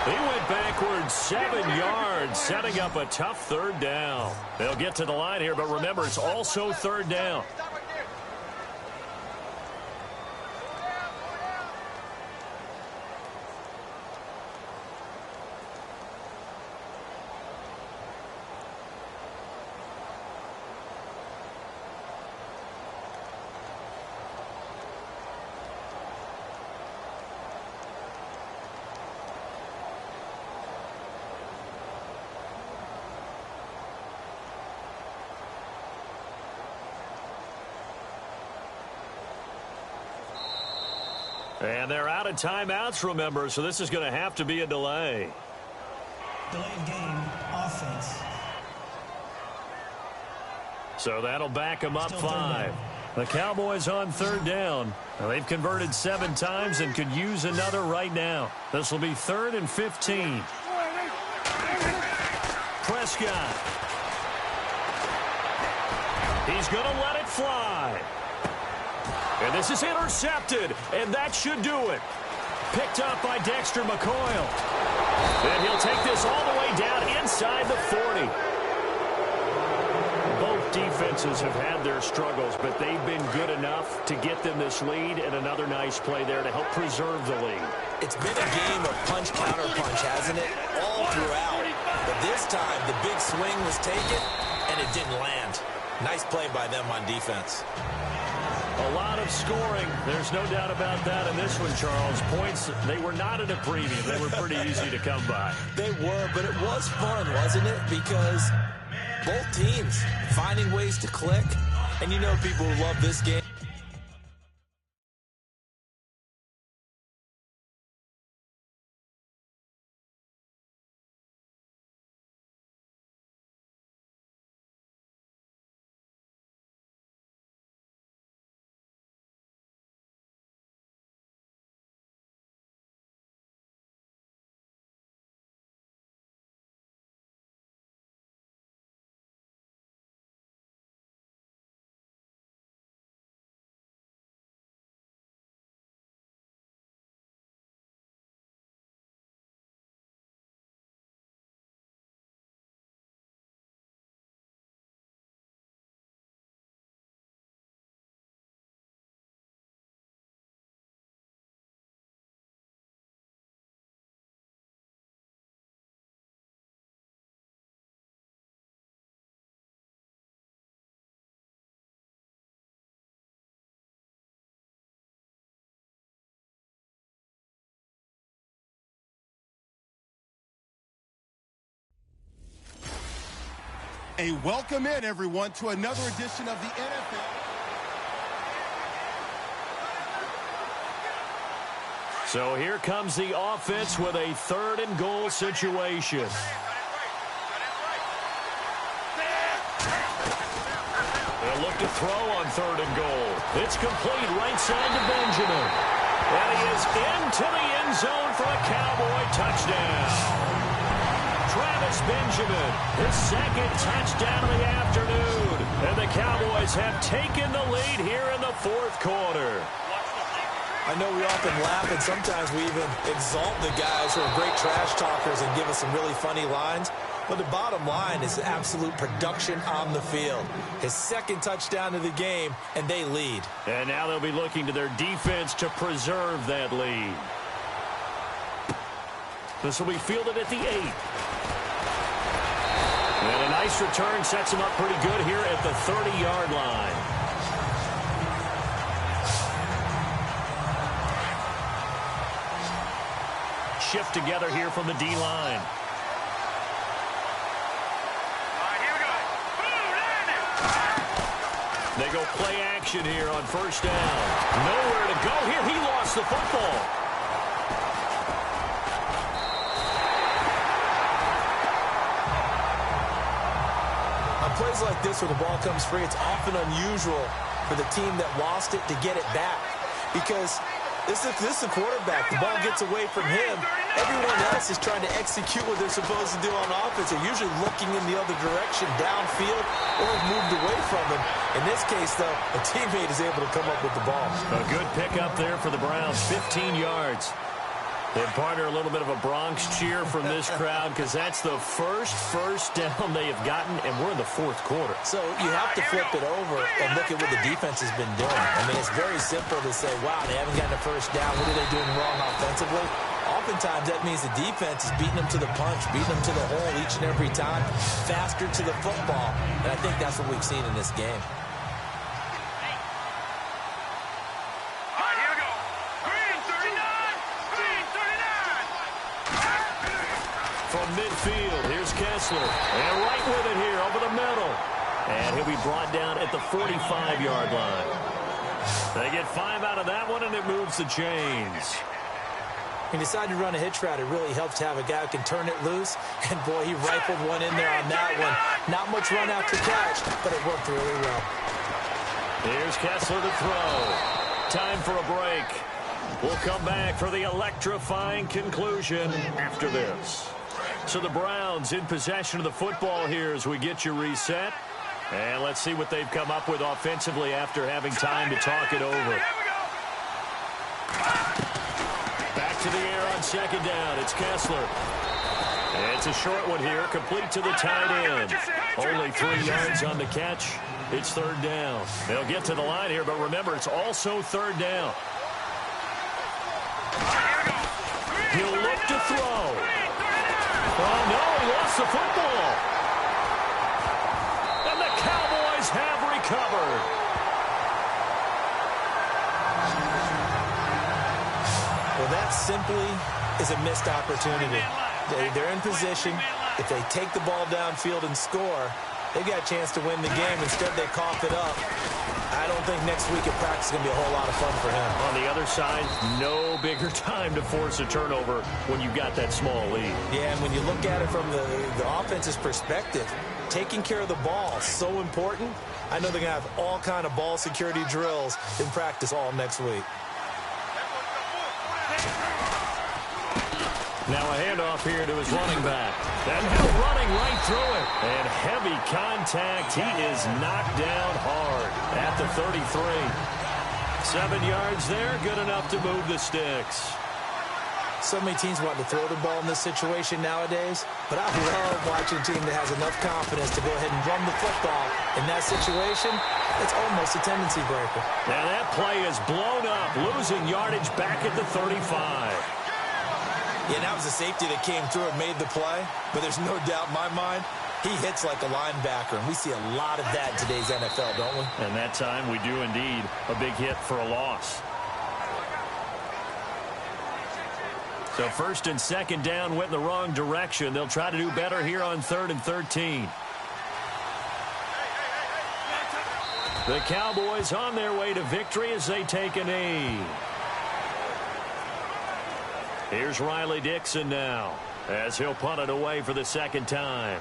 He went backwards 7 yards, setting up a tough third down. They'll get to the line here, but remember, it's also third down. And they're out of timeouts, remember, so this is going to have to be a delay. Delayed game, offense. So that'll back them up Still 5. The Cowboys on third down. Now, they've converted 7 times and could use another right now. This will be 3rd and 15. Prescott. He's going to let it fly. And this is intercepted, and that should do it. Picked up by Dexter McCoyle. And he'll take this all the way down inside the 40. Both defenses have had their struggles, but they've been good enough to get them this lead, and another nice play there to help preserve the lead. It's been a game of punch-counter-punch, hasn't it? All throughout. But this time, the big swing was taken, and it didn't land. Nice play by them on defense. A lot of scoring. There's no doubt about that in this one, Charles. Points, they were not at a premium. They were pretty easy to come by. They were, but it was fun, wasn't it? Because both teams finding ways to click. And you know people who love this game. A welcome in, everyone, to another edition of the NFL. So here comes the offense with a 3rd and goal situation. They'll look to throw on 3rd and goal. It's complete right side to Benjamin. And he is into the end zone for a Cowboy touchdown. Travis Benjamin, his 2nd touchdown of the afternoon. And the Cowboys have taken the lead here in the 4th quarter. I know we often laugh, and sometimes we even exalt the guys who are great trash talkers and give us some really funny lines. But the bottom line is absolute production on the field. His 2nd touchdown of the game, and they lead. And now they'll be looking to their defense to preserve that lead. This will be fielded at the 8. And a nice return sets him up pretty good here at the 30-yard line. Shift together here from the D-line. They go play action here on 1st down. Nowhere to go here. He lost the football. plays like this where the ball comes free, it's often unusual for the team that lost it to get it back. Because this is the quarterback. The ball gets away from him. Everyone else is trying to execute what they're supposed to do on offense. They're usually looking in the other direction, downfield, or moved away from him. In this case, though, a teammate is able to come up with the ball. A good pickup there for the Browns, 15 yards. And partner, a little bit of a Bronx cheer from this crowd because that's the first down they have gotten, and we're in the fourth quarter. So you have to flip it over and look at what the defense has been doing. I mean, it's very simple to say, wow, they haven't gotten a first down. What are they doing wrong offensively? Oftentimes, that means the defense is beating them to the punch, beating them to the hole each and every time, faster to the football. And I think that's what we've seen in this game. From midfield, here's Kessler. And right with it here over the middle. And he'll be brought down at the 45-yard line. They get 5 out of that one, and it moves the chains. He decided to run a hitch route. It really helps to have a guy who can turn it loose. And, boy, he rifled one in there on that one. Not much run after catch, but it worked really well. Here's Kessler to throw. Time for a break. We'll come back for the electrifying conclusion after this. So the Browns in possession of the football here as we get you reset. And let's see what they've come up with offensively after having time to talk it over. Back to the air on second down. It's Kessler. It's a short one here, complete to the tight end. Only 3 yards on the catch. It's third down. They'll get to the line here, but remember, it's also third down. He'll look to throw. Oh, no, he lost the football. And the Cowboys have recovered. Well, that simply is a missed opportunity. They're in position. If they take the ball downfield and score, they've got a chance to win the game. Instead, they cough it up. I don't think next week at practice is going to be a whole lot of fun for him. On the other side, no bigger time to force a turnover when you've got that small lead. Yeah, and when you look at it from the offense's perspective, taking care of the ball is so important. I know they're going to have all kind of ball security drills in practice all next week. Now a handoff here to his running back. And he'll running right through it. And heavy contact. He is knocked down hard at the 33. 7 yards there. Good enough to move the sticks. So many teams want to throw the ball in this situation nowadays, but I love watching a team that has enough confidence to go ahead and run the football. In that situation, it's almost a tendency breaker. Now that play is blown up, losing yardage back at the 35. Yeah, that was a safety that came through and made the play, but there's no doubt in my mind, he hits like a linebacker, and we see a lot of that in today's NFL, don't we? And that time we do indeed. A big hit for a loss. So first and second down went in the wrong direction. They'll try to do better here on 3rd and 13. The Cowboys on their way to victory as they take a knee. Here's Riley Dixon now as he'll punt it away for the second time.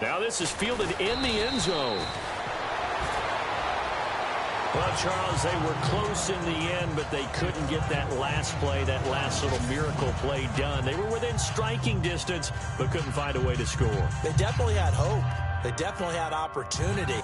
Now this is fielded in the end zone. Well, Charles, they were close in the end, but they couldn't get that last play, that last little miracle play done. They were within striking distance, but couldn't find a way to score. They definitely had hope. They definitely had opportunity.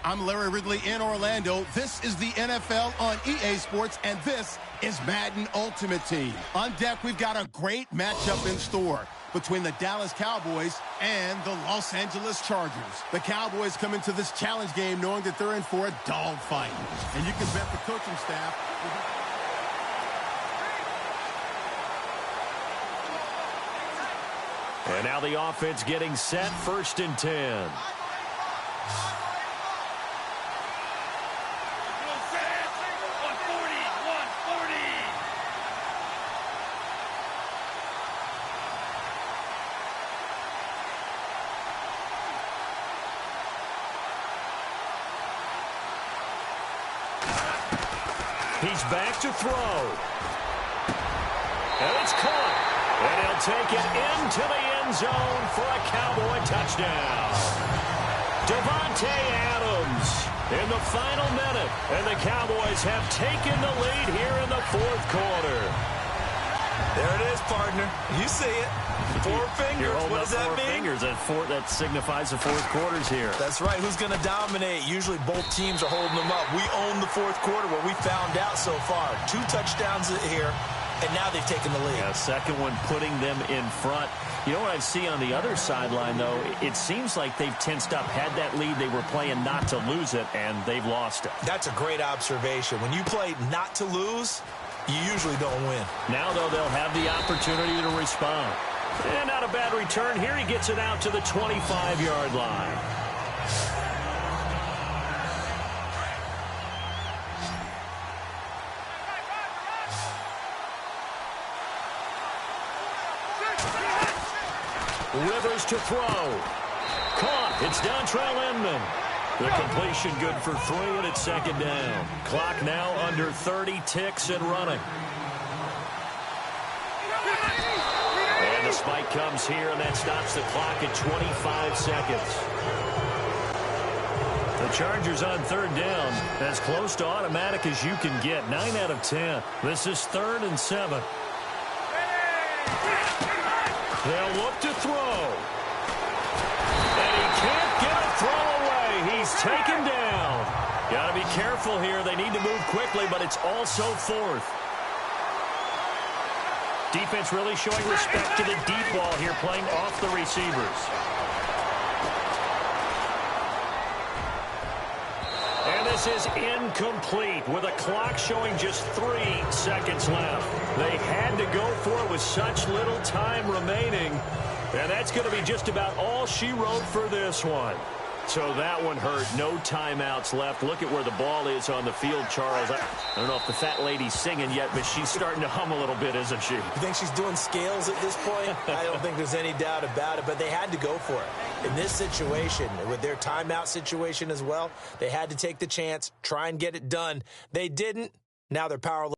I'm Larry Ridley in Orlando. This is the NFL on EA Sports, and this is Madden Ultimate Team. On deck, we've got a great matchup in store between the Dallas Cowboys and the Los Angeles Chargers. The Cowboys come into this challenge game knowing that they're in for a dogfight. And you can bet the coaching staff... And now the offense getting set, 1st and 10. He's back to throw. And it's caught. And he'll take it into the end zone for a Cowboy touchdown. Davante Adams in the final minute. And the Cowboys have taken the lead here in the 4th quarter. There it is, partner. You see it. 4 fingers. What does that mean? 4 fingers. That signifies the 4th quarter's here. That's right. Who's going to dominate? Usually both teams are holding them up. We own the 4th quarter, what we found out so far. 2 touchdowns here, and now they've taken the lead. Yeah, second one putting them in front. You know what I see on the other sideline, though? It seems like they've tensed up. Had that lead, they were playing not to lose it, and they've lost it. That's a great observation. When you play not to lose, you usually don't win. Now, though, they'll have the opportunity to respond. And not a bad return. Here he gets it out to the 25-yard line. Rivers to throw. Caught. It's Dontrell Inman. The completion good for 3, and it's 2nd down. Clock now under 30 ticks and running. And the spike comes here, and that stops the clock at 25 seconds. The Chargers on 3rd down. As close to automatic as you can get. 9 out of 10. This is 3rd and 7. They'll look to throw. And he can't get a throw away. He's taken down. Got to be careful here. They need to move quickly, but it's also 4th. Defense really showing respect to the deep ball here, playing off the receivers. And this is incomplete with a clock showing just 3 seconds left. They had to go for it with such little time remaining. And that's going to be just about all she wrote for this one. So that one hurt. No timeouts left. Look at where the ball is on the field, Charles. I don't know if the fat lady's singing yet, but she's starting to hum a little bit, isn't she? You think she's doing scales at this point? I don't think there's any doubt about it, but they had to go for it. In this situation, with their timeout situation as well, they had to take the chance, try and get it done. They didn't. Now they're powerless.